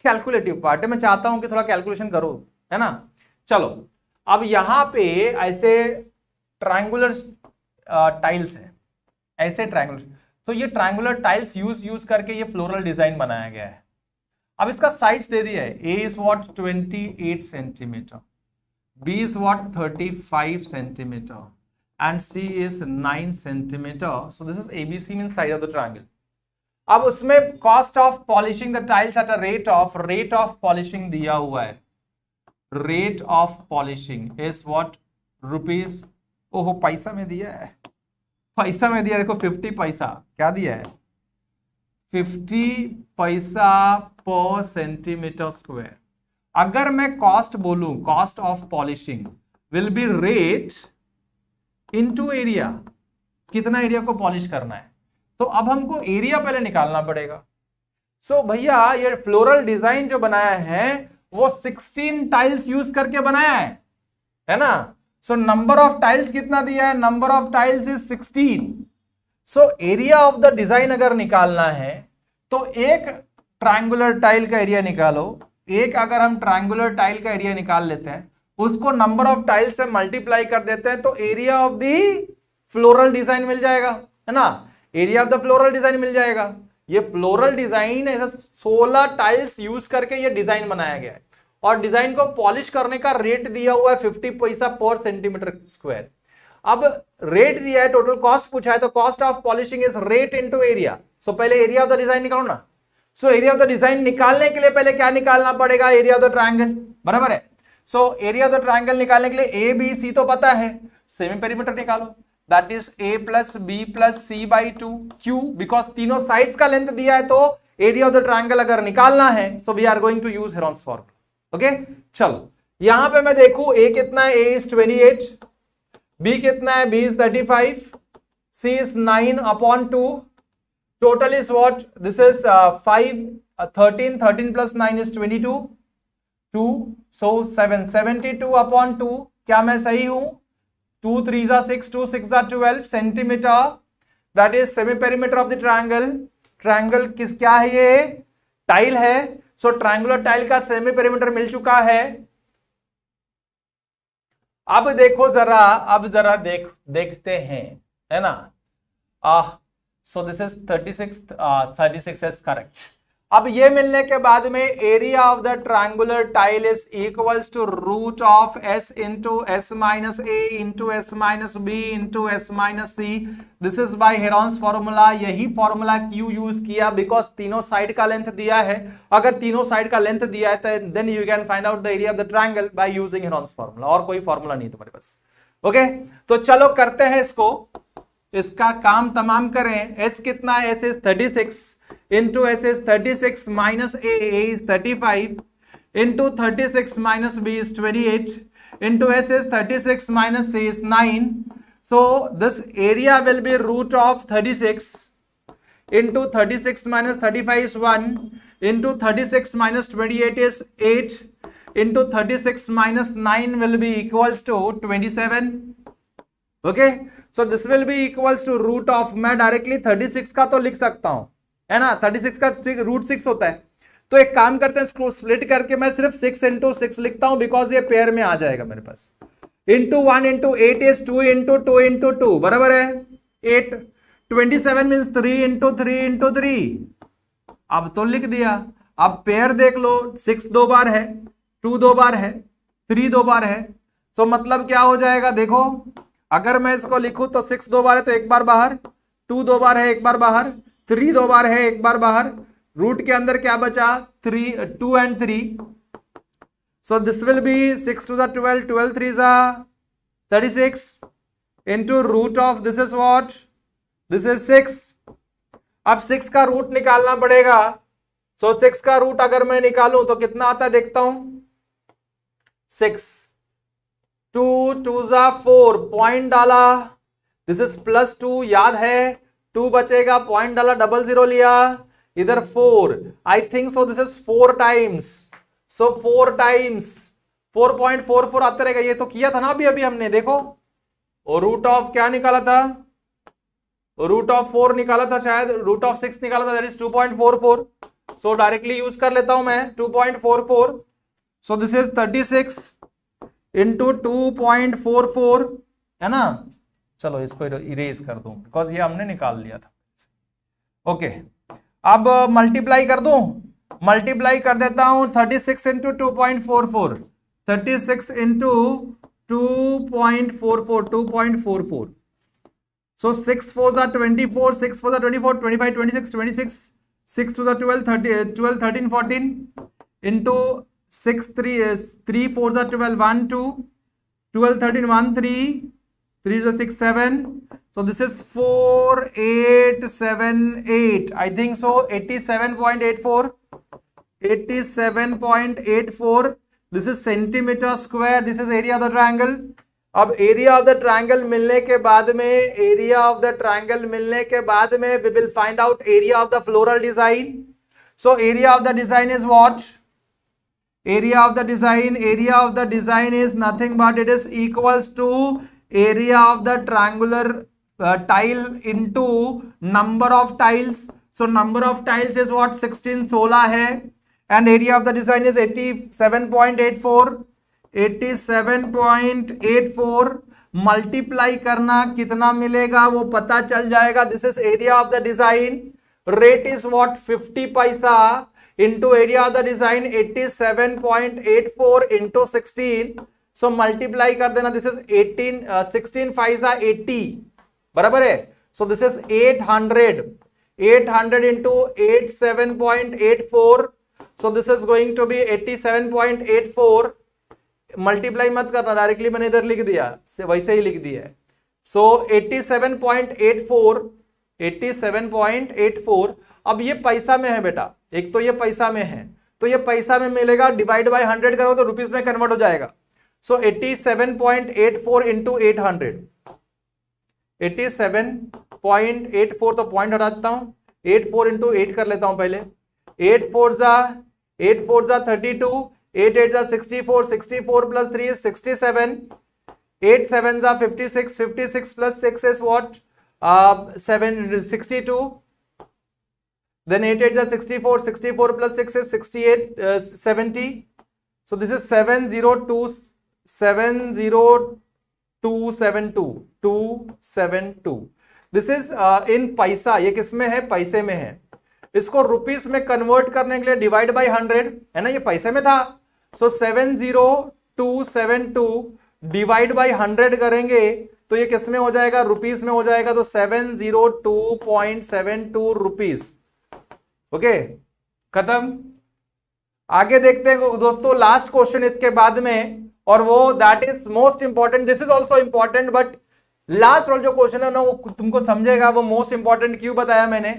Speaker 1: कैलकुलेटिव पार्ट है. मैं चाहता हूं कि थोड़ा कैलकुलेशन करो, है ना. चलो अब यहां पे ऐसे ट्रायंगुलर टाइल्स हैं, ऐसे ट्रायंगुलर. तो ये ट्रायंगुलर टाइल्स यूज करके ये फ्लोरल डिजाइन बनाया गया है. अब इसका साइड्स दे दिया है. A is what? 28 centimetre, B is what? 35 centimetre and C is 9 centimeter. So this is ABC means side of the triangle. अब उसमें cost of polishing the tiles at a rate of polishing दिया हुआ है. Rate of polishing is what? Rupees. ओहो पैसा में दिया है, पैसा में दिया. देखो 50 पैसा क्या दिया है? 50 पैसा पर सेंटीमीटर स्क्वायर. अगर मैं कॉस्ट बोलूं, cost of polishing will be rate into area. कितना एरिया को पॉलिश करना है, तो अब हमको एरिया पहले निकालना पड़ेगा. सो भैया ये फ्लोरल डिजाइन जो बनाया है वो 16 टाइल्स यूज करके बनाया है ना. सो नंबर ऑफ टाइल्स कितना दिया है? Number of tiles is 16. So area of the design अगर निकालना है तो एक ट्रायंगुलर टाइल का एरिया निकालो. एक अगर हम ट्रायंगुलर टाइल का एरिया निकाल लेते हैं, उसको नंबर ऑफ टाइल्स से मल्टीप्लाई कर देते हैं, तो area of the floral design मिल जाएगा, है ना. Area of the floral design मिल जाएगा. ये फ्लोरल डिजाइन ऐसा 16 टाइल्स यूज करके ये डिजाइन बनाया गया है और डिजाइन को पॉलिश करने का रेट दिया हुआ है 50 पैसा पर सेंटीमीटर स्क्वायर. अब रेट दिया है, टोटल कॉस्ट पूछा है, तो cost of polishing is rate into area. So पहले एरिया ऑफ द डिजाइन निकालो ना. So area of the design निकालने के लिए पहले क्या निकालना पड़ेगा? Area of the triangle. बराबर है. So area of the triangle निकालने के लिए ए बी सी तो पता है, सेमी पेरीमीटर निकालो, that is A plus B plus C by two, क्यू बिकॉज तीनों साइड्स का लेंथ दिया है, तो एरिया ऑफ द ट्राइंगल अगर निकालना है so we are going to use Heron's formula. Okay, चलो यहां पे मैं देखूं ए कितना है, ए इज 28, बी कितना है, B is 35, C is 9/2, total is what, this is 13 plus 9 is 22, 2 so 7 72/2, क्या मैं सही हूं? 2 3 6, 2 6 12 centimetre, that is semi perimeter of the triangle. Triangle किस क्या है, ये टाइल है, सो ट्रायंगुलर टाइल का सेमी पेरीमीटर मिल चुका है। अब देखो जरा, अब जरा देखते हैं, है ना, so this is 36 is correct. अब ये मिलने के बाद में area of the triangular tile is equals to root of S into S minus A into S minus B into S minus C, this is by Heron's formula. यही formula क्यों use किया, because तीनों side का length दिया है, अगर तीनों side का लेंथ दिया है तो then you can find out the area of the triangle by using Heron's formula, और कोई फॉर्मूला नहीं तुम्हारे पास। ओके, तो चलो करते हैं इसको, इसका काम तमाम करें। एस कितना है, S is 36 into S is 36 minus A is 35 into 36 minus B is 28 into S is 36 minus C is 9, so this area will be root of 36 into 36 minus 35 is 1 into 36 minus 28 is 8 into 36 minus 9 will be equals to 27। Okay, so this will be equals to root of, मैं directly 36 का तो लिख सकता हूं, है ना, 36 का root 6 होता है, तो एक काम करते हैं, इसको स्प्लिट करके मैं सिर्फ 6 इंटू 6 लिखता हूं, बिकॉज ये पेयर में आ जाएगा मेरे पास। Into 1 into 8 is 2 into 2 into 2, बराबर है 8। 27 मीन्स 3 इंटू 3 इंटू 3, अब तो लिख दिया। अब पेयर देख लो, 6 2 बार है, 2 2 बार है, 3 2 बार है, तो मतलब क्या हो जाएगा, देखो अगर मैं इसको लिखूं तो 6 2 बार है तो एक बार बाहर, 2 2 बार है एक बार बाहर, 3 2 बार है एक बार बाहर, रूट के अंदर क्या बचा, 2 and 3, so this will be 6 to the 12, 12 3 is 36 into root of this is what, this is 6। अब 6 का रूट निकालना पड़ेगा, so 6 का रूट अगर मैं निकालूं तो कितना आता है देखता हूं, 6 2 2 4, पॉइंट डाला, दिस इज +2, याद है 2 बचेगा, पॉइंट डाला, 00 लिया, इधर 4, आई think so this is 4 times, so 4 times 4.44 आता रहेगा, ये तो किया था ना अभी अभी हमने, देखो, और रूट ऑफ क्या निकाला था, रूट ऑफ 4 निकाला था शायद, रूट ऑफ 6 निकाला था, that is 2.44, so directly use कर लेता हूं मैं 2.44, सो दिस इज 36 इंटू 2.44, है ना। चलो इसको इरेज कर दूं, बिकॉज ये हमने निकाल लिया था। ओके, अब मल्टीप्लाई कर दूं, मल्टीप्लाई कर देता हूं, 36 into 2.44, 36 into 2.44, 2.44, so 6 4s are 24, 6 4s are 24, 25 26, 26, 6 to the 12 30, 12 13 14 into 6 3 3 4s are 12, 1 2, 12 13 1 3, 3 is 6 7, so this is 4 8 7 8, I think so 87.84, 87.84, this is centimeter square, this is area of the triangle। अब area of the triangle मिलने के बाद में, area of the triangle मिलने के बाद में we will find out area of the floral design. So area of the design is what, area of the design, area of the design is nothing but it is equals to area of the triangular tile into number of tiles. So number of tiles is what, 16 16 है, and area of the design is 87.84, 87.84 multiply करना कितना मिलेगा वो पता चल जाएगा। This is area of the design, rate is what 50 पैसा into area of the design 87.84 into 16, so multiply कर देना, दिस इज 16 पैसा 80, बराबर है। So this is 800 into 87.84, so this is going to be 87.84 multiply मत करना, डायरेक्टली मैंने इधर लिख दिया, से वैसे ही लिख दिया है। सो 87.84 अब ये पैसा में है बेटा, एक तो ये पैसा में है, तो ये पैसा में मिलेगा, डिवाइड बाय 100 करो तो रुपीस में कन्वर्ट हो जाएगा। सो 87.84 इंटू 800, 87.84 तो पॉइंट हटा देता हूं, 84 इंटू 8 कर लेता हूं पहले। 8 4 जा 32, 8 8 जा 64, 64 प्लस 3 is 67, 8 7 जा 56, 56 प्लस 6 is what? 62, then 8 8 जा 64, 64 plus 6 is 68, 70. So this is 70272. This is in पैसा, ये किस में है? पैसे में है। इसको रुपीस में कन्वर्ट करने के लिए डिवाइड बाय 100 है ना, ये पैसे में था। सो 70272 डिवाइड बाय 100 करेंगे तो ये किस में हो जाएगा? रुपीस में हो जाएगा। तो 702.72 रुपीस। ओके, खत्म। आगे देखते हैं दोस्तों, लास्ट क्वेश्चन इसके बाद में, और वो that is most important. This is also important, but last वाला जो क्वेश्चन है ना वो तुमको समझेगा वो मोस्ट इंपॉर्टेंट क्यों बताया मैंने,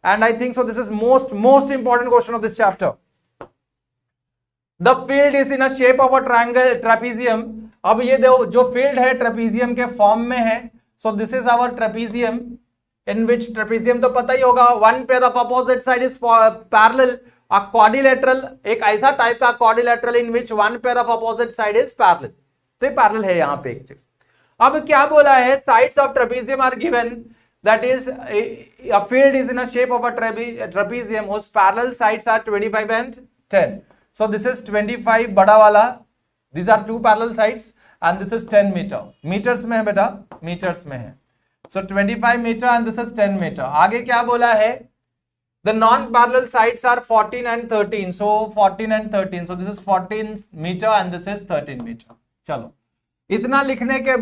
Speaker 1: and I think so this is most important question of this chapter. The field is in a shape of a triangle trapezium. अब ये जो फील्ड है ट्रेपीजियम के फॉर्म में है। So this is our trapezium, in which trapezium तो पता ही होगा, one pair of opposite side is parallel, a quadrilateral, एक ऐसा टाइप का quadrilateral in which one pair of opposite side is parallel. तो ये पैरेलल है यहां पे एक। अब क्या बोला है? Sides of trapezium are given, that is a field is in a shape of a trapezium whose parallel sides are 25 and 10. So this is 25 बड़ा वाला, these are two parallel sides, and this is 10 meter. meters में है बेटा, meters में है। So 25 meter and this is 10 meter. आगे क्या बोला है? The non-parallel sides are 14 and 13. So 14 and 13. So this is 14 meter and this is 13 meter. चलो, इतना लिखने के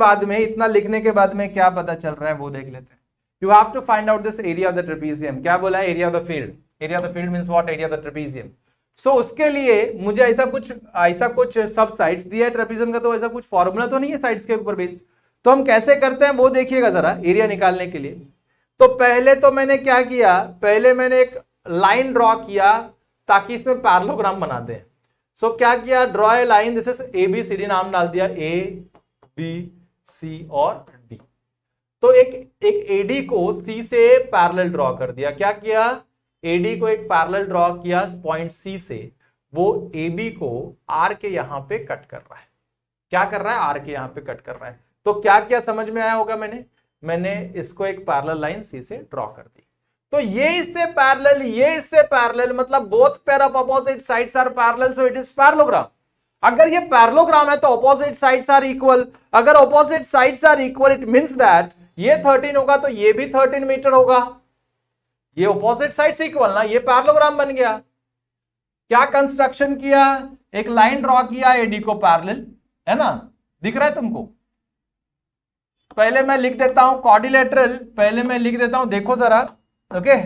Speaker 1: बाद में क्या पता चल रहा है वो देख लेते हैं। You have to find out this area of the trapezium. क्या बोला है? Area of the field. Area of the field means what? Area of the trapezium. So उसके लिए मुझे ऐसा कुछ सब साइड्स दिया है ट्रेपीजियम का, तो ऐसा कुछ फॉर्मूला तो नहीं है साइड्स के ऊपर बेस्ड। तो हम कैसे करते हैं वो देखिएगा जरा, एरिया निकालने के लिए। तो पहले तो मैंने क्या किया, पहले मैंने एक लाइन ड्रॉ किया ताकि इसमें पैरेललोग्राम बना दें। सो क्या किया? Draw a line, this is ABCD, नाम डाल दिया ABC और D। तो एक AD को C से पैरेलल ड्रॉ कर दिया। क्या किया? AD को एक पैरेलल ड्रॉ किया पॉइंट C से, वो AB को R के यहां पे कट कर रहा है। क्या कर रहा है? R के यहां पे कट कर रहा है। तो क्या क्या समझ में आया होगा? मैंने इसको एक पैरेलल लाइन C से ड्रॉ कर दी। तो ये इससे पैरेलल, ये इससे पैरेलल, मतलब both pair of opposite sides are parallel, so it is parallelogram. अगर ये पैरेललोग्राम है तो अपोजिट साइड्स आर इक्वल। अगर opposite sides are equal, it means that ये 13 होगा तो ये भी 13 मीटर होगा। ये अपोजिट साइड्स इक्वल ना, ये पैरेललोग्राम बन गया। क्या कंस्ट्रक्शन किया? एक लाइन ड्रॉ किया AD को पैरेलल, है ना, दिख रहा है तुमको? पहले मैं लिख देता हूं क्वाड्रिलेटरल, देखो जरा। Okay,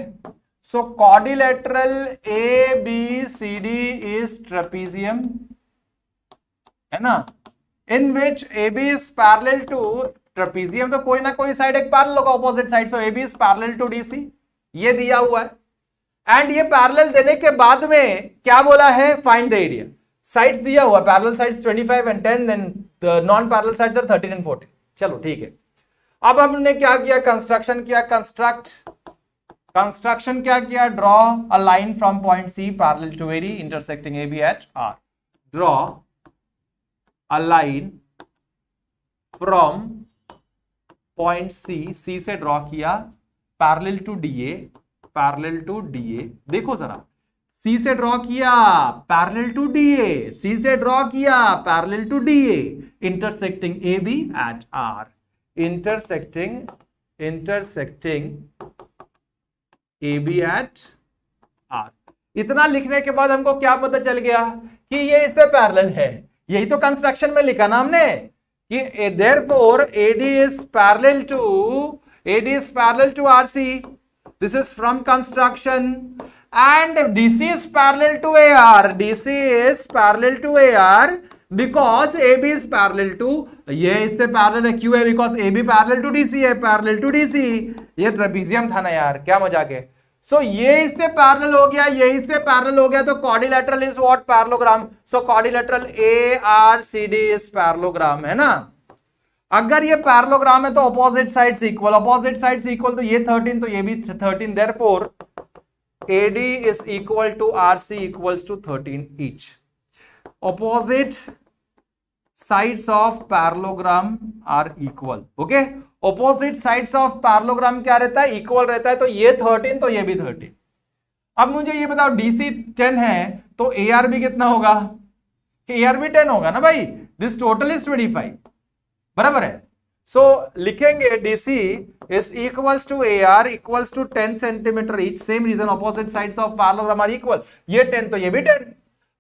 Speaker 1: so quadrilateral ABCD is trapezium, है ना, in which AB is parallel to trapezium. तो कोई ना कोई साइड एक पैरेलल होगा opposite side, so AB is parallel to DC। ये दिया हुआ है, एंड ये पैरेलल देने के बाद में क्या बोला है? Find the area. साइड्स दिया हुआ, parallel sides 25 and 10, then the non parallel sides are 13 and 14। चलो ठीक है, अब हमने क्या किया? कंस्ट्रक्शन किया। कंस्ट्रक्शन क्या किया? Draw a line from point C parallel to AD intersecting AB at R। Draw a line from point C से ड्रॉ किया पैरेलल टू DA। देखो जरा, C से ड्रॉ किया पैरेलल टू DA, C से ड्रॉ किया parallel to DA, intersecting AB at R, intersecting AB at R। इतना लिखने के बाद हमको क्या पता चल गया कि ये इससे पैरेलल है। यही तो कंस्ट्रक्शन में लिखा ना हमने कि therefore AD is parallel to RC. This is from construction, and DC is parallel to AR. DC is parallel to AR because A B is parallel to, ये इससे पैरेलल है, क्यों है? Because A B parallel to DC है, parallel to DC. ये trapezium था ना यार, क्या मजाक है। सो ये इससे पैरेलल हो गया, ये इससे पैरेलल हो गया, तो quadrilateral is what? Parallelogram. So quadrilateral A R C D is parallelogram, है ना। अगर ये पैरेललोग्राम है तो opposite sides equal, opposite sides equal, तो ये 13 तो ये भी 13, therefore AD is equal to RC equals to 13 each. Opposite sides of parallelogram are equal. Okay? Opposite sides of parallelogram क्या रहता है? Equal रहता है, तो ये 13 तो ये भी 13. अब मुझे ये बताओ, DC 10 है तो AR भी कितना होगा? AR भी 10 होगा ना भाई. This total is 25. बराबर है. सो लिखेंगे DC is equals to AR equals to 10 centimetre each. Same reason, opposite sides of parallelogram are equal. ये 10 तो ये भी 10.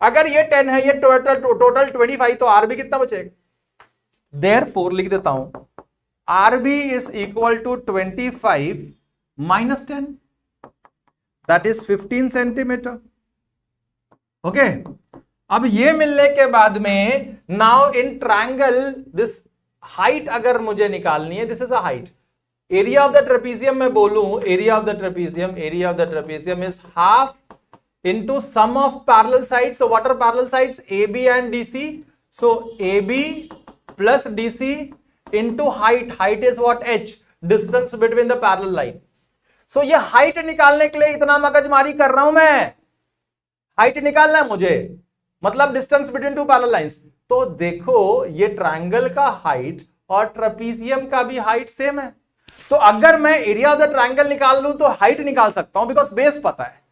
Speaker 1: अगर ये 10 है, ये टोटल 25, तो RB कितना बचेगा? देयरफॉर लिख देता हूं, RB is equal to 25 minus 10, that is 15 centimetre. Okay, अब ये मिलने के बाद में now in triangle this height अगर मुझे निकालनी है, this is a height. Area of the trapezium मैं बोलूं, area of the trapezium is half into sum of parallel sides. So what are parallel sides? AB and DC. So AB plus DC into height. Height is what? H. Distance between the parallel line. So ये height निकालने के लिए इतना मगजमारी कर रहा हूं मैं. height निकालना है मुझे, मतलब distance between two parallel lines. तो देखो ये ट्रायंगल का हाइट और ट्रेपीजियम का भी हाइट सेम है. तो अगर मैं एरिया ऑफ द ट्रायंगल निकाल लूं तो हाइट निकाल सकता हूं, बिकॉज बेस पता है.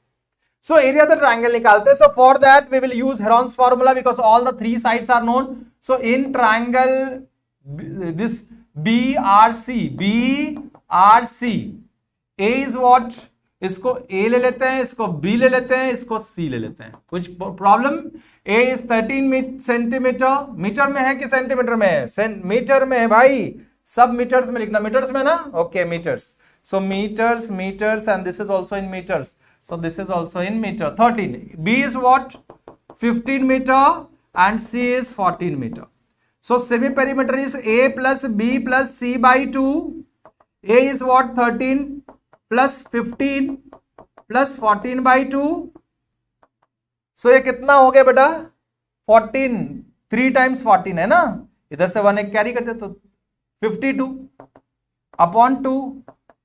Speaker 1: So area of the triangle निकालते हैं. So for that we will use Heron's formula because all the three sides are known. So in triangle this BRC, A is what? इसको A ले लेते हैं, इसको B ले लेते हैं, इसको C ले लेते हैं. कुछ problem? A is 13 centimetre. Metre में है कि सेंटीमीटर में है? मीटर में है भाई. सब मीटर्स में लिखना, मीटर्स में ना. Okay, metres. So meters and this is also in meters. So this is also in meter. 13. B is what? 15 meter and C is 14 meter. So semi-perimeter is A plus B plus C by 2. A is what? 13 plus 15 plus 14 by 2. So ये कितना हो गया बेटा? 14. 3 times 14 है ना? इधर से 1 एक कैरी करते तो 52 upon 2.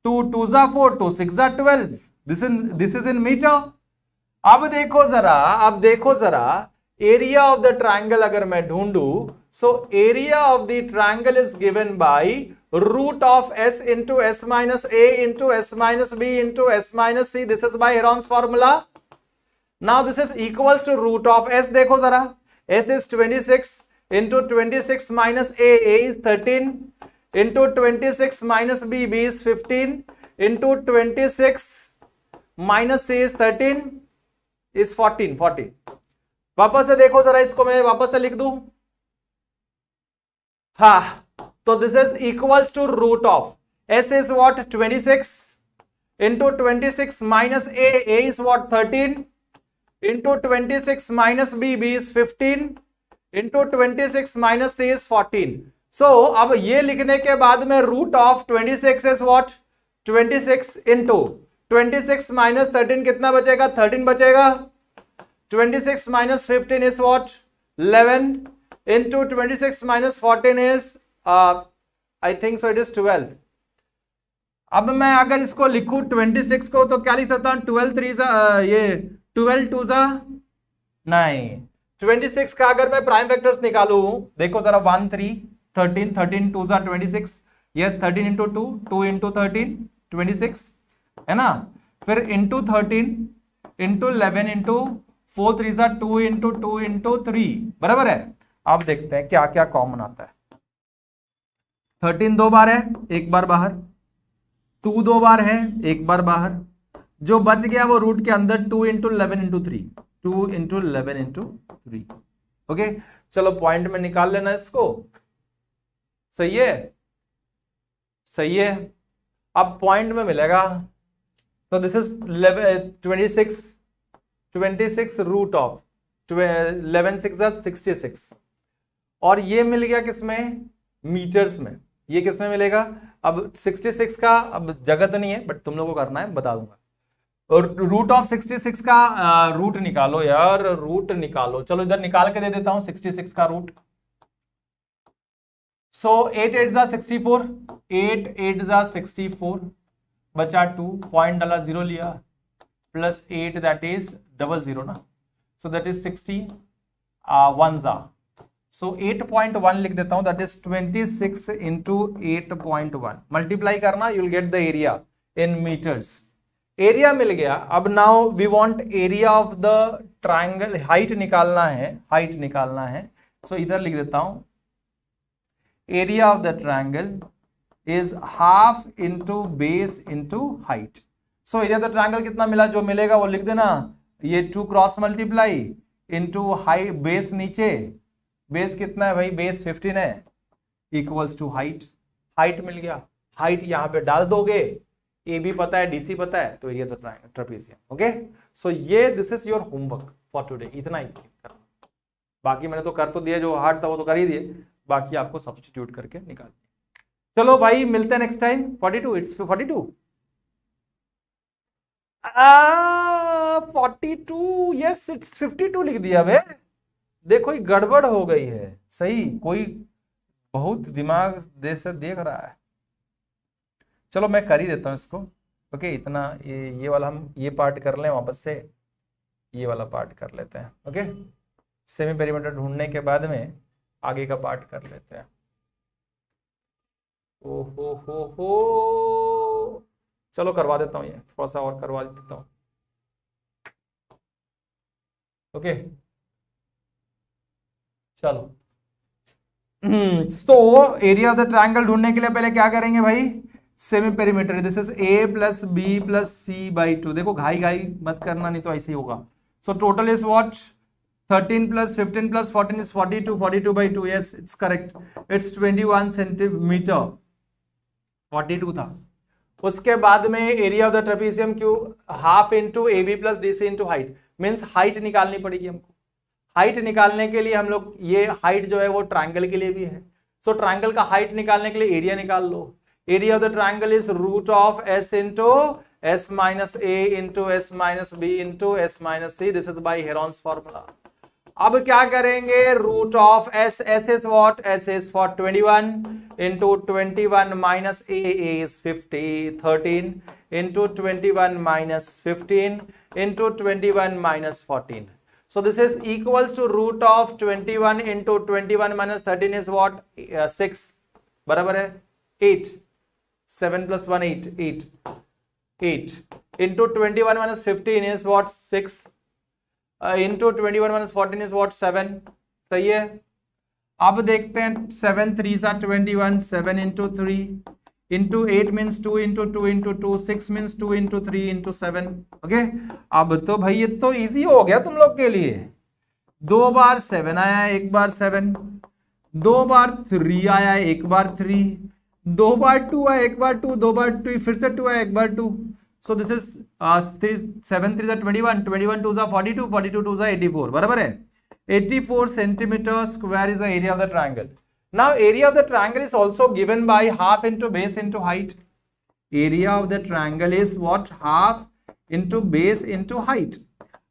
Speaker 1: 2 2s are 4, 2 6s are 12. This is in meter. अब देखो जरा एरिया ऑफ द ट्रायंगल अगर मैं ढूंढू, so area of the triangle is given by root of s into s minus a into s minus b into s minus c. This is by Heron's formula. Now this is equals to root of s. देखो जरा, s is 26 into 26 minus a is 13 into 26 minus b is 15 into 26 minus C is 13 is 14. वापस से देखो जरा, इसको मैं वापस से लिख दूं. हा, तो this is equals to root of s is what? 26 into 26 minus a is what? 13 into 26 minus b is 15 into 26 minus c is 14. So अब ये लिखने के बाद में root of 26 is what? 26 into 26 minus 13 कितना बचेगा? 13 बचेगा. 26 minus 15 is what? 11 into 26 minus 14 is I think so it is 12. अब मैं अगर इसको लिखूं 26 को तो क्या लिख सकता हूं? 12 3 ये 12 2 नहीं. 26 का अगर मैं प्राइम वेक्टर्स निकालूं, देखो जरा 1 3 13 13 2 26. यस, 13 इंटू 2 2 इंटू 13 26 है ना. फिर into 13 into 11 into 4 3 2 into 2 into 3. बराबर है. अब देखते हैं क्या क्या कॉमन आता है. 13 2 बार है, एक बार बाहर. 2 2 बार है, एक बार बाहर. जो बच गया वो रूट के अंदर 2 into 11 into 3. 2 into 11 into 3. Okay, चलो पॉइंट में निकाल लेना इसको. सही है, सही है. अब पॉइंट में मिलेगा. तो दिस इज 26 रूट ऑफ 11 6 66. और ये मिल गया किसमें, मीटर्स में। ये किसमें मिलेगा, अब 66 का अब जगह तो नहीं है बट तुम लोगों को करना है, बता दूंगा। और रूट ऑफ 66 का रूट निकालो यार, रूट निकालो। चलो इधर निकाल के दे देता हूं 66 का रूट। सो 8 8 जा 64, 8 8 जा 64, बचा 2, पॉइंट डाला 0 लिया, प्लस 8 दैट इज 00 ना, सो दैट इज 16, 1 जा, सो 8.1 लिख देता हूं, दैट इज 26 इंटू 8.1 मल्टीप्लाई करना, you will get the area in metres. एरिया मिल गया। अब now we want area of the triangle, height निकालना है, हाइट निकालना है। सो इधर लिख देता हूं, area of the triangle is half into base into height. So area of the triangle कितना मिला, जो मिलेगा वो लिख देना, ये 2 cross multiply into height, base नीचे, बेस कितना है भाई, बेस 15 है, इक्वल्स टू हाइट। हाइट मिल गया, हाइट यहां पे डाल दोगे, ए बी पता है, डीसी पता है, तो area of the trapezium. Okay, so ये this is your homework for today, इतना ही करना। बाकी मैंने तो कर तो दिया, जो हार्ड था वो तो कर ही दिए, बाकी आपको सब्स्टिट्यूट करके निकाल। चलो भाई मिलते हैं next time. 42, it's 42, 42, yes it's 52 लिख दिया बे। देखो ये गड़बड़ हो गई है, सही कोई बहुत दिमाग से देख रहा है। चलो मैं कर ही देता हूं इसको। ओके, इतना ये वाला हम ये पार्ट कर लें, वापस से ये वाला पार्ट कर लेते हैं। ओके, सेमी पेरीमीटर ढूंढने के बाद में आगे का पार्ट कर लेते हैं। ओ हो, चलो करवा देता हूं, ये थोड़ा सा और करवा देता हूं। ओके चलो, तो एरिया ऑफ द ट्रायंगल ढूंढने के लिए पहले क्या करेंगे भाई, semi perimeter, this is A plus B plus C by 2। देखो घाई घाई मत करना, नहीं तो ऐसे ही होगा। So total is what, 13 plus 15 plus 14 is 42, 42 by 2, yes it's correct, it's 21 centimeter, 42 था। उसके बाद में area of the trapezium Q, half into A B plus D C into height, means height निकालनी पड़ेगी हमको। हाइट निकालने के लिए हम लोग, ये हाइट जो है वो ट्रायंगल के लिए भी है, सो ट्रायंगल का हाइट निकालने के लिए एरिया निकाल लो। Area of the triangle is root of S into S minus A into S minus B into S minus C, this is by Heron's formula. अब क्या करेंगे, root of S, S is what, S is for 21 into 21 minus A is 50, 13 into 21 minus 15 into 21 minus 14। So this is equals to root of 21 into 21 minus 13 is what, 6, बराबर है 8, 7 plus 1 8, 8 into 21 minus 15 is what, 6 into 21 minus 14 is what, 7, सही है। अब देखते हैं 7 3s are 21, 7 into 3 into 8 means 2 into 2 into 2, 6 means 2 into 3 into 7। Okay, अब तो भाई ये तो इजी हो गया तुम लोग के लिए। 2 बार 7 आया, 1 बार 7, 2 बार 3 आया, 1 बार 3, 2 बार 2 आया, 1 बार 2, 2 बार 2, फिर से 2 आया, 1 बार 2। सो दिस इज 7 3 21, 21 2 42, 42 2 84, बराबर है। 84 centimeter square is the area of the triangle. Now area of the triangle is also given by half into base into height. Area of the triangle is what, half into base into height.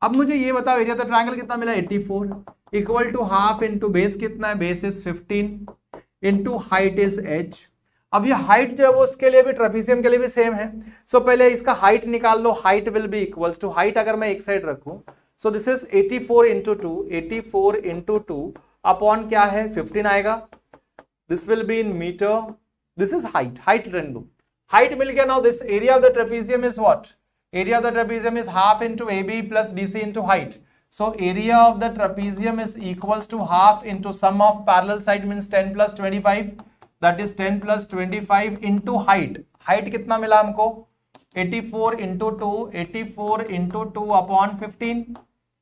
Speaker 1: अब मुझे ये बताओ area of the triangle कितना मिला, 84 equal to half into base कितना है, base is 15 into height is h। अब ये हाइट जो है वो उसके लिए भी, ट्रेपेजियम के लिए भी सेम है। सो पहले इसका हाइट निकाल लो, height will be equals to, height अगर मैं एक साइड रखूं, so this is 84 into 2, 84 into 2 upon क्या है 15 आएगा, this will be in metre, this is height, height रन लो, हाइट मिल गया। Now this area of the trapezium is what, area of the trapezium is half into AB plus DC into height. So area of the trapezium is equals to half into sum of parallel side means 10 plus 25, that is 10 plus 25 into height. Height कितना मिला हमको, 84 into 2, 84 into 2 upon 15,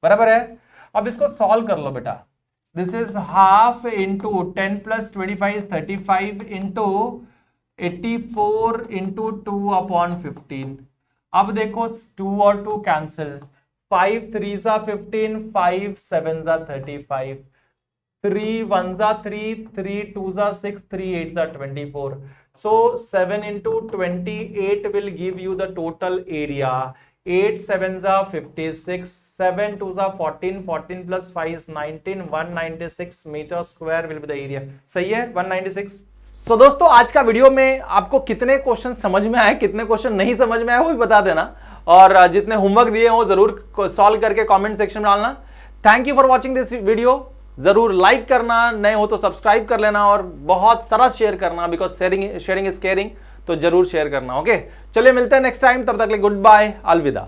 Speaker 1: बराबर है। अब इसको solve कर लो बेटा, this is half into 10 plus 25 is 35 into 84 into 2 upon 15। अब देखो 2 और 2 cancel, 5 3s are 15, 5 7s are 35, 3 1 जा 3, 3 2 जा 6, 3 8 जा 24. So 7 into 28 will give you the total area. 8 7 जा 56, 7 2 जा 14, 14 plus 5 is 19, 196 meter square will be the area. सही है 196. So दोस्तों आज का वीडियो में आपको कितने क्वेश्चन समझ में आए, कितने क्वेश्चन नहीं समझ में आए वो भी बता देना, और जितने होमवर्क दिए हो जरूर सॉल्व करके कमेंट सेक्शन में डालना. Thank you for watching this video. जरूर लाइक करना, नए हो तो सब्सक्राइब कर लेना और बहुत सारा शेयर करना, बिकॉज शेयरिंग इज केयरिंग. तो जरूर शेयर करना. ओके चलिए मिलते हैं नेक्स्ट टाइम, तब तक के लिए गुड बाय, अलविदा.